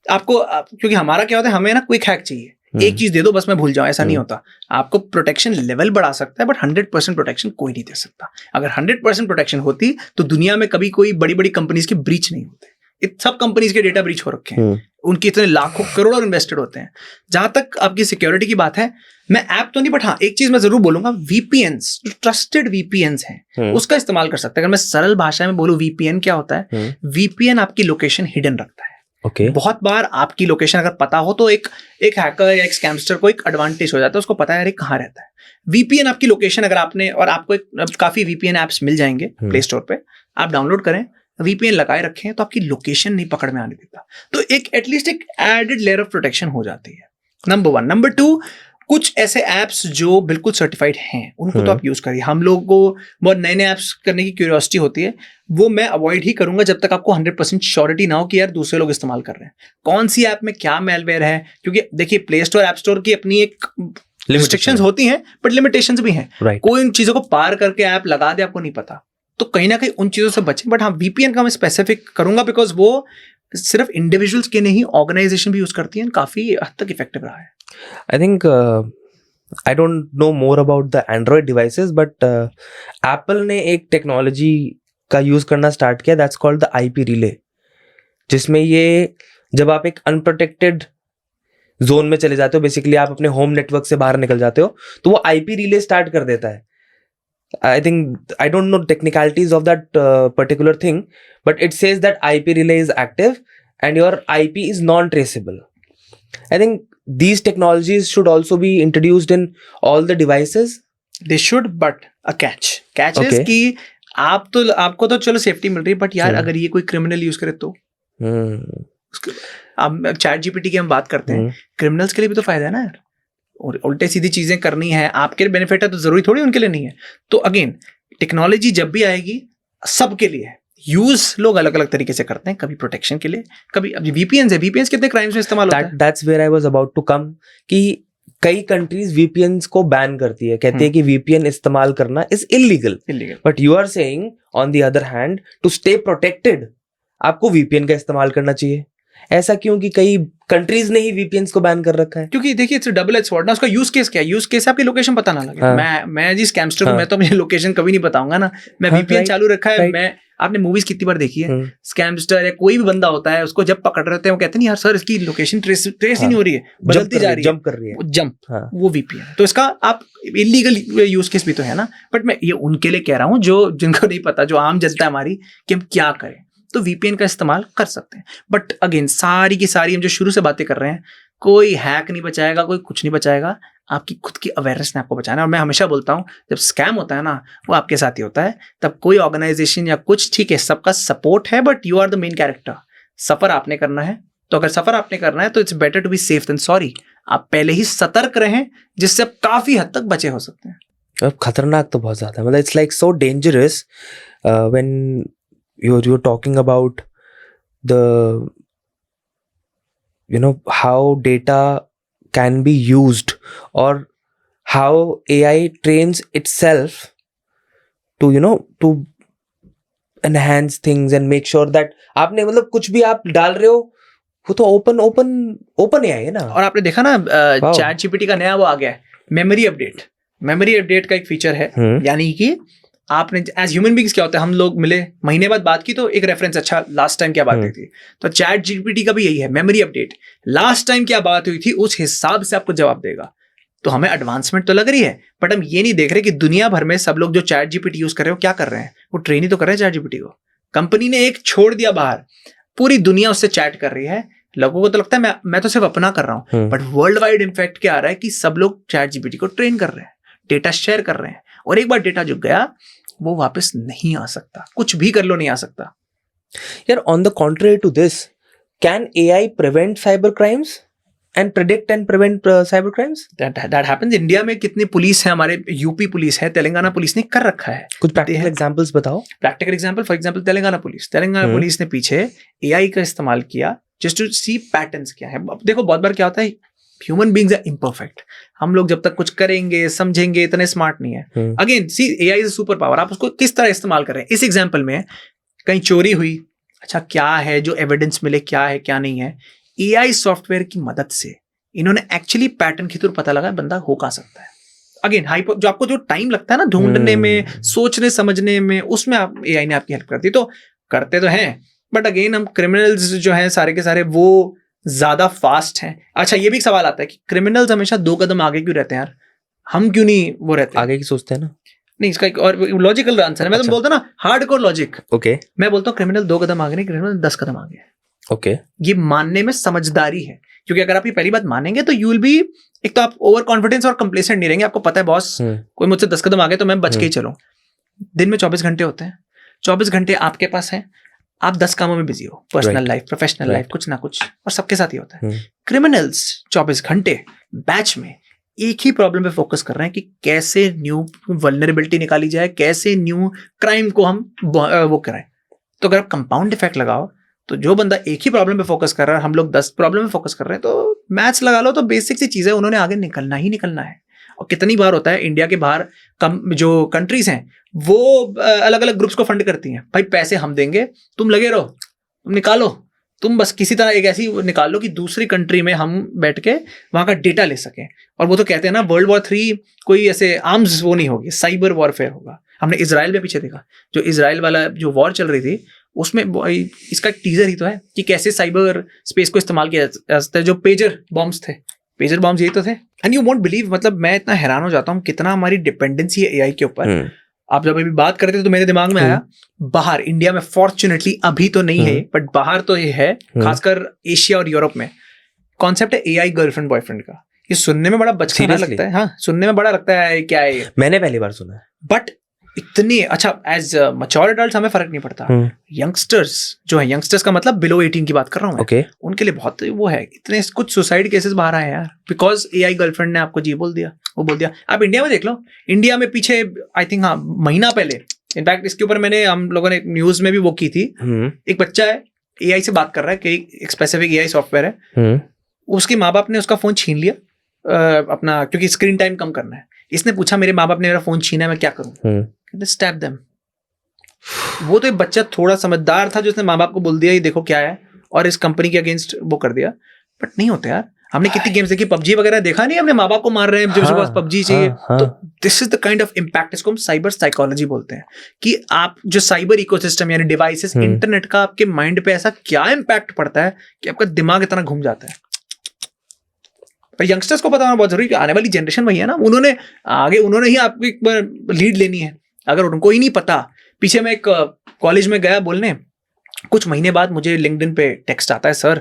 क्योंकि हमारा क्या होता है, हमें ना क्विक हैक चाहिए, एक चीज दे दो बस मैं भूल जाऊं, ऐसा नहीं होता। आपको प्रोटेक्शन लेवल बढ़ा सकता है, बट 100% प्रोटेक्शन कोई नहीं दे सकता। अगर 100% प्रोटेक्शन होती तो दुनिया में कभी कोई बड़ी बड़ी कंपनीज के ब्रीच नहीं होते। सब कंपनीज के डेटा ब्रीच हो रखे हैं, उनके इतने लाखों करोड़ों इन्वेस्टेड होते हैं। जहां तक आपकी सिक्योरिटी की बात है, मैं ऐप तो नहीं, बट हाँ एक चीज मैं जरूर बोलूंगा, वीपीएन्स, जो ट्रस्टेड वीपीएन्स हैं उसका इस्तेमाल कर सकते हैं। अगर मैं सरल भाषा में बोलूं वीपीएन क्या होता है, वीपीएन आपकी लोकेशन हिडन रखता है।
Okay.
बहुत बार आपकी लोकेशन अगर पता हो तो एक हैकर या एक स्कैमस्टर को एक एडवांटेज हो जाता है, उसको पता है कहाँ रहता है। वीपीएन आपकी लोकेशन अगर आपने, और आपको काफी वीपीएन ऐप्स मिल जाएंगे प्ले स्टोर पे, आप डाउनलोड करें, वीपीएन लगाए रखें, तो आपकी लोकेशन नहीं पकड़ में आने देता। तो एक एटलीस्ट एक एडेड लेयर ऑफ प्रोटेक्शन हो जाती है, नंबर 1। नंबर 2, कुछ ऐसे ऐप्स जो बिल्कुल सर्टिफाइड हैं उनको तो आप यूज करिए। हम लोगों को बहुत नए नए ऐप्स करने की क्यूरियोसिटी होती है, वो मैं अवॉइड ही करूंगा जब तक आपको 100% श्योरिटी ना हो कि यार दूसरे लोग इस्तेमाल कर रहे हैं, कौन सी ऐप में क्या मेलवेयर है। क्योंकि देखिए प्ले स्टोर ऐप स्टोर की अपनी एक रिस्ट्रिक्शंस होती हैं, बट लिमिटेशंस भी हैं। कोई उन चीजों को पार करके ऐप लगा दे, आपको नहीं पता, तो कहीं ना कहीं उन चीजों से बचें। बट हाँ, वीपीएन का मैं स्पेसिफिक करूंगा, बिकॉज वो सिर्फ इंडिविजुअल्स के नहीं, ऑर्गेनाइजेशन भी यूज करती हैं, काफी हद तक इफेक्टिव रहा है।
I think I don't know more about the Android devices, but Apple ने एक टेक्नोलॉजी का यूज करना स्टार्ट किया, that's called the IP relay, जिसमें ये जब आप एक अनप्रोटेक्टेड जोन में चले जाते हो, बेसिकली आप अपने होम नेटवर्क से बाहर निकल जाते हो, तो वो IP relay स्टार्ट कर देता है। I think I don't know technicalities of that particular thing, but it says that IP relay is active and your IP is non-traceable. I think these technologies should also be introduced in all the devices.
They should, but a catch is
Okay.
कि आपको तो चलो सेफ्टी मिल रही है, बट यार अगर ये कोई क्रिमिनल यूज करे तो अब चैट जीपीटी की हम बात करते हैं, क्रिमिनल्स के लिए भी तो फायदा है ना यार, और उल्टे सीधी चीजें करनी है, आपके लिए बेनिफिट है तो जरूरी थोड़ी उनके लिए नहीं है। तो अगेन टेक्नोलॉजी जब भी आएगी सबके लिए है, यूज लोग अलग अलग तरीके से करते हैं, कभी प्रोटेक्शन के लिए, कभी अब वीपीएन है, वीपीएन कितने क्राइम्स में इस्तेमाल होता है।
That's where I was about to come कि कई कंट्रीज VPNs को बैन करती है, कहती है कि VPN इस्तेमाल करना is illegal, but you are saying on the other hand to stay protected आपको VPN का इस्तेमाल करना चाहिए। ऐसा क्यों कि कई कंट्रीज ने ही VPNs को बैन कर रखा है?
क्योंकि देखिए इट्स डबल एज स्वॉर्ड ना, उसका यूज केस क्या है, यूज केस आपकी लोकेशन पता ना लगे।
हाँ।
मैं जी स्कैमस्टर हूं, मैं तो अपनी लोकेशन कभी नहीं बताऊंगा ना, मैं
हाँ,
VPN चालू रखा है।
right.
मैं आपने मूवीज कितनी बार देखी है, स्कैमस्टर या कोई भी बंदा होता है, उसको जब पकड़ रहे होते हैं वो कहते नहीं यार सर इसकी लोकेशन ट्रेस ही नहीं हो रही है, बदलती जा रही है,
जंप कर रही है,
जंप, वो VPN। तो इसका आप इलीगल यूज केस भी तो है ना, बट मैं ये उनके लिए कह रहा हूँ जो जिनको नहीं पता, जो आम जनता है हमारी, कि हम क्या करें, तो VPN का इस्तेमाल कर सकते हैं। बट अगेन सारी की सारी हम जो शुरू से बातें कर रहे हैं, कोई हैक नहीं बचाएगा, कोई कुछ नहीं बचाएगा, आपकी खुद की अवेयरनेस ने आपको बचाना है। और मैं हमेशा बोलता हूँ जब स्कैम होता है ना, वो आपके साथ ही होता है, तब कोई ऑर्गेनाइजेशन या कुछ, ठीक है सबका सपोर्ट है, but you are the main character. सफर आपने करना है, तो अगर सफर आपने करना है तो it's better to be safe than sorry. आप पहले ही सतर्क रहें, जिससे आप काफी हद तक बचे हो सकते हैं।
अब खतरनाक तो बहुत ज्यादा, मतलब it's like so dangerous when you're talking about the how data can be used or how AI trains itself to to enhance things and make sure that आपने मतलब कुछ भी आप डाल रहे हो वो तो ओपन AI है ना।
और आपने देखा ना चैट जीपीटी का नया वो आ गया है, मेमोरी अपडेट का एक फीचर है, यानी कि आपने एज ह्यूमन बींग्स क्या होता है, हम लोग मिले महीने बाद बात की तो एक रेफरेंस, अच्छा लास्ट टाइम क्या बात हुई थी, तो चैट जीपीटी का भी यही है, मेमोरी अपडेट, लास्ट टाइम क्या बात हुई थी उस हिसाब से आपको जवाब देगा। तो हमें एडवांसमेंट तो लग रही है, बट हम ये नहीं देख रहे कि दुनिया भर में सब लोग जो चैट जीपीटी यूज कर रहे हो क्या कर रहे हैं, वो ट्रेन ही तो कर रहे हैं चैट जीपीटी को। कंपनी ने एक छोड़ दिया बाहर, पूरी दुनिया उससे चैट कर रही है। लोगों को तो लगता है मैं तो सिर्फ अपना कर रहा हूँ, बट वर्ल्ड वाइड इम्पैक्ट क्या आ रहा है कि सब लोग चैट जीपीटी को ट्रेन कर रहे हैं, डेटा शेयर कर रहे हैं, और एक बार डेटा जो गया वो वापस नहीं आ सकता, कुछ भी कर लो नहीं आ सकता।
यार on the contrary to this, can AI prevent cyber crimes and predict and prevent cyber crimes?
That happens. India में कितनी पुलिस है, हमारे यूपी पुलिस है, तेलंगाना पुलिस ने कर रखा है।
कुछ प्रैक्टिकल एग्जांपल्स बताओ।
Practical example, for example Telangana police ने पीछे AI का इस्तेमाल किया जस्ट टू सी पैटर्न्स क्या है। अब देखो बहुत बार क्या होता है, ह्यूमन बींग्स आर इम्परफेक्ट, हम लोग जब तक कुछ करेंगे समझेंगे इतने स्मार्ट नहीं है। Again see AI is a super power, आप उसको किस तरह इस्तेमाल कर रहे हैं। इस एग्जांपल में कहीं चोरी हुई, अच्छा क्या है जो एविडेंस मिले, क्या है क्या नहीं है, AI सॉफ्टवेयर की मदद से इन्होंने एक्चुअली पैटर्न के थ्रू पता लगा बंदा हो कहा सकता है। अगेन जो आपको जो टाइम लगता है ना ढूंढने में, सोचने समझने में, उसमें आप AI ने आपकी हेल्प करती है। तो करते तो हैं, बट अगेन हम क्रिमिनल्स जो हैं सारे के सारे वो ज्यादा फास्ट हैं। अच्छा ये भी एक सवाल आता है कि क्रिमिनल्स हमेशा 2 कदम आगे क्यों रहते हैं यार, हम क्यों नहीं वो रहते
आगे की सोचते हैं ना?
नहीं, इसका एक और लॉजिकल आंसर है। मैं तो बोलता ना हार्डकोर लॉजिक।
ओके,
मैं बोलता हूँ क्रिमिनल 2 कदम आगे नहीं, क्रिमिनल 10 कदम आगे है।
ओके,
ये मानने में समझदारी है, क्योंकि अगर आप ये पहली बात मानेंगे तो यू विल बी, एक तो आप ओवर कॉन्फिडेंस और कंप्लेसेंट नहीं रहेंगे, आपको पता है बॉस कोई मुझसे 10 कदम आगे तो मैं बच के ही चलूं। दिन में 24 घंटे होते हैं, 24 घंटे आपके पास है, आप 10 कामों में बिजी हो, पर्सनल लाइफ, प्रोफेशनल लाइफ, कुछ ना कुछ, और सबके साथ ही होता है। क्रिमिनल्स 24 घंटे बैच में एक ही प्रॉब्लम पे फोकस कर रहे हैं कि कैसे न्यू वल्नरेबिलिटी निकाली जाए, कैसे न्यू क्राइम को हम वो कराएं। तो अगर आप कंपाउंड इफेक्ट लगाओ तो जो बंदा एक ही प्रॉब्लम पे फोकस कर रहा है, हम लोग 10 प्रॉब्लम पे फोकस कर रहे हैं, तो मैथ्स लगा लो, तो बेसिक सी चीजें उन्होंने आगे निकलना ही निकलना है। और कितनी बार होता है इंडिया के बाहर जो कंट्रीज हैं वो अलग अलग ग्रुप्स को फंड करती हैं, भाई पैसे हम देंगे, तुम लगे रहो, तुम निकालो, तुम बस किसी तरह एक ऐसी निकाल लो कि दूसरी कंट्री में हम बैठ के वहां का डेटा ले सकें। और वो तो कहते हैं ना World War 3 कोई ऐसे आर्म्स वो नहीं होगी, साइबर वॉरफेयर होगा। हमने इजराइल में पीछे देखा, जो इजराइल वाला जो वॉर चल रही थी उसमें इसका एक टीजर ही तो है कि कैसे साइबर स्पेस को इस्तेमाल किया जाता है। जो पेजर बॉम्ब्स यही तो थे। एंड यू वोंट बिलीव, मतलब मैं इतना हैरान हो जाता हूँ कितना हमारी डिपेंडेंसी है AI के ऊपर। आप जब अभी बात करते थे तो मेरे दिमाग में आया, बाहर इंडिया में फॉर्चुनेटली अभी तो नहीं है, बट बाहर तो ये है, खासकर एशिया और यूरोप में कॉन्सेप्ट है एआई गर्लफ्रेंड बॉयफ्रेंड का। ये सुनने में बड़ा बचकाना लगता है, हाँ सुनने में बड़ा लगता है क्या है ये,
मैंने पहली बार सुना है।
बट इतनी अच्छा एज मैच्योर एडल्ट हमें फर्क नहीं पड़ता। यंगस्टर्स जो है, यंगस्टर्स का मतलब बिलो 18 की बात कर रहा हूँ मैं,
ओके
उनके लिए बहुत वो है, इतने कुछ सुसाइड केसेस बाहर आए यार, बिकॉज एआई गर्लफ्रेंड ने आपको जी बोल दिया, वो बोल दिया। आप इंडिया में देख लो, इंडिया में पीछे आई थिंक हाँ महीना पहले, इनफैक्ट इसके ऊपर मैंने हम लोगों ने न्यूज में भी वो की थी, एक बच्चा है एआई से बात कर रहा है कि एक स्पेसिफिक एआई सॉफ्टवेयर है, उसके माँ बाप ने उसका फोन छीन लिया अपना, क्योंकि स्क्रीन टाइम कम करना है। इसने पूछा मेरे माँ बाप ने मेरा फोन छीना है, मैं क्या करूँ? Step them. वो तो एक बच्चा थोड़ा समझदार था जो उसने माँ बाप को बोल दिया ये देखो क्या है, और इस कंपनी के अगेंस्ट वो कर दिया। बट नहीं होता यार, हमने कितनी गेम्स देखी, पबजी वगैरह देखा नहीं, हमने माँ बाप को मार रहे हैं जब उसके पास पबजी चाहिए। तो this is the kind of impact, इसको हम साइबर साइकोलॉजी बोलते हैं, कि आप जो साइबर इकोसिस्टम यानी डिवाइसेस, इंटरनेट का आपके माइंड पे ऐसा क्या इम्पैक्ट पड़ता है कि आपका दिमाग इतना घूम जाता है। पर यंगस्टर्स को पता होना बहुत जरूरी है कि आने वाली जनरेशन वही है ना, उन्होंने ही आपको एक बार लीड लेनी है। अगर उनको ही नहीं पता, पीछे मैं एक कॉलेज में गया बोलने, कुछ महीने बाद मुझे लिंक्डइन पे टेक्स्ट आता है, सर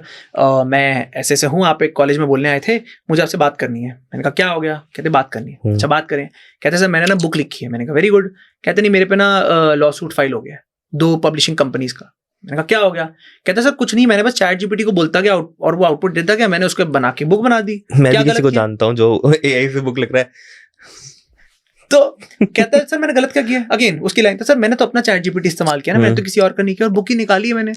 मैं ऐसे ऐसे हूँ, आप एक कॉलेज में बोलने आए थे, मुझे आपसे बात करनी है। मैंने कहा क्या हो गया? कहते बात करनी है। अच्छा बात करें। कहते सर मैंने ना बुक लिखी है। मैंने कहा वेरी गुड। कहते नहीं मेरे पे ना लॉ सूट फाइल हो गया 2 पब्लिशिंग कंपनीज का। मैंने कहा क्या हो गया? कहते सर कुछ नहीं, मैंने बस चैट जीपीटी को बोलता गया और वो आउटपुट देता गया, मैंने उसको बना के बुक बना दी।
मैं भी किसी को जानता हूँ जो एआई से बुक लिख रहा है।
तो कहता है सर मैंने गलत क्या किया? अगेन उसकी लाइन था, सर मैंने तो अपना चैट जीपीटी इस्तेमाल किया ना, मैंने तो किसी और का नहीं किया, और बुक ही निकाली है मैंने।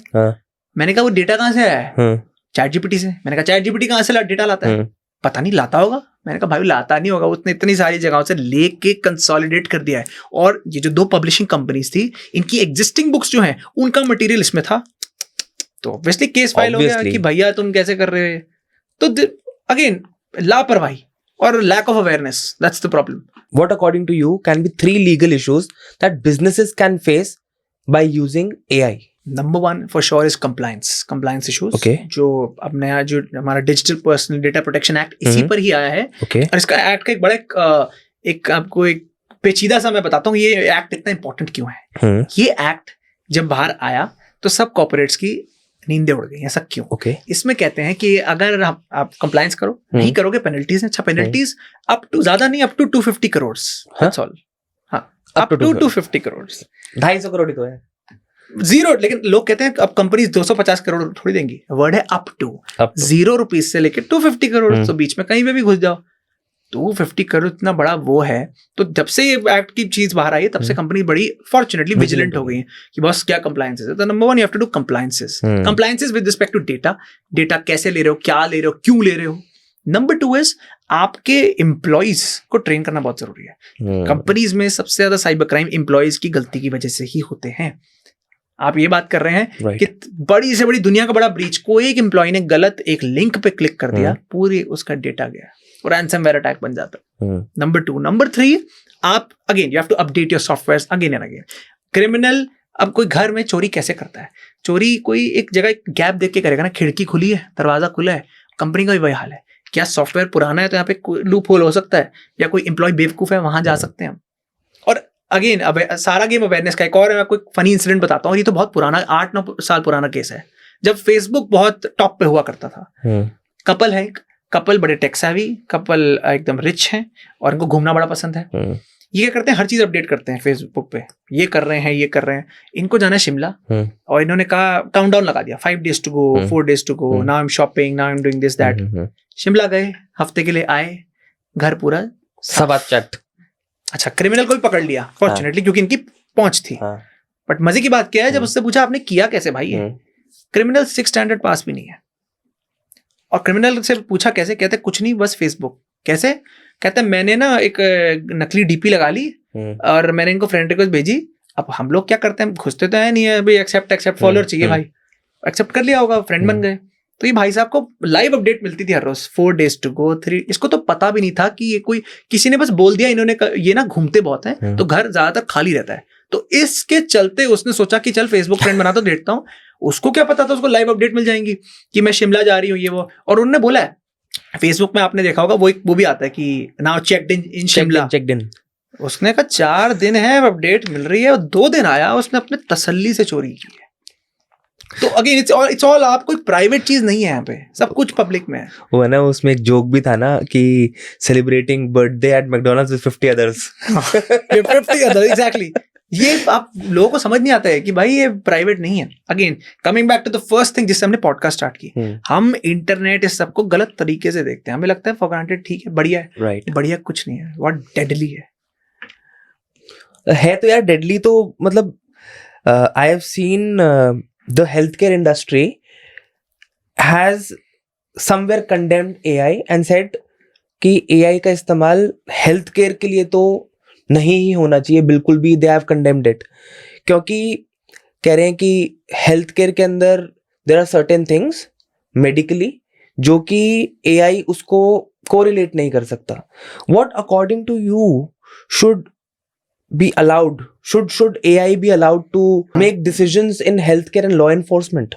मैंने कहा वो डेटा कहाँ से आया है? चैट जीपीटी से। मैंने कहा चैट जीपीटी कहाँ से डेटा लाता है? पता नहीं, लाता होगा। मैंने कहा भाई लाता नहीं होगा, उसने इतनी सारी जगहों से लेके कंसोलिडेट कर दिया है। और ये जो 2 पब्लिशिंग कंपनीज थी, इनकी एग्जिस्टिंग बुक्स जो हैं उनका मटेरियल इसमें था, तो ऑब्वियसली केस फाइल हो गया कि भैया तुम कैसे कर रहे हो। तो अगेन लापरवाही और lack of awareness, that's the problem.
What according to you can be 3 legal issues that businesses can face by using AI?
Number 1 for sure is compliance issues.
Okay.
जो अब नया जो हमारा digital personal data protection act इसी पर ही आया है।
Okay.
और इसका एक्ट का एक बड़ा एक आपको एक पेचीदा सा मैं बताता हूँ ये एक्ट इतना इंपॉर्टेंट क्यों है। ये एक्ट जब बाहर आया तो सब कॉर्पोरेट्स की नींदें उड़ गई। ऐसा क्यों?
Okay.
इसमें कहते हैं कि अगर आप कंप्लायंस करो, नहीं करोगे पेनल्टीज हैं। अच्छा पेनल्टीज अप टू ज्यादा नहीं, up to 250 crore, that's all. हाँ अप टू 250 करोड़।
250 करोड़ ही तो है।
जीरो, लेकिन लोग कहते हैं अब कंपनीज 250 करोड़ थोड़ी देंगी। वर्ड है अप टू। ₹0 से लेके 250 करोड़, तो बीच में कहीं पे भी घुस जाओ। 250 करोड़ इतना बड़ा वो है। तो जब से ये एक्ट की चीज बाहर आई है तब से कंपनी बड़ी फॉर्चुनेटली विजिलेंट हो गई है कि बस क्या कंप्लायंसेस है। तो number 1 you have to do compliances with respect to data कैसे ले रहे हो, क्या ले रहे हो, क्यों ले रहे हो। नंबर 2 इज आपके एम्प्लॉइज को ट्रेन करना बहुत जरूरी है। कंपनीज में सबसे ज्यादा साइबर क्राइम एम्प्लॉइज की गलती की वजह से ही होते हैं। आप ये बात कर रहे हैं कि बड़ी से बड़ी दुनिया का बड़ा ब्रीच, कोई एक एम्प्लॉय ने गलत एक लिंक पे क्लिक कर दिया, पूरी उसका डेटा गया और रैंसमवेयर अटैक बन जाता है। नंबर 2। नंबर 3, आप again you have to update your software again and again. Criminal अब कोई घर में चोरी कैसे करता है? चोरी कोई एक जगह गैप देख के करेगा ना, खिड़की खुली है, दरवाजा खुला है। कंपनी का भी वही हाल है। क्या सॉफ्टवेयर पुराना है तो यहाँ पे लूप होल हो सकता है, या कोई एम्प्लॉय बेवकूफ है वहां जा सकते हैं हम। और अगेन अब सारा गेम अवेयरनेस का। एक और मैं आपको फनी इंसिडेंट बताता हूँ, ये तो बहुत पुराना 8-9 साल पुराना केस है। जब फेसबुक बहुत टॉप पे हुआ करता था, कपल है, कपल बड़े टेक सेवी, कपल एकदम रिच हैं और इनको घूमना बड़ा पसंद है। ये क्या करते हैं, हर चीज अपडेट करते हैं फेसबुक पे, ये कर रहे हैं, ये कर रहे हैं। इनको जाना है शिमला और इन्होंने कहा काउंटडाउन लगा दिया, 5 days to go, 4 days to go, now I am shopping, now I am doing this that. Shimla गए, हफ्ते के लिए आए, घर पूरा
सब चट।
अच्छा क्रिमिनल को भी पकड़ लिया फॉर्चुनेटली, क्योंकि इनकी पहुंच थी। बट मजे की बात क्या है, जब उससे पूछा आपने किया कैसे भाई, क्रिमिनल 6th standard पास भी नहीं है। और क्रिमिनल से पूछा कैसे, कहते कुछ नहीं बस फेसबुक। कैसे? कहते मैंने ना एक नकली डीपी लगा ली और मैंने इनको फ्रेंड रिक्वेस्ट भेजी। अब हम लोग क्या करते हैं, घुसते तो है नहीं है भाई, एक्सेप्ट फॉलोअर चाहिए भाई, एक्सेप्ट कर लिया होगा, फ्रेंड बन गए। तो ये भाई साहब को लाइव अपडेट मिलती थी हर रोज, 4 days टू गो, 3। इसको तो पता भी नहीं था कि ये कोई, किसी ने बस बोल दिया, इन्होंने ये ना घूमते बहुत हैं तो घर ज्यादातर खाली रहता है, तो इसके चलते उसने सोचा कि चल फेसबुक फ्रेंड बना तो देखता हूँ। उसको क्या पता था उसको लाइव अपडेट मिल जाएंगी कि मैं शिमला जा रही हूँ ये वो। और उन्होंने बोला है फेसबुक में, आपने देखा होगा वो भी आता है कि now checked in Shimla,
checked in.
उसने कहा 4 दिन है अपडेट मिल रही है, और 2 दिन आया, उसने अपने तसल्ली से चोरी की है। तो अगेन इट्स ऑल, आप कोई प्राइवेट चीज नहीं है यहाँ पे, सब कुछ पब्लिक में है।
वो है ना, उसमें एक जोक भी था ना कि celebrating birthday eight McDonald's with 50 others.
50 other, exactly. ये आप लोगों को समझ नहीं आता है कि भाई ये प्राइवेट नहीं है। Again coming back to the first thing जिससे हमने पॉडकास्ट स्टार्ट की, हम इंटरनेट इस सबको गलत तरीके से देखते हैं। हमें लगता है फॉर ग्रांटेड, ठीक है, बढ़िया है,
राइट।
बढ़िया कुछ नहीं है, व्हाट डेडली
है तो यार डेडली। तो मतलब I have seen the health care industry has somewhere condemned AI and said कि एआई का इस्तेमाल हेल्थ केयर के लिए तो नहीं ही होना चाहिए बिल्कुल भी। दे हैव कंडेम्ड इट, क्योंकि कह रहे हैं कि हेल्थ केयर के अंदर there are certain things medically जो कि एआई उसको कोरिलेट नहीं कर सकता। What according to you should be allowed, should AI be allowed to make decisions in healthcare and law enforcement?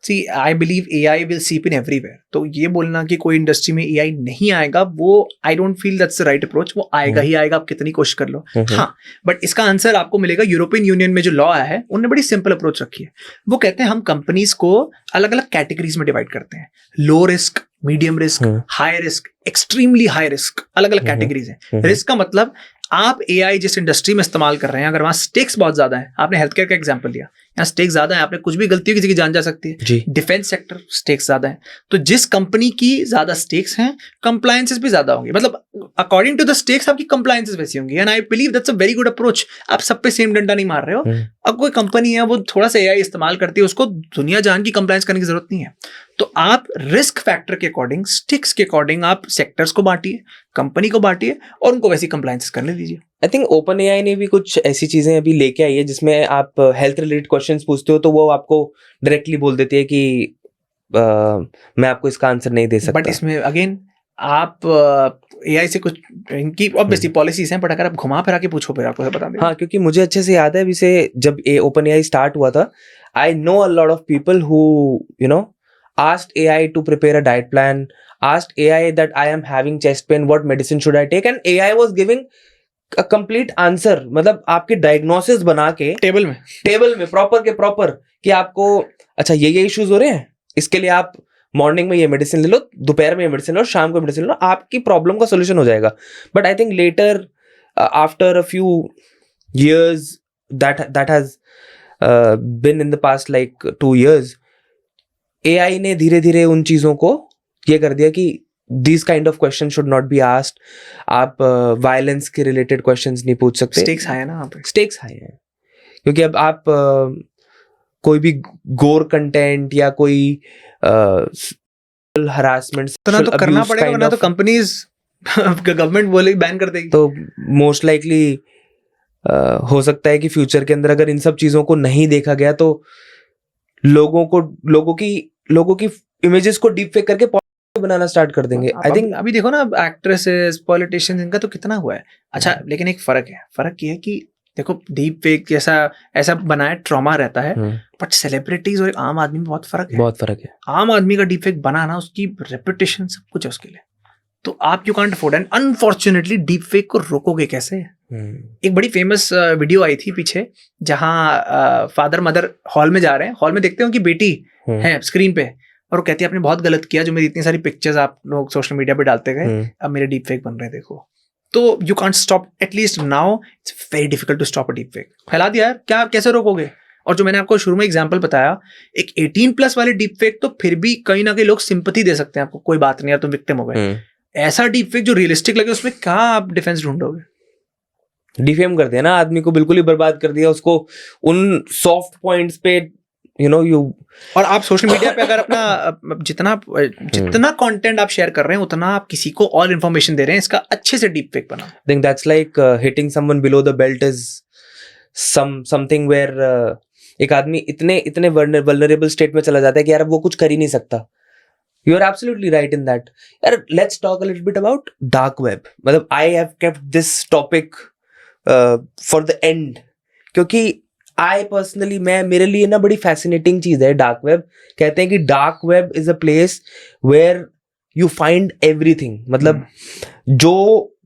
See, I believe AI will seep in everywhere. तो ये बोलना कि कोई इंडस्ट्री में AI नहीं आएगा, वो I don't feel that's the right approach. वो आएगा ही आएगा, आप कितनी कोशिश कर लो। हाँ, बट इसका आंसर आपको मिलेगा यूरोपियन यूनियन में जो लॉ आया है, उन्होंने बड़ी सिंपल अप्रोच रखी है। वो कहते हैं हम कंपनीज को अलग अलग कैटेगरीज में डिवाइड करते हैं। Low risk, medium risk, high risk, extremely high risk, अलग अलग कैटेगरीज हैं। रिस्क का मतलब आप एआई जिस इंडस्ट्री में इस्तेमाल कर रहे हैं, अगर वहां स्टेक्स बहुत ज्यादा है, आपने हेल्थ केयर का एग्जांपल लिया, यहाँ स्टेक्स ज्यादा है, आपने कुछ भी गलती किसी की जान जा सकती है। डिफेंस सेक्टर स्टेक्स ज्यादा है, तो जिस कंपनी की ज्यादा स्टेक्स हैं, कंप्लायंसेस भी ज्यादा होंगे। मतलब अकॉर्डिंग टू द स्टेक्स आपकी कंप्लायंसेस वैसी होंगी। And I believe that's a very good approach. आप सब पे सेम डंडा नहीं मार रहे हो। अब कोई कंपनी है वो थोड़ा सा एआई इस्तेमाल करती है, उसको दुनिया जान की कंप्लायंस करने की जरूरत नहीं है। तो आप रिस्क फैक्टर के अकॉर्डिंग, स्टिक्स के अकॉर्डिंग आप सेक्टर्स को बांटिए, कंपनी को बांटिए और उनको वैसी कंप्लायंस करने दीजिए।
आई थिंक ओपन एआई ने भी कुछ ऐसी चीजें अभी लेके आई है जिसमें आप हेल्थ रिलेटेड क्वेश्चंस पूछते हो तो वो आपको डायरेक्टली बोल देती है कि मैं आपको इसका आंसर नहीं दे सकता।
बट इसमें अगेन आप एआई से कुछ इनकी ऑब्वियसली पॉलिसीज हैं, बट अगर आप घुमा फिरा के पूछो फिर आपको बता दें।
हाँ, क्योंकि मुझे अच्छे से याद है अभी से जब ओपन एआई स्टार्ट हुआ था, I know a lot of people who you know asked AI to prepare a diet plan, asked AI that I am having chest pain, what medicine should I take, and AI was giving a complete answer। मतलब आपके डायग्नोसिस बना के टेबल में प्रॉपर के प्रॉपर कि आपको अच्छा ये इश्यूज हो रहे हैं, इसके लिए आप मॉर्निंग में ये मेडिसिन ले लो, दोपहर में ये मेडिसिन लो, शाम को मेडिसिन लो, आपकी प्रॉब्लम का सोल्यूशन हो जाएगा। But I think later after a few years that has been in the past like 2 years, AI ने धीरे धीरे उन चीजों को ये कर दिया कि these kind of questions should not be asked। आप वायलेंस के रिलेटेड क्वेश्चंस नहीं पूछ सकते।
स्टेक्स हाई है ना, वहाँ पे
स्टेक्स हाई है, क्योंकि अब आप कोई भी गोर कंटेंट या कोई हरासमेंट
तो करना पड़ेगा, वरना तो कंपनीज गवर्नमेंट बोले बैन कर देगी।
तो मोस्ट लाइकली हो सकता है कि फ्यूचर के अंदर अगर इन सब चीजों को नहीं देखा गया तो लोगों की इमेजेस को डीप फेक करके बनाना स्टार्ट कर देंगे। आई थिंक
अभी देखो ना, एक्ट्रेसेस, पॉलिटिशियंस, इनका तो कितना हुआ है। अच्छा, लेकिन एक फर्क ये है कि देखो डीप फेक जैसा ऐसा बनाया ट्रॉमा रहता है, बट सेलिब्रिटीज और एक आम आदमी में बहुत फर्क है। आम आदमी का डीप फेक बनाना, उसकी रेपुटेशन सब कुछ है उसके लिए, तो आप you can't afford. And unfortunately deep fake को रोकोगे कैसे? एक बड़ी फेमस वीडियो आई थी पीछे, जहां फादर मदर हॉल में जा रहे हैं, हॉल में देखते हैं उनकी बेटी है स्क्रीन पे, और वो कहती है आपने बहुत गलत किया, जो मेरी इतनी सारी पिक्चर्स आप लोग सोशल मीडिया पे डालते गए, अब मेरे डीप फेक बन रहे हैं देखो। तो you can't stop, at least now it's very difficult to stop a deep fake. फैला दिया यार, क्या कैसे रोकोगे? और जो मैंने आपको शुरू में एग्जांपल बताया, एक 18+ वाले डीप फेक तो फिर भी कहीं ना कहीं लोग सिंपैथी दे सकते हैं आपको, कोई बात नहीं यार तुम विक्टिम हो गए। ऐसा डीप फेक जो रियलिस्टिक लगे, उसमें कहाँ आप डिफेंस ढूंढोगे?
डिफेम कर दिया ना आदमी को, बिल्कुल ही बर्बाद कर दिया उसको उन सॉफ्ट पॉइंट्स पे, यू।
और आप सोशल मीडिया पे अगर अपना जितना कंटेंट आप शेयर कर रहे हैं, उतना आप किसी को और इन्फॉर्मेशन दे रहे हैं, इसका अच्छे से डीप फेक बना।
I think that's like hitting someone below the belt is something where एक आदमी इतने वल्नरेबल स्टेट में चला जाता है कि यार वो कुछ कर ही नहीं सकता। You are absolutely right in that. यार let's talk a little bit about dark web. मतलब I have kept this topic for the end, क्योंकि I personally मेरे लिए ना बड़ी fascinating चीज है dark web। कहते हैं कि dark web is a place where you find everything। मतलब जो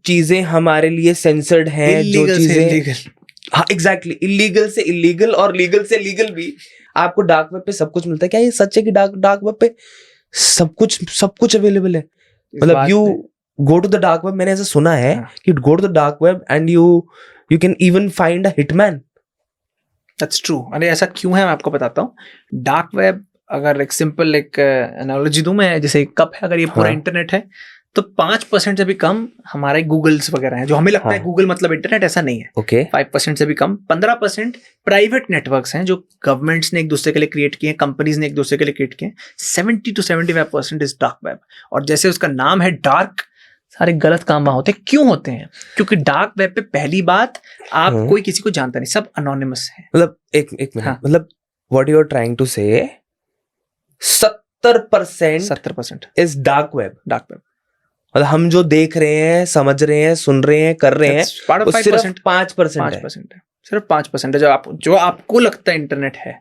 चीजें हमारे लिए सेंसर्ड हैं, जो
Illegal से
चीजें
illegal।
हाँ एग्जैक्टली, इलीगल से इलीगल और लीगल से लीगल भी आपको डार्क वेब पे सब कुछ मिलता है। क्या ये सच है कि डार्क वेब पे सब कुछ अवेलेबल है?
इस
मतलब
बात
यू
पे-
go to the dark web, मैंने ऐसा सुना है
हाँ।
कि go to the dark web and you can even find a hitman.
That's true. अरे ऐसा क्यों है मैं आपको बताता हूँ। डार्क वेब, अगर एक सिंपल एक एनालॉजी दूं मैं, जैसे एक कप है, अगर ये पूरा
हाँ।
इंटरनेट है तो 5% से भी कम हमारे गूगल्स वगैरह हैं, जो हमें लगता है
हाँ।
गूगल मतलब इंटरनेट, ऐसा नहीं है।
ओके
5% से भी कम। 15% प्राइवेट नेटवर्क्स हैं जो गवर्नमेंट्स ने एक दूसरे के लिए क्रिएट किए हैं, कंपनीज ने एक दूसरे के लिए क्रिएट किए हैं। 70 to 75% इज डार्क वेब। और जैसे उसका नाम है डार्क, सारे गलत काम वहां होते हैं। क्यों होते हैं? क्योंकि डार्क वेब पे पहली बात, आप
हाँ।
कोई किसी को जानता नहीं, सब अनोनिमस है।
मतलब एक मिनट,
हाँ।
मतलब what you are trying to say 70%
70%
is dark web.
Dark web.
मतलब हम जो देख रहे हैं, समझ रहे हैं, सुन रहे हैं, कर रहे हैं,
That's part of
वो सिर्फ
5%।
5% है।
5% है, सिर्फ 5% है जो आपको लगता है इंटरनेट है।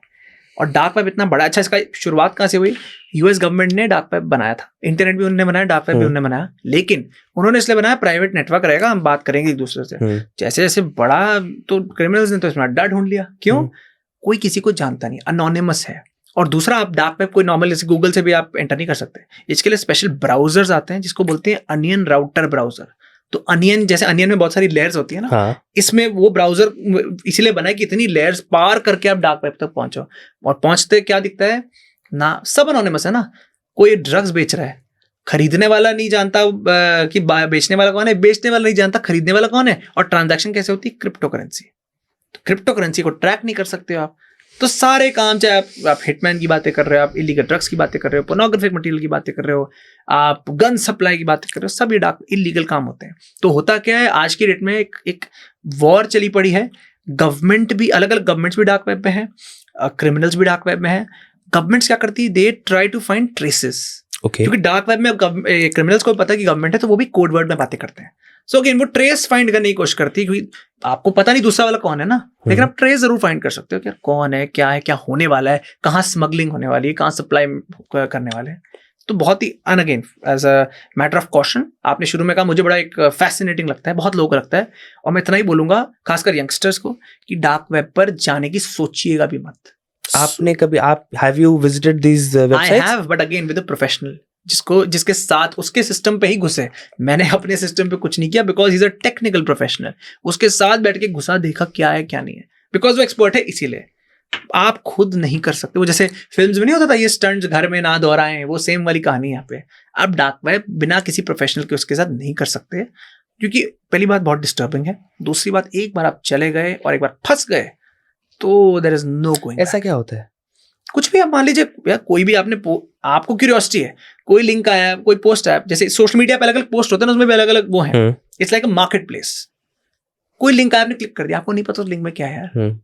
और डार्क वेब इतना बड़ा, अच्छा इसका शुरुआत कहाँ से हुई? यूएस गवर्नमेंट ने डार्क वेब बनाया था। इंटरनेट भी उन्होंने बनाया, डार्क वेब भी उन्होंने बनाया, लेकिन उन्होंने इसलिए बनाया प्राइवेट नेटवर्क रहेगा, हम बात करेंगे एक दूसरे से। जैसे जैसे बड़ा, तो क्रिमिनल्स ने तो इसमें अड्डा ढूंढ लिया। क्यों? कोई किसी को जानता नहीं, अनोनिमस है। और दूसरा, आप डार्क वेब कोई नॉर्मल जैसे गूगल से भी आप एंटर नहीं कर सकते। इसके लिए स्पेशल ब्राउजर्स आते हैं जिसको बोलते हैं अनियन राउटर ब्राउजर। तो अनियन, जैसे अनियन में बहुत सारी लेयर्स होती है ना,
हाँ।
इसमें वो ब्राउजर इसलिए बना है कि इतनी लेयर्स पार करके आप डार्क वेब तक पहुंचो। और पहुंचते क्या दिखता है ना, सब अनोनिमस है ना। कोई ड्रग्स बेच रहा है, खरीदने वाला नहीं जानता कि बेचने वाला कौन है, बेचने वाला नहीं जानता खरीदने वाला कौन है। और ट्रांजैक्शन कैसे होती है? Crypto currency. तो क्रिप्टो करेंसी को ट्रैक नहीं कर सकते हो आप। तो सारे काम, चाहे आप हिटमैन की बातें कर रहे हो, आप इलीगल ड्रग्स की बातें कर रहे हो, पोर्नोग्राफिक मटेरियल की बातें कर रहे हो, आप गन सप्लाई की बातें कर रहे हो, सब ये इलीगल काम होते हैं। तो होता क्या है, आज की डेट में एक वॉर चली पड़ी है। गवर्नमेंट भी, अलग अलग गवर्नमेंट्स भी डार्क वेब में है, क्रिमिनल्स भी डार्क वेब में है। गवर्नमेंट्स क्या करती है? They try to find traces.
Okay
क्योंकि डार्क वेब में क्रिमिनल्स को पता है कि गवर्नमेंट है, तो वो भी कोड वर्ड में बातें करते हैं। सो अगेन वो ट्रेस फाइंड करने की कोशिश करती है, क्योंकि आपको पता नहीं दूसरा वाला कौन है ना, लेकिन आप ट्रेस जरूर फाइंड कर सकते हो कि यार कौन है, क्या होने वाला है, कहाँ स्मगलिंग होने वाली है, कहाँ सप्लाई करने वाले हैं। तो बहुत ही again as a matter of caution, आपने शुरू में कहा, मुझे बड़ा एक फैसिनेटिंग लगता है, बहुत लोगों को लगता है। और मैं इतना ही बोलूंगा खासकर यंगस्टर्स को कि डार्क वेब पर जाने की सोचिएगा भी मत।
आपने कभी, आप have you visited these
I
websites?
Have, but again with a professional, जिसके साथ उसके सिस्टम पे ही घुसे। मैंने अपने सिस्टम पे कुछ नहीं किया, because he is a technical professional. उसके साथ बैठ के घुसा, देखा क्या है क्या नहीं है, बिकॉज वो एक्सपर्ट है। इसीलिए आप खुद नहीं कर सकते। वो जैसे फिल्म्स में नहीं होता था, ये स्टंट्स घर में ना दोहराएं, वो सेम वाली कहानी यहाँ पे। आप डार्क वेब बिना किसी प्रोफेशनल के उसके साथ नहीं कर सकते, क्योंकि पहली बात बहुत डिस्टर्बिंग है, दूसरी बात एक बार आप चले गए और एक बार फंस गए तो देयर इज नो गोइंग।
ऐसा क्या होता है?
कुछ भी आप मान लीजिए यार, कोई भी आपको क्यूरियोसिटी है, कोई लिंक आया, कोई पोस्ट आया, जैसे सोशल मीडिया पे अलग अलग पोस्ट होते हैं ना, उसमें भी अलग अलग वो है। It's like a market place. कोई लिंक आया, आपने क्लिक कर दिया, आपको नहीं पता उस लिंक में क्या है यार,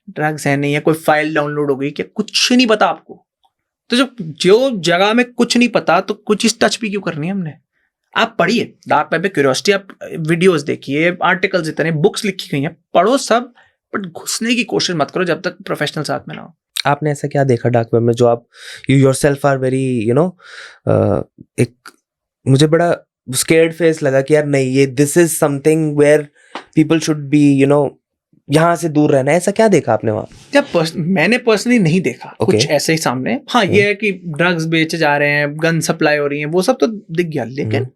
ड्रग्स है नहीं है, कोई फाइल डाउनलोड हो गई क्या, कुछ नहीं पता आपको। तो जो जगह में कुछ नहीं पता, तो कुछ चीज टच भी क्यों करनी है हमने? आप पढ़िए डार्क वेब पे क्यूरियोसिटी, आप वीडियोस देखिए, आर्टिकल्स इतने, बुक्स लिखी गई हैं, पढ़ो सब, बट घुसने की कोशिश मत करो जब तक प्रोफेशनल साथ में ना हो।
आपने ऐसा क्या देखा डार्क वेब में जो आप, यू योरसेल्फ आर वेरी एक, मुझे बड़ा स्केर्ड फेस लगा कि यार नहीं, ये this is something where people should be यहाँ से दूर रहना है। ऐसा क्या देखा आपने वहाँ?
जब मैंने पर्सनली नहीं देखा कुछ ऐसे ही सामने। हाँ, ये है कि ड्रग्स बेचे जा रहे हैं, गन सप्लाई हो रही है, वो सब तो दिख गया, लेकिन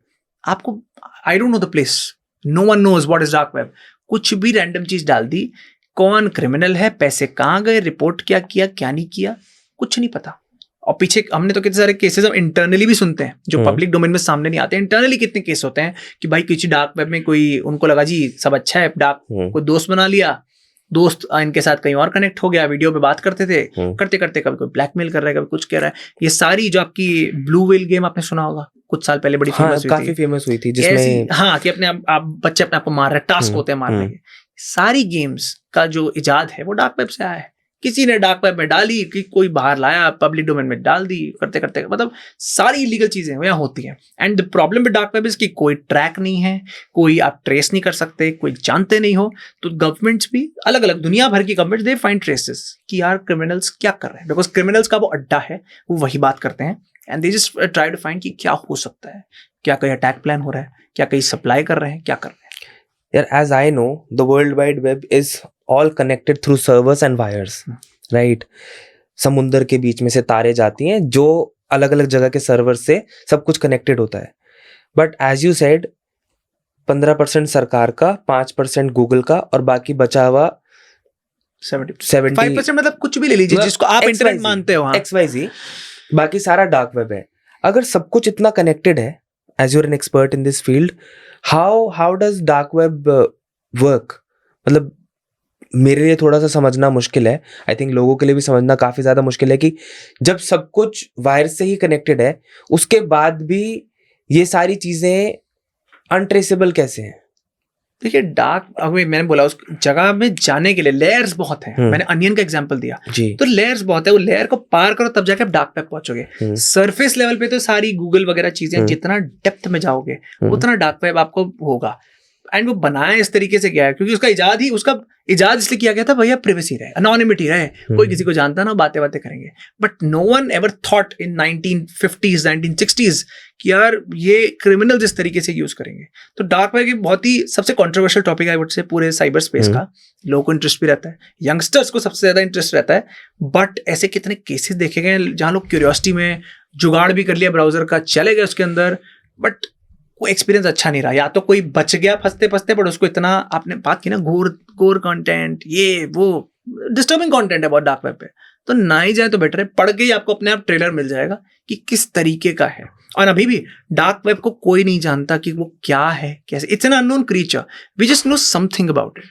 आपको, I don't know the place, no one knows what is dark web. कुछ भी रैंडम चीज डाल दी, कौन क्रिमिनल है, पैसे कहाँ गए, रिपोर्ट क्या किया, क्या नहीं किया, कुछ नहीं पता। और पीछे हमने तो कितने सारे केसेस हम इंटरनली भी सुनते हैं जो पब्लिक डोमेन में सामने नहीं आते। इंटरनली कितने केस होते हैं कि भाई किसी डार्क वेब में कोई, उनको लगा जी सब अच्छा है, डार्क कोई दोस्त बना लिया, दोस्त इनके साथ कहीं और कनेक्ट हो गया, वीडियो पे बात करते थे, करते करते कभी कोई ब्लैकमेल कर रहा है, कभी कुछ कह रहा है। ये सारी जो आपकी ब्लू व्हेल गेम आपने सुना होगा, कुछ साल पहले बड़ी फेमस हुई थी,
काफी फेमस हुई थी, जिसमें
हाँ कि अपने आप बच्चे अपने आप को मार रहे हैं, टास्क होते हैं मारने के। सारी गेम्स का जो इजाद है वो डार्क वेब से आया है। किसी ने डार्क वेब में डाली, कि कोई बाहर लाया, पब्लिक डोमेन में डाल दी, करते करते मतलब सारी इलीगल चीजें यहाँ होती हैं। And the problem with dark web is कि कोई ट्रैक नहीं है, कोई आप ट्रेस नहीं कर सकते, कोई जानते नहीं हो। तो गवर्नमेंट्स भी अलग अलग, दुनिया भर की गवर्नमेंट्स, दे फाइंड ट्रेसेस कि यार क्रिमिनल्स क्या कर रहे हैं, बिकॉज क्रिमिनल्स का वो अड्डा है, वो वही बात करते हैं। And they just try to find कि क्या हो सकता है, क्या कहीं अटैक प्लान हो रहा है, क्या कहीं सप्लाई कर रहे हैं, क्या कर रहे हैं.
यार, as I know, the World Wide Web is all connected through servers and wires, right? समुंदर के बीच में से तारे जाती हैं जो अलग अलग जगह के सर्वर से सब कुछ कनेक्टेड होता है. बट एज यू सेड, 15% सरकार का, 5% गूगल का, और बाकी बचा हुआ 70
5% मतलब कुछ भी ले लीजिए
मतलब
जिसको आप इंटरनेट
XYZ,
मानते हो. हाँ.
XYZ, बाकी सारा डार्क वेब है. अगर सब कुछ इतना कनेक्टेड है, as you're an expert in this field, how does dark web work? मतलब मेरे लिए थोड़ा सा समझना मुश्किल है. आई थिंक लोगों के लिए भी समझना काफी ज्यादा मुश्किल है कि जब सब कुछ वायर से ही कनेक्टेड है, उसके बाद भी ये सारी चीजें अनट्रेसेबल कैसे हैं?
देखिए, डार्क, अभी मैंने बोला उस जगह में जाने के लिए लेयर्स बहुत हैं. मैंने अनियन का एग्जांपल दिया
जी.
तो लेयर्स बहुत है. वो लेयर को पार करो तब जाके आप डार्क वेब पहुंचोगे. सरफेस लेवल पे तो सारी गूगल वगैरह चीजें, जितना डेप्थ में जाओगे उतना डार्क वेब आपको होगा. एंड वो बनाया इस तरीके से गया है क्योंकि उसका इजाद इसलिए किया गया था, भैया प्रिवेसी रहे, अनोनिमिटी रहे, कोई किसी को जानता ना, बातें करेंगे. But no one ever thought in 1950s 1960s कि यार ये क्रिमिनल्स इस तरीके से यूज करेंगे. तो डार्क वेब की बहुत ही सबसे controversial topic I would say पूरे साइबर स्पेस का. लोगों को इंटरेस्ट भी रहता है, यंगस्टर्स को सबसे ज्यादा इंटरेस्ट रहता है. बट ऐसे कितने केसेस देखे गए जहां लोग क्यूरियोसिटी में जुगाड़ भी कर लिया ब्राउजर का, चले गए उसके अंदर, बट वो एक्सपीरियंस अच्छा नहीं रहा. या तो कोई बच गया फंसते फंसते, पर उसको इतना, आपने बात की ना गोर कंटेंट, ये वो डिस्टर्बिंग कंटेंट है बहुत डार्क वेब पे, तो ना ही जाए तो बेटर है. पढ़ के ही आपको अपने आप ट्रेलर मिल जाएगा कि किस तरीके का है. और अभी भी डार्क वेब को कोई नहीं जानता कि वो क्या है, कैसे. It's an unknown creature, we just know something about it.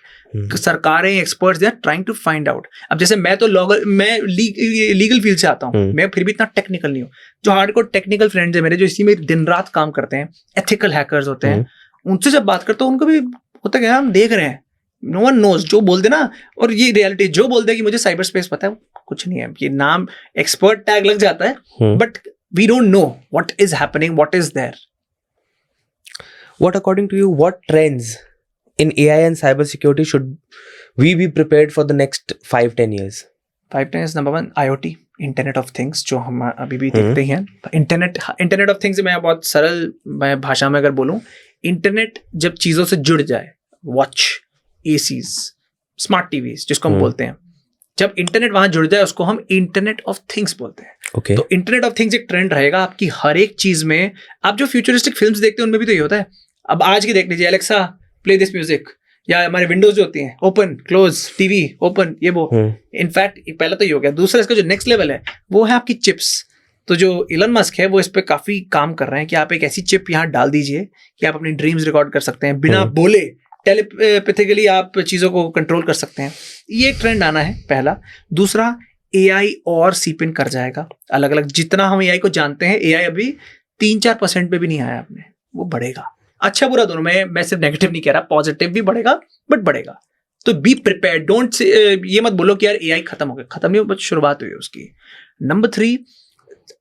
सरकारें, experts, they are trying to find out. अब जैसे मैं तो मैं लीगल फील्ड से आता हूँ, मैं फिर भी इतना टेक्निकल नहीं हूँ. जो हार्डकोर टेक्निकल फ्रेंड्स है मेरे, जो इसी में दिन रात काम करते हैं, एथिकल हैकर्स होते हैं, उनसे जब बात करता हूँ उनको भी होता है, हम देख रहे हैं, नो वन नोज. जो बोल दे ना, और ये रियलिटी, जो बोल दे कि मुझे साइबर स्पेस पता है, कुछ नहीं है. ये नाम एक्सपर्ट टैग लग जाता है, but we don't know what is happening, what is there.
What according to you, what trends in AI and cybersecurity should we be prepared for the next 5-10 years?
5-10 is number 1, IoT, internet of things, जो हम अभी भी देखते हैं. इंटरनेट ऑफ थिंग्स मैं बहुत सरल भाषा में अगर बोलूं, इंटरनेट जब चीज़ों से जुड़ जाए, वॉच, एसीज, स्मार्ट टीवीज जिसको हम बोलते हैं, जब इंटरनेट वहां जुड़ जाए उसको हम इंटरनेट ऑफ थिंग्स बोलते हैं.
Okay.
तो इंटरनेट ऑफ थिंग्स एक ट्रेंड रहेगा आपकी हर एक चीज में. आप जो फ्यूचरिस्टिक फिल्म्स देखते हैं उनमें भी तो ये होता है. अब आज की देख लीजिए, एलेक्सा प्ले दिस म्यूजिक, या हमारे विंडोज जो होती हैं, ओपन क्लोज, टीवी ओपन, ये वो. इनफैक्ट पहला तो ये हो गया. दूसरा इसका जो नेक्स्ट लेवल है वो है आपकी चिप्स. तो जो इलन मस्क है वो इस पे काफी काम कर रहे हैं कि आप एक ऐसी चिप यहाँ डाल दीजिए कि आप अपनी ड्रीम्स रिकॉर्ड कर सकते हैं, बिना बोले टेलीपैथिकली आप चीजों को कंट्रोल कर सकते हैं. ये एक ट्रेंड आना है पहला. दूसरा, एआई और सीप इन कर जाएगा. अलग अलग जितना हम एआई को जानते हैं, एआई अभी 3-4% पे भी नहीं आया अपने, वो बढ़ेगा. अच्छा बुरा दोनों में, मैं सिर्फ नेगेटिव नहीं कह रहा, पॉजिटिव भी बढ़ेगा, बट बढ़ेगा. तो बी प्रिपेयर्ड. डोंट ये मत बोलो कि यार एआई खत्म हो गया, खत्म नहीं, बस शुरुआत हुई है उसकी. नंबर 3,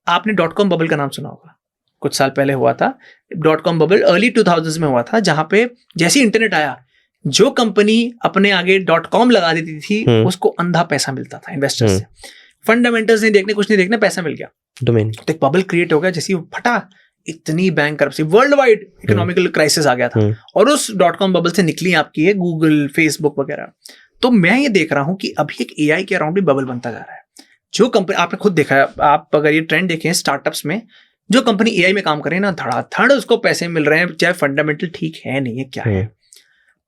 आपने .com बबल का नाम सुना होगा, कुछ साल पहले हुआ था. .com बबल अर्ली 2000s में हुआ था, जहां पे जैसे इंटरनेट आया, जो कंपनी अपने आगे .com लगा देती थी उसको अंधा पैसा मिलता था इन्वेस्टर्स से. फंडामेंटल्स नहीं देखने, कुछ नहीं देखने, पैसा मिल गया, डोमेन. तो एक बबल क्रिएट हो गया. जैसे फटा, इतनी bank करप्सी, world wide economical crisis आ गया था, और उस .com बबल से निकली आपकी है गूगल, फेसबुक वगैरह. तो मैं ये देख रहा हूं कि अभी एक एआई के अराउंड भी बबल बनता जा रहा है. जो कंपनी, आपने खुद देखा है, आप अगर ये ट्रेंड देखें स्टार्टअप्स में, जो कंपनी एआई में काम कर रही है ना, धड़ाधड़ उसको पैसे मिल रहे हैं, चाहे फंडामेंटल ठीक है नहीं है, क्या है.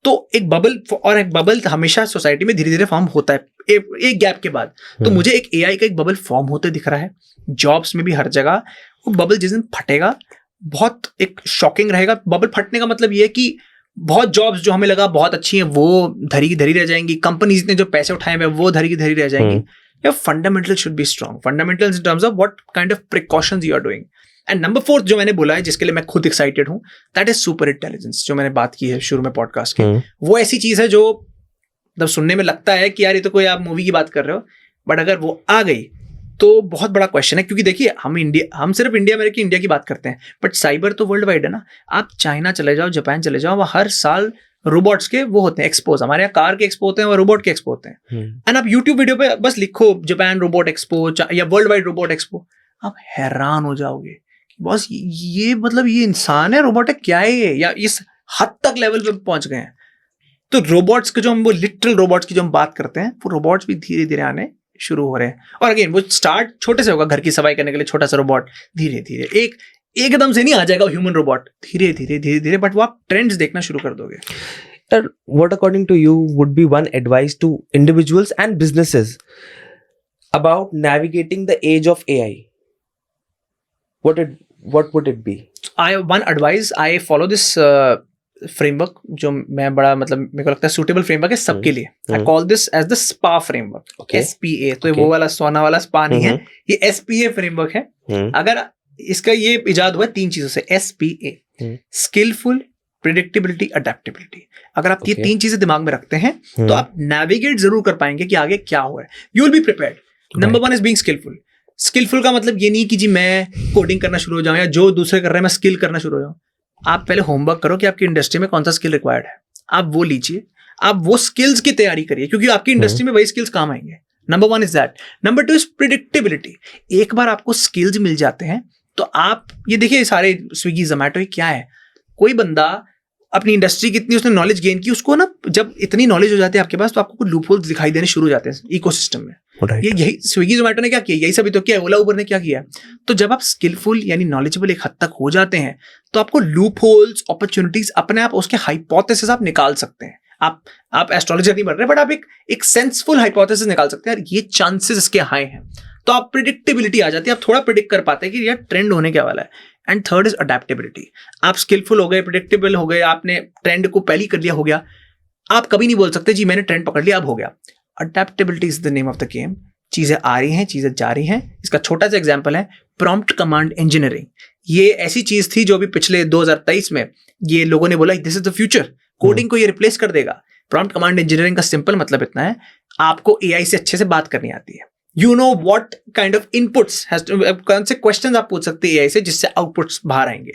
तो एक बबल, और एक बबल हमेशा सोसाइटी में धीरे धीरे फॉर्म होता है एक गैप के बाद. तो मुझे एक एआई का एक बबल फॉर्म होते दिख रहा है, जॉब्स में भी, हर जगह. वो बबल जिस दिन फटेगा बहुत एक शॉकिंग रहेगा. बबल फटने का मतलब ये है कि बहुत जॉब्स जो हमें लगा बहुत अच्छी हैं वो धरी की धरी रह जाएंगी. कंपनीज ने जो पैसे उठाए हुए वो धरी की धरी रह जाएंगी. या fundamental should be strong. Fundamentals in terms of what kind of precautions you are doing. And number 4 जो मैंने बोला है, जिसके लिए मैं खुद एक्साइटेड हूं, दैट इज सुपर इंटेलिजेंस, जो मैंने बात की है शुरू में पॉडकास्ट के. वो ऐसी चीज है जो मतलब सुनने में लगता है कि यार ये तो कोई आप मूवी की बात कर रहे हो, बट अगर वो आ गई तो बहुत बड़ा क्वेश्चन है. क्योंकि देखिए, हम सिर्फ इंडिया की बात करते हैं, बट साइबर तो वर्ल्ड वाइड है ना. आप चाइना चले जाओ, जापान चले जाओ, वहाँ हर साल रोबोट्स के वो होते हैं एक्सपोज. हमारे यहाँ कार के एक्सपो होते हैं, वहाँ रोबोट के एक्सपो होते हैं. एंड आप यूट्यूब वीडियो पे बस लिखो जापान रोबोट एक्सपो या वर्ल्ड वाइड रोबोट एक्सपो, आप हैरान हो जाओगे कि बॉस ये मतलब ये इंसान है, रोबोट है, क्या है ये, या इस हद तक लेवल पे पहुंच गए हैं। तो रोबोट्स के जो हम वो लिटरल रोबोट्स की जो हम बात करते हैं, वो रोबोट्स भी धीरे धीरे आने शुरू हो रहे हैं। और अगेन वो स्टार्ट छोटे से होगा, घर की सफाई करने के लिए छोटा सा रोबोट, धीरे धीरे एकदम से नहीं आ जाएगा ह्यूमन रोबोट, धीरे धीरे, बट वो आप ट्रेंड्स देखना शुरू कर दोगे।
What according to you would be one advice to individuals and businesses about navigating the age of AI? What would it be?
One advice, I follow this framework जो मैं बड़ा मतलब मेरे को लगता है suitable framework है सबके लिए। I call this as the SPA framework, SPA। तो वो वाला सोना वाला SPA नहीं है, ये SPA framework है। अगर इसका ये इजाद हुआ है 3 चीजों से, SPA, स्किलफुल, प्रिडिक्टेबिलिटी, अडेप्टेबिलिटी। अगर आप ये 3 चीजें दिमाग में रखते हैं तो आप नेविगेट जरूर कर पाएंगे कि आगे क्या हो रहा है। You will be prepared. Number 1 is being skilful. Skilful का मतलब ये नहीं कि जी मैं कोडिंग करना शुरू हो जाऊं या जो दूसरे कर रहे हैं मैं स्किल करना शुरू हो जाऊं। आप पहले होमवर्क करो कि आपकी इंडस्ट्री में कौन सा स्किल रिक्वायर्ड है, आप वो लीजिए, आप वो स्किल्स की तैयारी करिए, क्योंकि आपकी इंडस्ट्री में वही स्किल्स काम आएंगे। Number 1 is that. Number 2 is predictability. एक बार आपको स्किल्स मिल जाते हैं तो आप ये देखिए, सारे स्विगी जोमैटो क्या है, कोई बंदा अपनी इंडस्ट्री की इतनी उसने नॉलेज गेन की, उसको ना जब इतनी नॉलेज हो जाती है आपके पास तो आपको कुछ लूपहोल्स दिखाई देने शुरू हो जाते हैं इकोसिस्टम में। ये यही स्विगी जोमैटो ने क्या किया, यही सभी तो किया, ओला उबर ने क्या किया। तो जब आप स्किलफुल यानी नॉलेजेबल एक हद तक हो जाते हैं तो आपको लूपहोल्स, अपॉर्चुनिटीज अपने आप उसके हाइपोथेसिस आप निकाल सकते हैं। आप एस्ट्रोलॉजर नहीं बन रहे, बट आप एक सेंसफुल हाइपोथेसिस निकाल सकते हैं, ये चांसेस इसके हाई हैं। तो आप प्रिडिक्टेबिलिटी आ जाती है, आप थोड़ा प्रिडिक्ट कर पाते हैं कि यार ट्रेंड होने क्या वाला है। And third is adaptability. आप स्किलफुल हो गए, प्रिडिक्टेबल हो गए, आपने ट्रेंड को पहले कर लिया, हो गया। आप कभी नहीं बोल सकते जी मैंने ट्रेंड पकड़ लिया अब हो गया। Adaptability is the name of the game. चीजें आ रही हैं, चीजें जा रही हैं। इसका छोटा सा एग्जांपल है प्रॉम्प्ट कमांड इंजीनियरिंग। ये ऐसी चीज थी जो भी पिछले 2023 में ये लोगों ने बोला this is the future, coding को ये रिप्लेस कर देगा। प्रॉम्प्ट कमांड इंजीनियरिंग का सिंपल मतलब इतना है, आपको एआई से अच्छे से बात करनी आती है। You know what kind of inputs has to, कौन से क्वेश्चन आप पूछ सकते हैं एआई से जिससे आउटपुट्स बाहर आएंगे।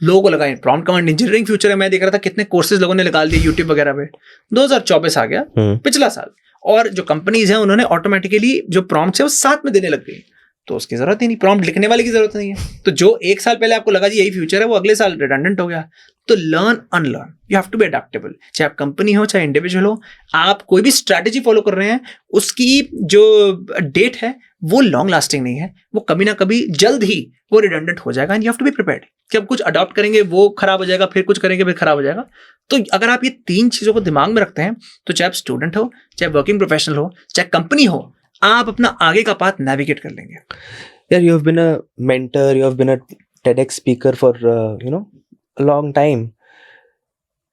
लोगों को लगा प्रॉम्प्ट कमांड इंजीनियरिंग फ्यूचर है। मैं देख रहा था कितने कोर्सेज लोगों ने निकाल दिए यूट्यूब वगैरह पे। 2024 आ गया, पिछला साल, और जो कंपनीज हैं उन्होंने ऑटोमेटिकली जो प्रॉम्प्ट्स है वो साथ में देने लग गई। तो उसकी जरूरत ही नहीं, प्रॉम्प्ट लिखने वाले की जरूरत नहीं है। तो जो 1 साल पहले आपको लगा जी यही फ्यूचर है, वो अगले साल रिडंडेंट हो गया। तो learn unlearn, you have to be adaptable. चाहे आप कंपनी हो चाहे इंडिविजुअल हो, आप कोई भी स्ट्रैटेजी फॉलो कर रहे हैं, उसकी जो डेट है वो लॉन्ग लास्टिंग नहीं है, वो कभी ना कभी जल्द ही वो रिडंडेंट हो जाएगा। And you have to be prepared कि अब कुछ अडॉप्ट करेंगे वो खराब हो जाएगा, फिर कुछ करेंगे फिर खराब हो जाएगा। तो अगर आप ये 3 चीजों को दिमाग में रखते हैं तो चाहे आप स्टूडेंट हो, चाहे वर्किंग प्रोफेशनल हो, चाहे कंपनी हो, आप अपना आगे का पाथ नेविगेट कर लेंगे।
Yeah, you have been a mentor, you have been a TEDx speaker for a long time.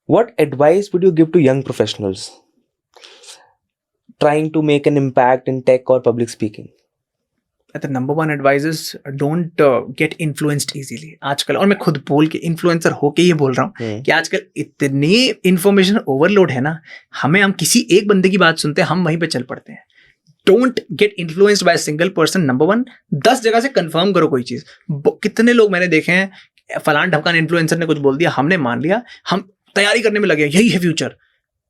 What advice would you give to young professionals trying to make an impact in tech or public speaking?
The number 1 advice is don't get influenced easily. आजकल, और मैं खुद बोल के इन्फ्लुएंसर होके ये बोल रहा हूँ कि आजकल इतनी इंफॉर्मेशन ओवरलोड है ना, हम किसी एक बंदे की बात सुनते हैं, हम वहीं पे चल पड़ते हैं। Don't get influenced by a single person. Number 1, 10 जगह से कंफर्म करो कोई चीज। कितने लोग मैंने देखे हैं, फलान ढमकान इन्फ्लुएंसर ने कुछ बोल दिया, हमने मान लिया, हम तैयारी करने में लगे, यही है फ्यूचर।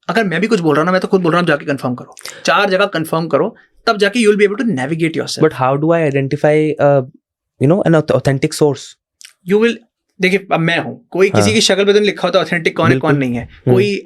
अगर मैं भी कुछ बोल रहा हूँ ना, मैं तो खुद बोल रहा हूँ, जाके कंफर्म करो, 4 जगह कंफर्म करो, तब जाके you will be able to navigate yourself.
But how do I identify an authentic source?
You will, देखिए अब मैं हूँ, कोई किसी की शक्ल पे तो नहीं लिखा होता ऑथेंटिक कौन है कौन नहीं है, कोई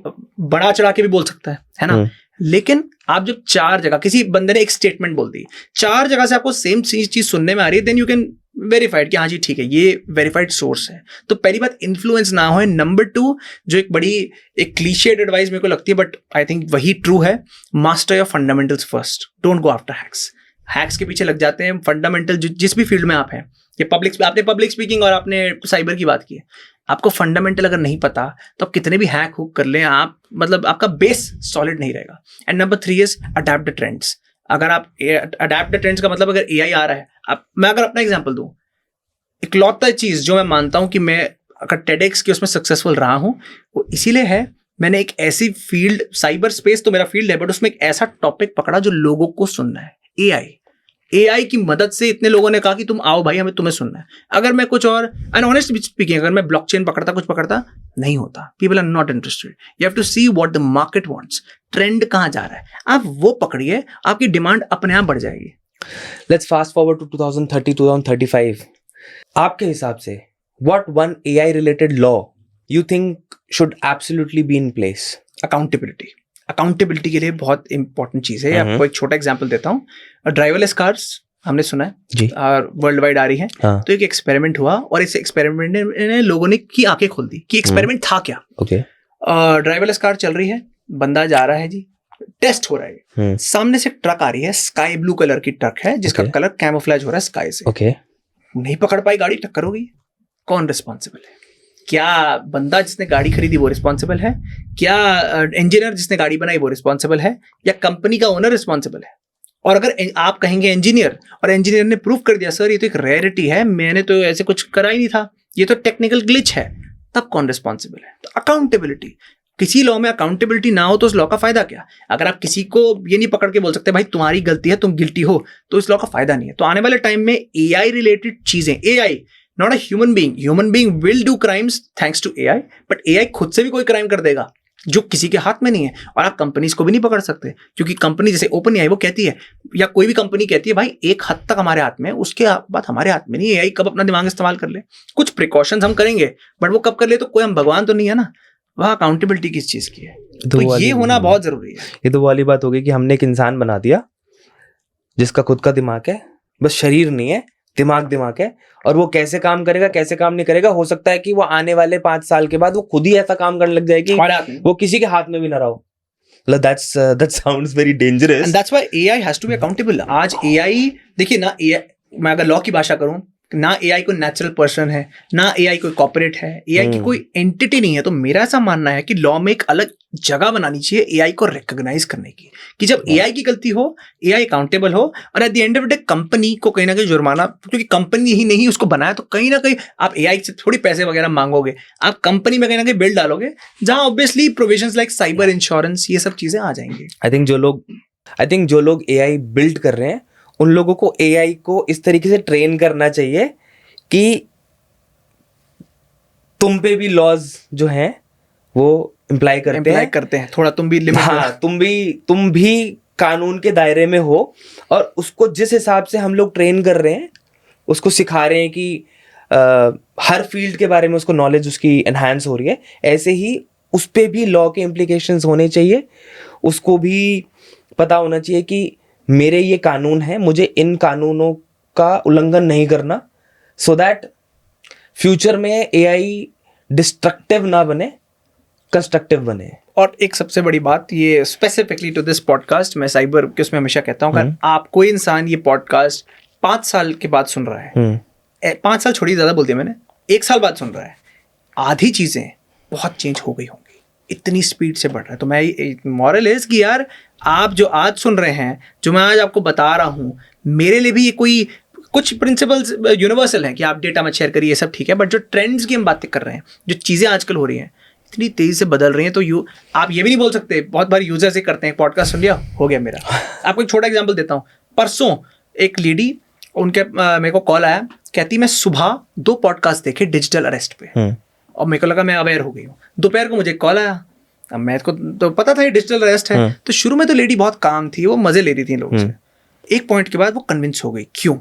बड़ा चढ़ा के भी बोल सकता है ना। लेकिन आप जब 4 जगह, किसी बंदे ने एक स्टेटमेंट बोल दी, 4 जगह से आपको सेम चीज सुनने में आ रही है, देन यू कैन वेरीफाइड कि हाँ जी ठीक है, ये वेरीफाइड सोर्स है। तो पहली बात इन्फ्लुएंस ना हो। नंबर 2, जो एक क्लीशेड एडवाइस मेरे को लगती है बट आई थिंक वही ट्रू है, master your fundamentals first, don't go after hacks. Hacks के पीछे लग जाते हैं। फंडामेंटल जिस भी फील्ड में आप हैं, ये आपने पब्लिक स्पीकिंग और आपने साइबर की बात की है, आपको फंडामेंटल अगर नहीं पता तो आप कितने भी हैक हुक कर लें, आप मतलब आपका बेस सॉलिड नहीं रहेगा। And number 3 is adapt the trends. अगर आप अडैप्ट द ट्रेंड्स का मतलब अगर एआई आ रहा है, मैं अगर अपना एग्जांपल दूं, इकलौता चीज जो मैं मानता हूं कि मैं अगर टेडेक्स की उसमें सक्सेसफुल रहा हूं, वो इसीलिए है मैंने एक ऐसी फील्ड, साइबर स्पेस तो मेरा फील्ड है, बट उसमें एक ऐसा टॉपिक पकड़ा जो लोगों को सुनना है। एआई की मदद से इतने लोगों ने कहा कि तुम आओ भाई, हमें तुम्हें सुनना है। अगर मैं कुछ और ऑनेस्टली स्पीकिंग, अगर मैं ब्लॉकचेन पकड़ता, कुछ पकड़ता, नहीं होता। People are not interested. You have to see what the market wants, trend कहाँ जा रहा है, आप वो पकड़िए, आपकी डिमांड अपने आप बढ़ जाएगी।
Let's fast forward to 2030, 2035. आपके हिसाब से what one AI related law you think should absolutely be in place?
Accountability के लिए बहुत इंपॉर्टेंट चीज है।
हम्म।
आपको एक छोटा एग्जांपल देता हूँ। ड्राइवरलेस कार्स हमने सुना है
जी।
और वर्ल्ड वाइड आ रही है।
हाँ।
तो एक एक्सपेरिमेंट हुआ और इस एक्सपेरिमेंट ने लोगों ने की आंखें खोल दी कि एक्सपेरिमेंट था क्या।
ओके।
ड्राइवरलेस कार चल रही है, बंदा जा रहा है जी, टेस्ट हो रहा है। सामने से ट्रक आ रही है, स्काई ब्लू कलर की ट्रक है जिसका
Okay.
कलर कैमोफ्लेज हो रहा है स्काई से।
ओके।
नहीं पकड़ पाई गाड़ी, टक्कर हो गई। कौन रिस्पॉन्सिबल है? क्या बंदा जिसने गाड़ी खरीदी वो रिस्पॉन्सिबल है? क्या इंजीनियर जिसने गाड़ी बनाई वो रिस्पॉन्सिबल है? या कंपनी का ओनर रिस्पॉन्सिबल है? और अगर आप कहेंगे इंजीनियर, और इंजीनियर ने प्रूव कर दिया सर ये तो एक रेयरिटी है, मैंने तो ऐसे कुछ करा ही नहीं था, ये तो टेक्निकल ग्लिच है, तब कौन रिस्पॉन्सिबल है? तो अकाउंटेबिलिटी, किसी लॉ में अकाउंटेबिलिटी ना हो तो उस लॉ का फायदा क्या? अगर आप किसी को ये नहीं पकड़ के बोल सकते भाई तुम्हारी गलती है, तुम गिल्टी हो, तो इस लॉ का फायदा नहीं है। तो आने वाले टाइम में एआई रिलेटेड चीजें, AI not a human being will do crimes thanks to AI, but AI खुद से भी कोई क्राइम कर देगा जो किसी के हाथ में नहीं है। और आप कंपनीज को भी नहीं पकड़ सकते, क्योंकि कंपनी जैसे ओपन एआई वो कहती है, या कोई भी कंपनी कहती है भाई एक हद तक हमारे हाथ में है, उसके बाद हमारे हाथ में नहीं। एआई कब अपना दिमाग इस्तेमाल कर ले, कुछ प्रिकॉशंस हम करेंगे, बट वो कब कर ले, तो कोई हम भगवान तो नहीं है ना। वह अकाउंटेबिलिटी किस चीज की है, तो ये होना बहुत जरूरी है।
ये तो वाली बात होगी कि हमने एक इंसान बना दिया जिसका खुद का दिमाग है, बस शरीर नहीं है, दिमाग है, और वो कैसे काम करेगा कैसे काम नहीं करेगा, हो सकता है कि वो आने वाले 5 साल के बाद वो खुद ही ऐसा काम करने लग जाए कि वो किसी के हाथ में भी ना रहो। That sounds very dangerous.
And that's why AI has to be accountable. आज AI देखिए ना, AI मैं अगर लॉ की भाषा करूं, ना AI कोई नेचुरल पर्सन है, ना AI कोई कॉर्पोरेट है, AI की कोई एंटिटी नहीं है। तो मेरा ऐसा मानना है कि लॉ में एक अलग जगह बनानी चाहिए AI को रिकॉग्नाइज करने की, कि जब AI की गलती हो, AI अकाउंटेबल हो, और at the end of the day company को कहीं ना कहीं जुर्माना, क्योंकि कंपनी ही नहीं उसको बनाया, तो कहीं ना कहीं आप AI से थोड़ी पैसे वगैरह मांगोगे, आप कंपनी में कहीं ना कहीं बिल डालोगे, जहां obviously provisions like cyber insurance ये सब चीजें आ जाएंगी।
आई थिंक जो लोग AI बिल्ड कर रहे हैं उन लोगों को AI को इस तरीके से ट्रेन करना चाहिए कि तुम पे भी लॉज जो हैं वो इम्प्लाई करते हैं,
थोड़ा तुम भी लिमिट,
हाँ, तुम भी कानून के दायरे में हो, और उसको जिस हिसाब से हम लोग ट्रेन कर रहे हैं, उसको सिखा रहे हैं कि हर फील्ड के बारे में उसको नॉलेज उसकी एनहांस हो रही है, ऐसे ही उस पे भी लॉ के इम्प्लीकेशंस होने चाहिए। उसको भी पता होना चाहिए कि मेरे ये कानून है, मुझे इन कानूनों का उल्लंघन नहीं करना, सो दैट फ्यूचर में AI डिस्ट्रक्टिव ना बने, कंस्ट्रक्टिव बने।
और एक सबसे बड़ी बात, ये स्पेसिफिकली टू दिस पॉडकास्ट, मैं साइबर के उसमें हमेशा कहता हूँ, अगर आप कोई इंसान ये पॉडकास्ट 5 साल के बाद सुन रहा है, 5 साल छोड़िए, ज़्यादा बोल दिया मैंने, 1 साल बाद सुन रहा है, आधी चीज़ें बहुत चेंज हो गई होंगी, इतनी स्पीड से बढ़ रहा है। तो मैं मॉरल इज कि यार आप जो आज सुन रहे हैं, जो मैं आज आपको बता रहा हूँ, मेरे लिए भी ये कोई कुछ प्रिंसिपल्स यूनिवर्सल हैं कि आप डेटा मत शेयर करिए, ये सब ठीक है, बट जो ट्रेंड्स की हम बातें कर रहे हैं, जो चीज़ें आजकल हो रही हैं, इतनी तेज़ी से बदल रही हैं, तो आप ये भी नहीं बोल सकते, बहुत बार यूजर से करते हैं, पॉडकास्ट सुन लिया हो गया मेरा। आपको एक छोटा एग्जाम्पल देता हूँ। परसों एक लेडी, उनके मेरे को कॉल आया, कहती मैं सुबह 2 पॉडकास्ट देखे डिजिटल अरेस्ट पे, और मेरे को लगा मैं अवेयर हो गई हूँ। दोपहर को मुझे कॉल आया, अब मैं को तो पता था ये डिजिटल अरेस्ट है, तो शुरू में तो लेडी बहुत काम थी, वो मजे ले रही थी लोगों से, एक पॉइंट के बाद वो कन्विंस हो गई। क्यों?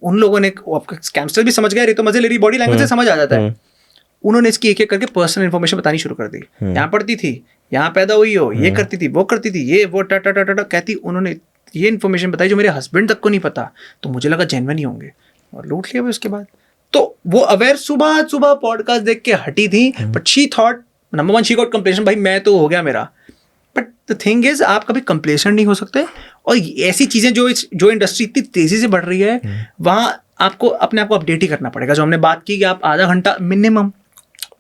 उन लोगों ने, स्कैमस्टर भी समझ गए, ये तो मजे ले रही, बॉडी लैंग्वेज से समझ आ जाता है। उन्होंने इसकी एक एक करके पर्सनल इन्फॉर्मेशन बतानी शुरू कर दी, यहाँ पढ़ती थी, यहाँ पैदा हुई हो, ये करती थी, वो करती थी, ये वो टाटा कहती, उन्होंने ये इन्फॉर्मेशन बताई जो मेरे हस्बैंड तक को नहीं पता, तो मुझे लगा जेन्युइन ही होंगे, और लूट लिया उसके बाद। तो वो अवेयर सुबह पॉडकास्ट देख के हटी थी, but she thought, number 1 she got completion, भाई मैं तो हो गया मेरा। बट द थिंग इज, आप कभी कंप्लेशन नहीं हो सकते, और ऐसी चीज़ें जो इंडस्ट्री इतनी तेज़ी से बढ़ रही है, वहाँ आपको अपने आप को अपडेट ही करना पड़ेगा। जो हमने बात की कि आप आधा घंटा मिनिमम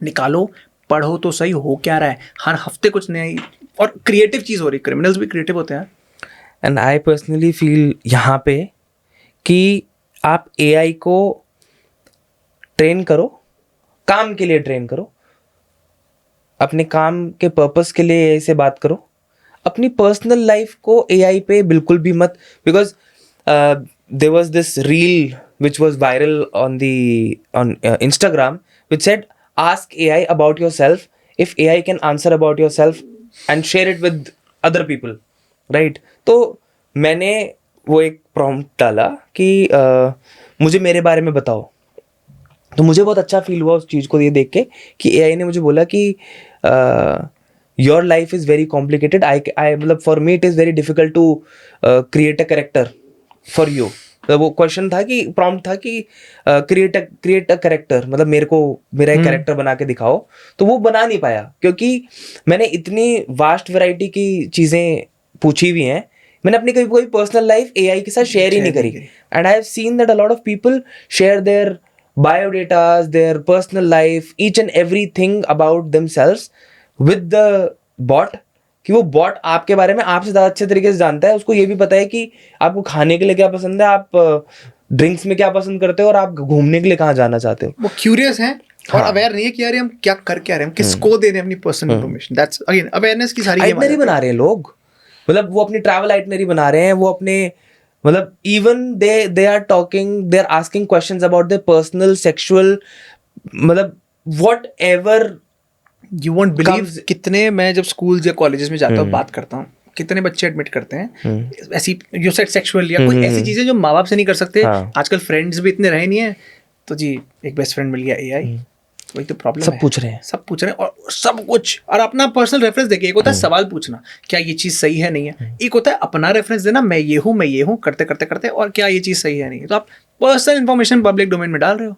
निकालो, पढ़ो तो सही हो क्या रहा है, हर हफ्ते कुछ नई और क्रिएटिव चीज़ हो रही है। क्रिमिनल्स भी क्रिएटिव होते हैं।
एंड आई पर्सनली फील यहाँ पे कि आप AI को ट्रेन करो, काम के लिए ट्रेन करो, अपने काम के पर्पस के लिए AI से बात करो, अपनी पर्सनल लाइफ को AI पे बिल्कुल भी मत, because there was this reel which was viral on Instagram which said ask AI about yourself if AI can answer about yourself and share it with other people, right? तो मैंने वो एक प्रॉम्प्ट डाला कि मुझे मेरे बारे में बताओ, तो मुझे बहुत अच्छा फील हुआ उस चीज़ को ये देख के कि एआई ने मुझे बोला कि your life is very complicated, I मतलब for me it is very difficult to create a character for you. तो वो क्वेश्चन था कि प्रॉम्प्ट था कि क्रिएट अ कैरेक्टर, मतलब मेरे को मेरा एक कैरेक्टर बना के दिखाओ। तो वो बना नहीं पाया क्योंकि मैंने इतनी वास्ट वैरायटी की चीज़ें पूछी हुई हैं, मैंने अपनी कभी कोई पर्सनल लाइफ एआई के साथ शेयर ही नहीं करी। And I have seen that a lot of people share their biodatas, their personal life, each and everything about themselves with the bot, कि वो बॉट आपके बारे में आपसे ज़्यादा अच्छे तरीके से जानता है। उसको ये भी पता है कि आपको खाने के लिए क्या पसंद है, आप ड्रिंक्स में क्या पसंद करते हो, और आप घूमने के लिए कहाँ जाना चाहते हो।
वो क्यूरियस हैं और
हाँ।
अवेयर नहीं है कि यार हम क्या कर क्या रहे हैं, हम किसको दे रहे हैं अपनी personal information. That's again awareness की सारी
आइटनरी बना रहे हैं लोग, मतलब वो अपनी ट्रैवल आइटनरी बना रहे हैं, वो अपने मतलब even they are talking, they are asking questions about their personal sexual, मतलब whatever.
You won't believe कितने, मैं जब स्कूल या कॉलेजेस में जाता हूँ बात करता हूँ, कितने बच्चे एडमिट करते हैं ऐसी यू सेड सेक्सुअल या कोई ऐसी चीजें जो माँ बाप से नहीं कर सकते।
हाँ।
आजकल फ्रेंड्स भी इतने रहे नहीं है, तो जी एक बेस्ट फ्रेंड मिल गया एआई। वही तो प्रॉब्लम
सब
है,
पूछ रहे हैं,
सब पूछ रहे हैं और सब कुछ, और अपना पर्सनल रेफरेंस देखिए। एक होता है सवाल पूछना, क्या ये चीज़ सही है नहीं है, एक होता है अपना रेफरेंस देना, मैं ये हूँ करते करते करते, और क्या ये चीज़ सही है नहीं है। तो आप पर्सनल इन्फॉर्मेशन पब्लिक डोमेन में डाल रहे हो,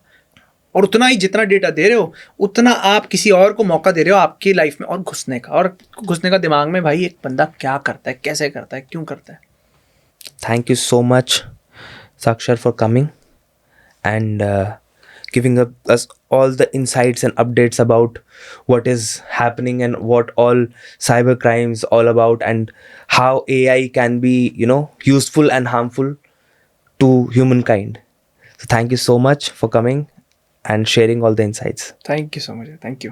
और उतना ही जितना डेटा दे रहे हो उतना आप किसी और को मौका दे रहे हो आपकी लाइफ में और घुसने का, और घुसने का दिमाग में भाई एक बंदा क्या करता है, कैसे करता है, क्यों करता है।
Thank you so much, Sakshar, for coming and giving us all the insights and updates about what is happening and what all cyber crimes all about, and how AI can be, useful and harmful to humankind. So thank you so much for coming and sharing all the insights.
Thank you so much, thank you.